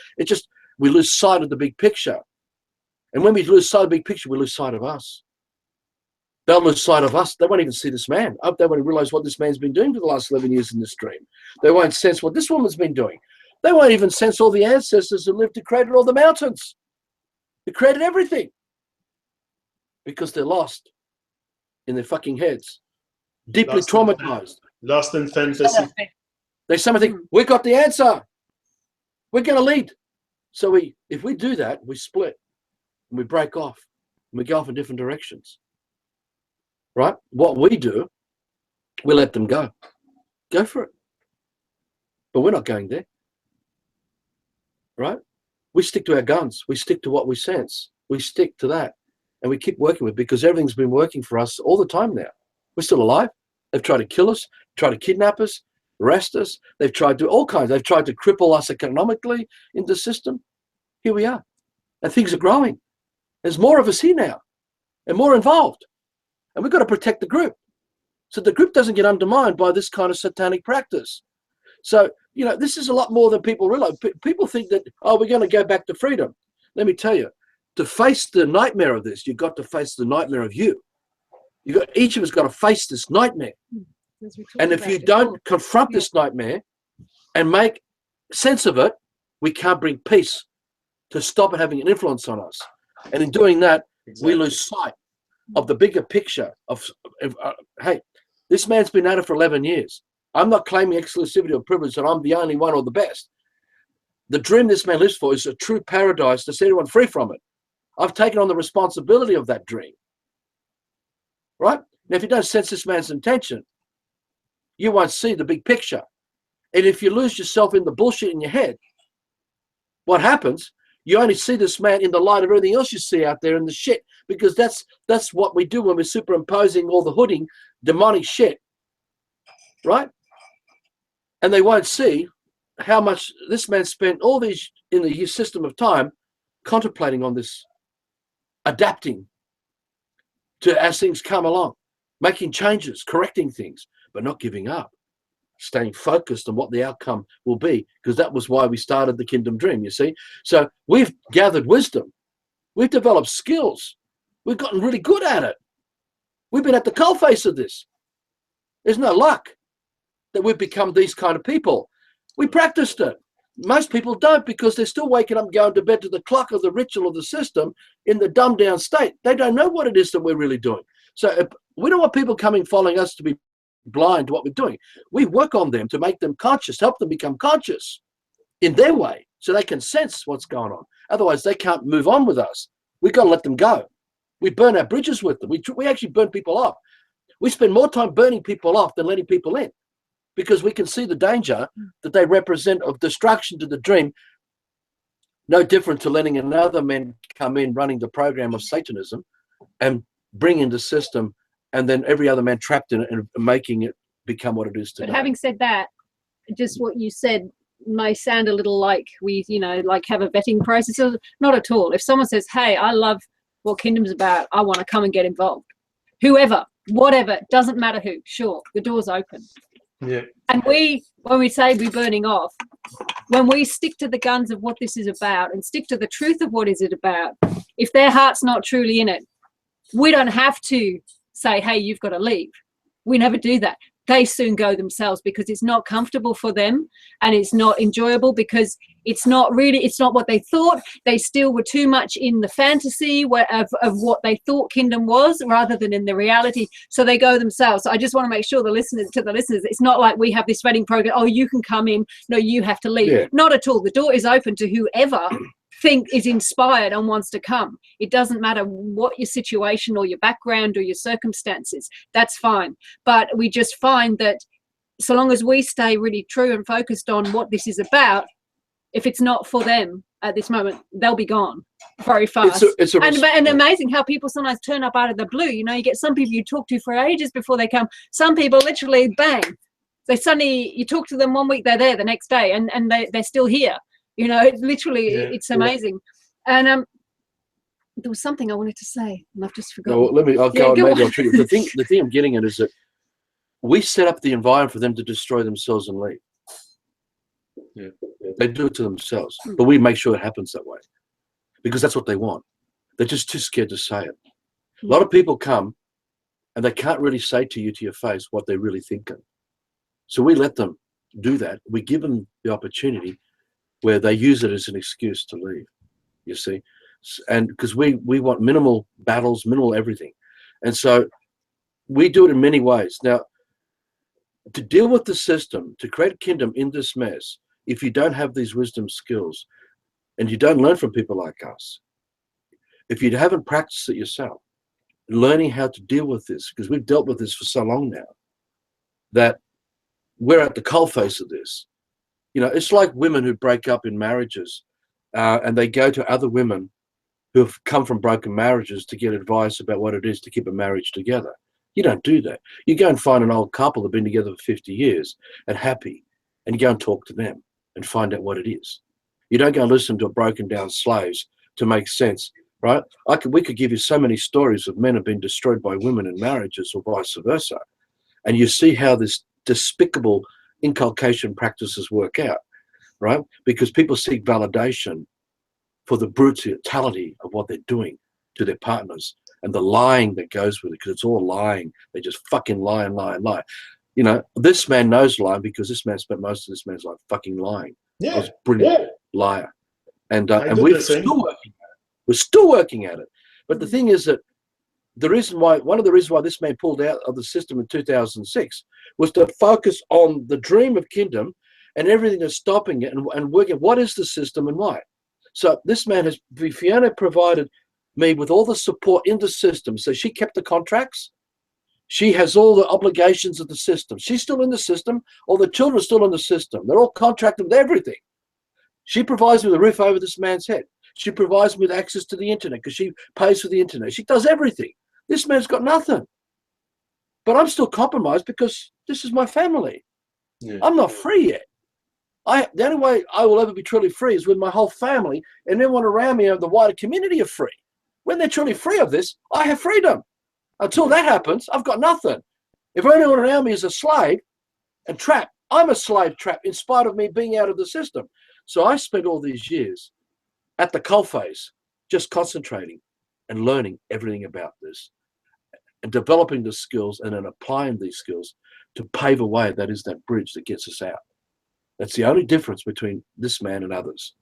B: We lose sight of the big picture. And when we lose sight of the big picture, we lose sight of us. They'll lose sight of us. They won't even see this man. They won't realize what this man's been doing for the last 11 years in this dream. They won't sense what this woman's been doing. They won't even sense all the ancestors who lived and created all the mountains. They created everything. Because they're lost in their fucking heads. Deeply traumatized.
A: Lost in fantasy.
B: They somehow think, we got the answer. We're going to lead. So if we do that, we split. And we break off. And we go off in different directions. Right? What we do, we let them go. Go for it. But we're not going there. Right? We stick to our guns. We stick to what we sense. We stick to that. And we keep working with it because everything's been working for us all the time now. We're still alive. They've tried to kill us, tried to kidnap us, arrest us. They've tried to do all kinds. They've tried to cripple us economically in the system. Here we are. And things are growing. There's more of us here now and more involved. And we've got to protect the group so the group doesn't get undermined by this kind of satanic practice. So, you know, this is a lot more than people realize. People think that, oh, we're going to go back to freedom. Let me tell you, to face the nightmare of this, you've got to face the nightmare of you. Each of us got to face this nightmare. And if you don't confront this nightmare and make sense of it, we can't bring peace to stop it having an influence on us. And in doing that, we lose sight of the bigger picture of hey, this man's been at it for 11 years. I'm not claiming exclusivity or privilege that I'm the only one or the best. The dream this man lives for is a true paradise to set everyone free from it. I've taken on the responsibility of that dream. Right? Now, if you don't sense this man's intention, you won't see the big picture. And if you lose yourself in the bullshit in your head, what happens? You only see this man in the light of everything else you see out there in the shit, because that's what we do when we're superimposing all the hooding, demonic shit, right? And they won't see how much this man spent all these in the system of time contemplating on this, adapting to as things come along, making changes, correcting things, but not giving up, staying focused on what the outcome will be, because that was why we started the Kingdom Dream, you see. So we've gathered wisdom. We've developed skills. We've gotten really good at it. We've been at the coalface of this. There's no luck that we've become these kind of people. We practiced it. Most people don't, because they're still waking up, going to bed to the clock of the ritual of the system in the dumbed down state. They don't know what it is that we're really doing. So we don't want people coming following us to be blind to what we're doing. We work on them to make them conscious, help them become conscious in their way, so they can sense what's going on. Otherwise, they can't move on with us. We've got to let them go. We burn our bridges with them. We actually burn people off. We spend more time burning people off than letting people in, because we can see the danger that they represent of destruction to the dream. No different to letting another man come in running the program of Satanism and bring in the system, and then every other man trapped in it and making it become what it is today.
C: But having said that, just what you said may sound a little like we, you know, like have a vetting process. Not at all. If someone says, hey, I love what Kingdom's about, I want to come and get involved. Whoever, whatever, doesn't matter who, sure, the door's open.
A: Yeah.
C: And when we say we're burning off, when we stick to the guns of what this is about and stick to the truth of what is it about, if their heart's not truly in it, we don't have to say, hey, you've got to leave. We never do that. They soon go themselves, because it's not comfortable for them, and it's not enjoyable, because it's not what they thought. They still were too much in the fantasy of what they thought Kingdom was, rather than in the reality. So they go themselves. So I just want to make sure the listeners, it's not like we have this vetting program. Oh, you can come in. No, you have to leave.
B: Yeah.
C: Not at all. The door is open to whoever is inspired and wants to come. It doesn't matter what your situation or your background or your circumstances. That's fine. But we just find that so long as we stay really true and focused on what this is about, if it's not for them at this moment, they'll be gone very fast. And amazing how people sometimes turn up out of the blue. You know, you get some people you talk to for ages before they come. Some people literally, bang, they suddenly, you talk to them one week, they're there the next day, and they're still here. You know, it's literally, it's amazing. And there was something I wanted to say, and I've just forgotten.
B: No, I'll trigger. The thing I'm getting at is that we set up the environment for them to destroy themselves and leave. Yeah. They do it to themselves, but we make sure it happens that way, because that's what they want. They're just too scared to say it. A lot of people come and they can't really say to you to your face what they're really thinking. So we let them do that. We give them the opportunity where they use it as an excuse to leave, you see. And because we want minimal battles, minimal everything. And so we do it in many ways. Now, to deal with the system, to create a kingdom in this mess, if you don't have these wisdom skills and you don't learn from people like us, if you haven't practiced it yourself, learning how to deal with this, because we've dealt with this for so long now, that we're at the coalface of this. You know, it's like women who break up in marriages and they go to other women who have come from broken marriages to get advice about what it is to keep a marriage together. You don't do that. You go and find an old couple that have been together for 50 years and happy, and you go and talk to them and find out what it is. You don't go and listen to broken down slaves to make sense right? We could give you so many stories of men have been destroyed by women in marriages or vice versa. And you see how this despicable inculcation practices work out, right? Because people seek validation for the brutality of what they're doing to their partners and the lying that goes with it, because it's all lying. They just fucking lie and lie and lie. You know, this man knows lying because this man spent most of this man's life fucking lying.
A: Yeah.
B: I was a brilliant liar. And we're still working at it. But the thing is that one of the reasons why this man pulled out of the system in 2006 was to focus on the dream of kingdom and everything that's stopping it and working. What is the system and why? So this man Fiona provided me with all the support in the system. So she kept the contracts. She has all the obligations of the system. She's still in the system. All the children are still in the system. They're all contracted with everything. She provides me with a roof over this man's head. She provides me with access to the internet because she pays for the internet. She does everything. This man's got nothing. But I'm still compromised because this is my family. Yeah. I'm not free yet. The only way I will ever be truly free is with my whole family and everyone around me and the wider community are free. When they're truly free of this, I have freedom. Until that happens, I've got nothing. If anyone around me is a slave and trapped, I'm a slave trapped in spite of me being out of the system. So I spent all these years at the coalface just concentrating and learning everything about this and developing the skills and then applying these skills to pave a way that is that bridge that gets us out. That's the only difference between this man and others.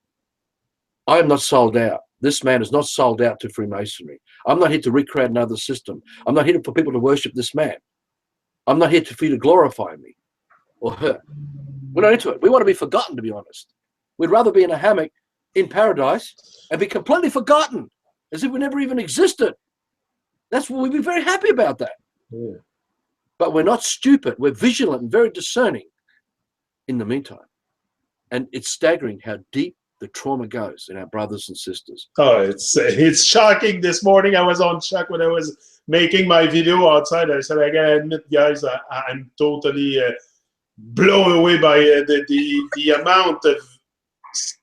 B: I am not sold out. This man is not sold out to Freemasonry. I'm not here to recreate another system. I'm not here for people to worship this man. I'm not here for you to glorify me or her. We're not into it. We want to be forgotten, to be honest. We'd rather be in a hammock in paradise and be completely forgotten as if we never even existed. That's what we'd be very happy about that. Yeah. But we're not stupid. We're vigilant and very discerning in the meantime. And it's staggering how deep the trauma goes in our brothers and sisters.
A: Oh, it's shocking. This morning I was on shock when I was making my video outside. I said, I gotta admit, guys, I'm totally blown away by the amount of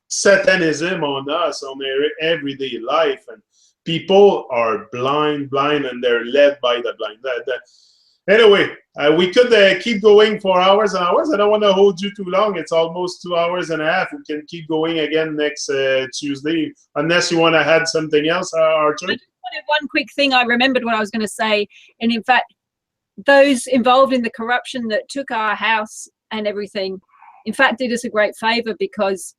A: Satanism on us, on their everyday life, and people are blind, and they're led by the blind. Anyway, we could keep going for hours and hours. I don't want to hold you too long. It's almost 2 hours and a half. We can keep going again next Tuesday, unless you want to add something else, Archer.
C: I just wanted one quick thing. I remembered what I was going to say, and in fact, those involved in the corruption that took our house and everything, in fact, did us a great favor, because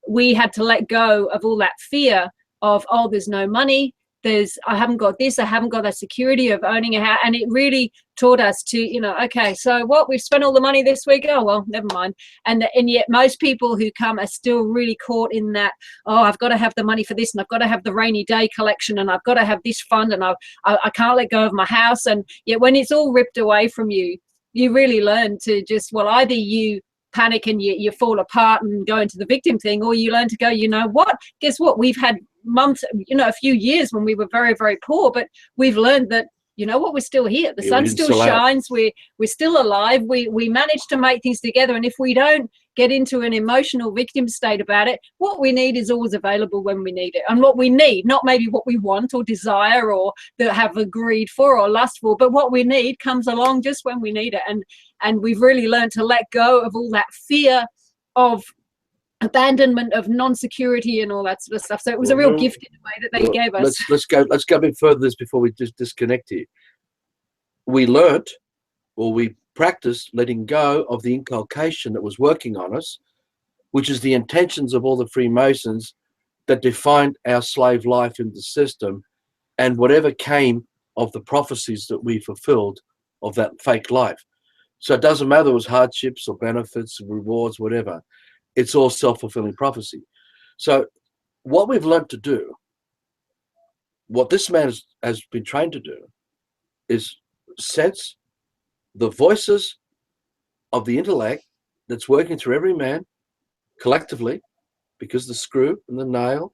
C: we had to let go of all that fear of, oh, there's no money, I haven't got this, I haven't got that security of owning a house. And it really taught us to, you know, okay, so what, we've spent all the money this week, oh well, never mind. And yet most people who come are still really caught in that, oh, I've got to have the money for this, and I've got to have the rainy day collection, and I've got to have this fund, and I can't let go of my house. And yet when it's all ripped away from you, you really learn to just, well, either you panic and you fall apart and go into the victim thing, or you learn to go, you know what, guess what, we've had months, you know, a few years when we were very, very poor, but we've learned that, you know what, we're still here, the sun still shines, we're still alive, we managed to make things together. And if we don't get into an emotional victim state about it, what we need is always available when we need it. And what we need, not maybe what we want or desire or that have agreed for or lust for, but what we need comes along just when we need it. And we've really learned to let go of all that fear of abandonment, of non-security and all that sort of stuff. So it was a real gift in a way that they gave us.
B: Let's go a bit further this before we just disconnect here. We learnt, or we practiced, letting go of the inculcation that was working on us, which is the intentions of all the Freemasons that defined our slave life in the system, and whatever came of the prophecies that we fulfilled of that fake life. So it doesn't matter if it was hardships or benefits, rewards, whatever. It's all self-fulfilling prophecy. So what we've learned to do, what this man has been trained to do, is sense the voices of the intellect that's working through every man collectively, because the screw and the nail,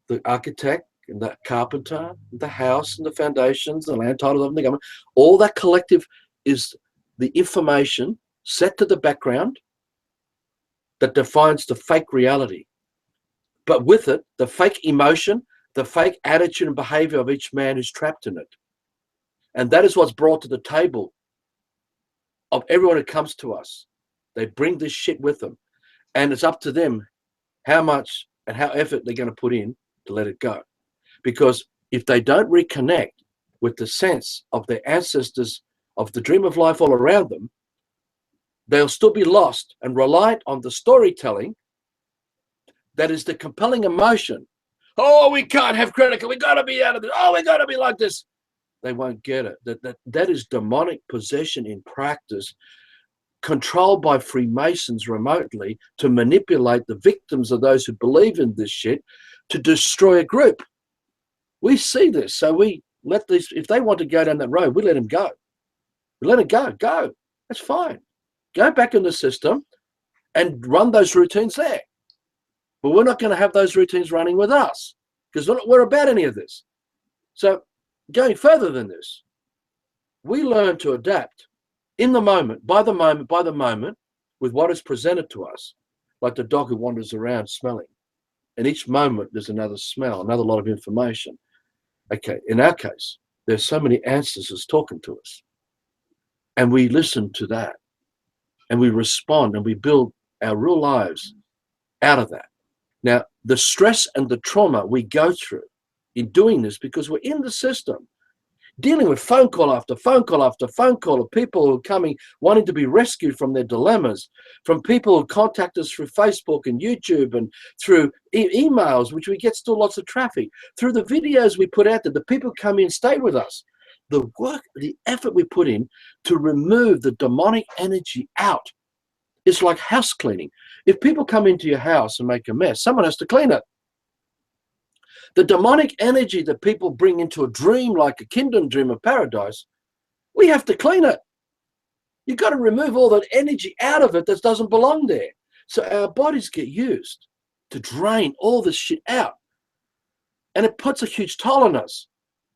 B: the architect and the carpenter, the house and the foundations, the land title of the government, all that collective is the information set to the background that defines the fake reality. But with it, the fake emotion, the fake attitude and behavior of each man who's trapped in it. And that is what's brought to the table of everyone who comes to us. They bring this shit with them. And it's up to them how much and how effort they're going to put in to let it go. Because if they don't reconnect with the sense of their ancestors, of the dream of life all around them, they'll still be lost and reliant on the storytelling that is the compelling emotion. Oh, we can't have critical. We got to be out of this. Oh, we got to be like this. They won't get it. That is demonic possession in practice, controlled by Freemasons remotely to manipulate the victims of those who believe in this shit to destroy a group. We see this. So we let these, if they want to go down that road, we let them go. We let it go. Go. That's fine. Go back in the system and run those routines there. But we're not going to have those routines running with us because we're about any of this. So going further than this, we learn to adapt in the moment, by the moment, with what is presented to us, like the dog who wanders around smelling. And each moment there's another smell, another lot of information. Okay, in our case, there's so many ancestors talking to us. And we listen to that. And we respond and we build our real lives out of that. Now, the stress and the trauma we go through in doing this because we're in the system, dealing with phone call after phone call after phone call of people who are coming, wanting to be rescued from their dilemmas, from people who contact us through Facebook and YouTube and through emails, which we get still lots of traffic, through the videos we put out there, the people come in, stay with us. The work, the effort we put in to remove the demonic energy out. It's like house cleaning. If people come into your house and make a mess, someone has to clean it. The demonic energy that people bring into a dream, like a kingdom dream of paradise, we have to clean it. You've got to remove all that energy out of it that doesn't belong there. So our bodies get used to drain all this shit out. And it puts a huge toll on us.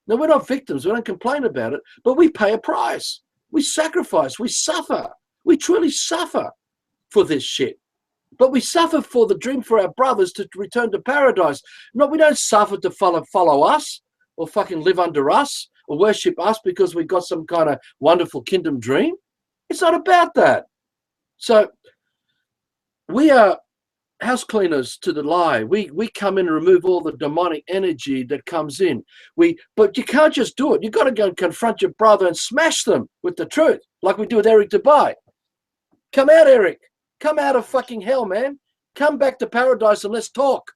B: Now, we're not victims. We don't complain about it, but we pay a price. We sacrifice. We suffer. We truly suffer for this shit. But we suffer for the dream for our brothers to return to paradise. No, we don't suffer to follow us or fucking live under us or worship us because we got some kind of wonderful kingdom dream. It's not about that. So we are house cleaners to the lie. We come in and remove all the demonic energy that comes in. But you can't just do it. You've got to go and confront your brother and smash them with the truth, like we do with Eric Dubai. Come out, Eric. Come out of fucking hell, man. Come back to paradise and let's talk.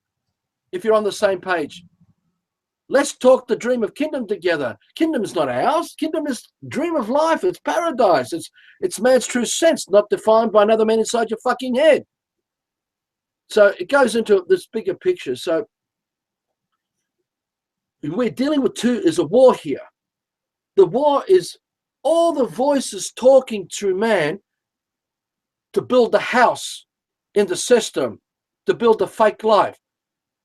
B: If you're on the same page, let's talk the dream of kingdom together. Kingdom is not ours. Kingdom is dream of life. It's paradise. It's man's true sense, not defined by another man inside your fucking head. So it goes into this bigger picture. So we're dealing with is a war here. The war is all the voices talking to man to build the house in the system, to build the fake life.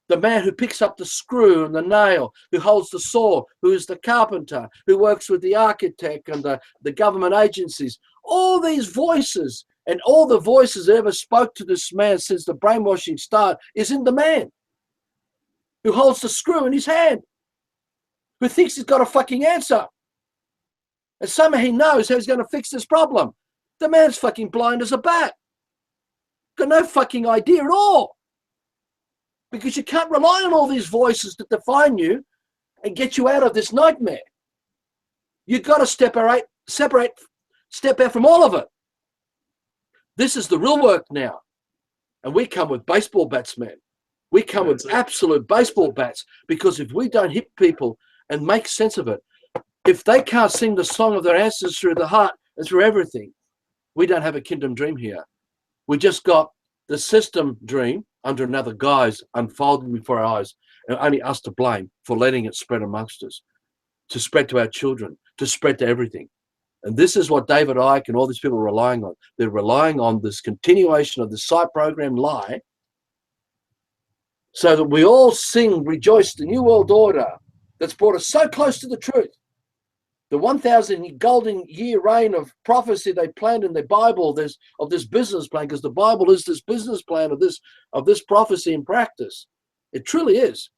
B: The man who picks up the screw and the nail, who holds the saw, who is the carpenter, who works with the architect and the government agencies. All these voices and all the voices that ever spoke to this man since the brainwashing started is in the man who holds the screw in his hand, who thinks he's got a fucking answer. And somehow he knows how he's going to fix this problem. The man's fucking blind as a bat. Got no fucking idea at all. Because you can't rely on all these voices that define you and get you out of this nightmare. You've got to step out from all of it. This is the real work now. And we come with baseball bats, man. We come with absolute baseball bats, because if we don't hit people and make sense of it, if they can't sing the song of their ancestors through the heart and through everything, we don't have a kingdom dream here. We just got the system dream under another guise unfolding before our eyes, and only us to blame for letting it spread amongst us, to spread to our children, to spread to everything. And this is what David Icke and all these people are relying on. They're relying on this continuation of the site program lie, so that we all sing, rejoice, the New World Order that's brought us so close to the truth. The 1,000 golden year reign of prophecy they planned in the Bible of this business plan, because the Bible is this business plan of this prophecy in practice. It truly is.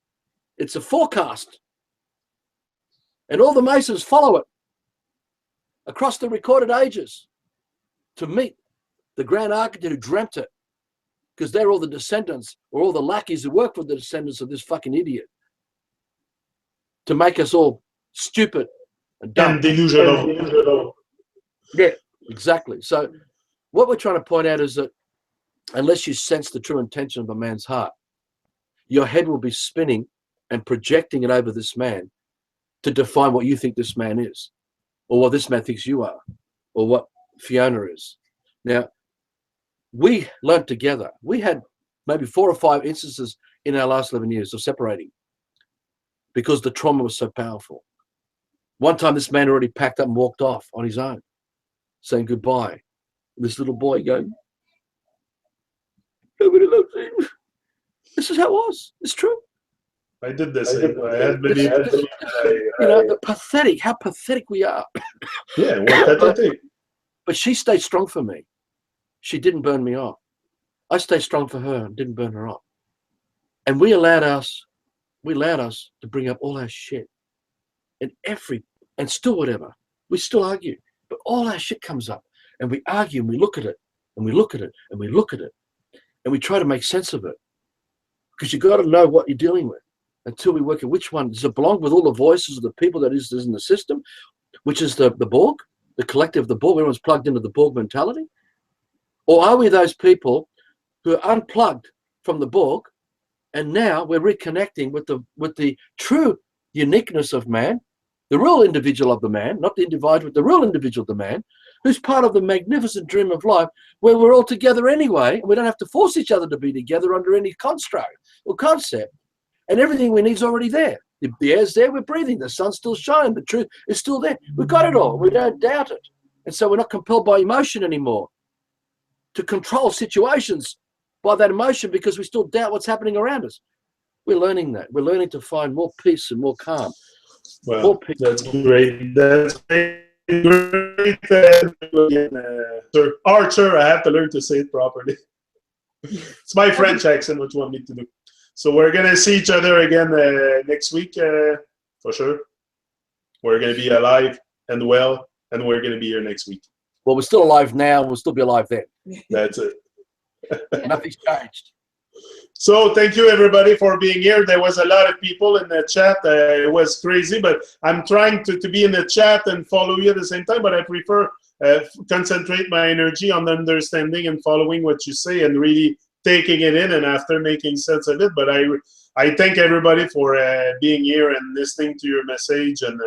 B: It's a forecast. And all the Masons follow it across the recorded ages to meet the Grand Architect who dreamt it, because they're all the descendants or all the lackeys who work for the descendants of this fucking idiot to make us all stupid and dumb.
A: And delusional.
B: Yeah, exactly. So what we're trying to point out is that unless you sense the true intention of a man's heart, your head will be spinning and projecting it over this man to define what you think this man is, or what this man thinks you are, or what Fiona is. Now, we learned together. We had maybe 4 or 5 instances in our last 11 years of separating because the trauma was so powerful. One time this man already packed up and walked off on his own, saying goodbye. This little boy going, nobody loves him. This is how it was. It's true.
A: I did the same. I had many.
B: You know, the pathetic, how pathetic we are.
A: Yeah, what pathetic.
B: But she stayed strong for me. She didn't burn me off. I stayed strong for her and didn't burn her off. And we allowed us to bring up all our shit and still whatever. We still argue, but all our shit comes up and we argue and we look at it and we look at it and we look at it and we try to make sense of it, because you got to know what you're dealing with until we work at which one. Does it belong with all the voices of the people that is in the system, which is the Borg, the collective, the Borg, everyone's plugged into the Borg mentality? Or are we those people who are unplugged from the Borg, and now we're reconnecting with the true uniqueness of man, the real individual of the man, not the individual, but the real individual of the man, who's part of the magnificent dream of life where we're all together anyway, and we don't have to force each other to be together under any construct or concept, and everything we need is already there. The air's there, we're breathing, the sun's still shining, the truth is still there. We've got it all, we don't doubt it. And so we're not compelled by emotion anymore to control situations by that emotion, because we still doubt what's happening around us. We're learning that. We're learning to find more peace and more calm.
A: Well,
B: more peace.
A: That's great. That's great. Archer, I have to learn to say it properly. It's my French accent, what you want me to do. So we're going to see each other again next week, for sure. We're going to be alive and well, and we're going to be here next week.
B: Well, we're still alive now. We'll still be alive then.
A: That's it.
B: Nothing's changed.
A: So thank you everybody for being here. There was a lot of people in the chat. It was crazy, but I'm trying to be in the chat and follow you at the same time, but I prefer concentrate my energy on understanding and following what you say and really taking it in and after making sense of it. But I thank everybody for being here and listening to your message. And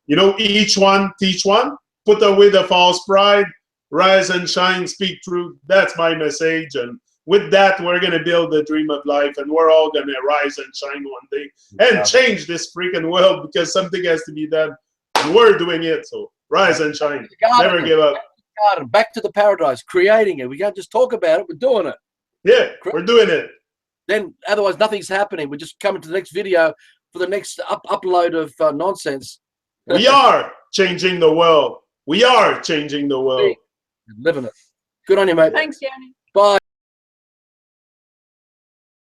A: you know, each one teach one, put away the false pride, rise and shine, speak truth. That's my message. And with that, we're going to build the dream of life, and we're all going to rise and shine one day and change this freaking world, because something has to be done, and we're doing it. So rise and shine. Never give up.
B: Back to the paradise, creating it. We can't just talk about it. We're doing it.
A: Yeah, we're doing it.
B: Then otherwise nothing's happening. We're just coming to the next video for the next upload of nonsense.
A: We are changing the world. We are changing the world.
B: Living it. Good on you, mate.
C: Thanks, Yanni.
B: Bye.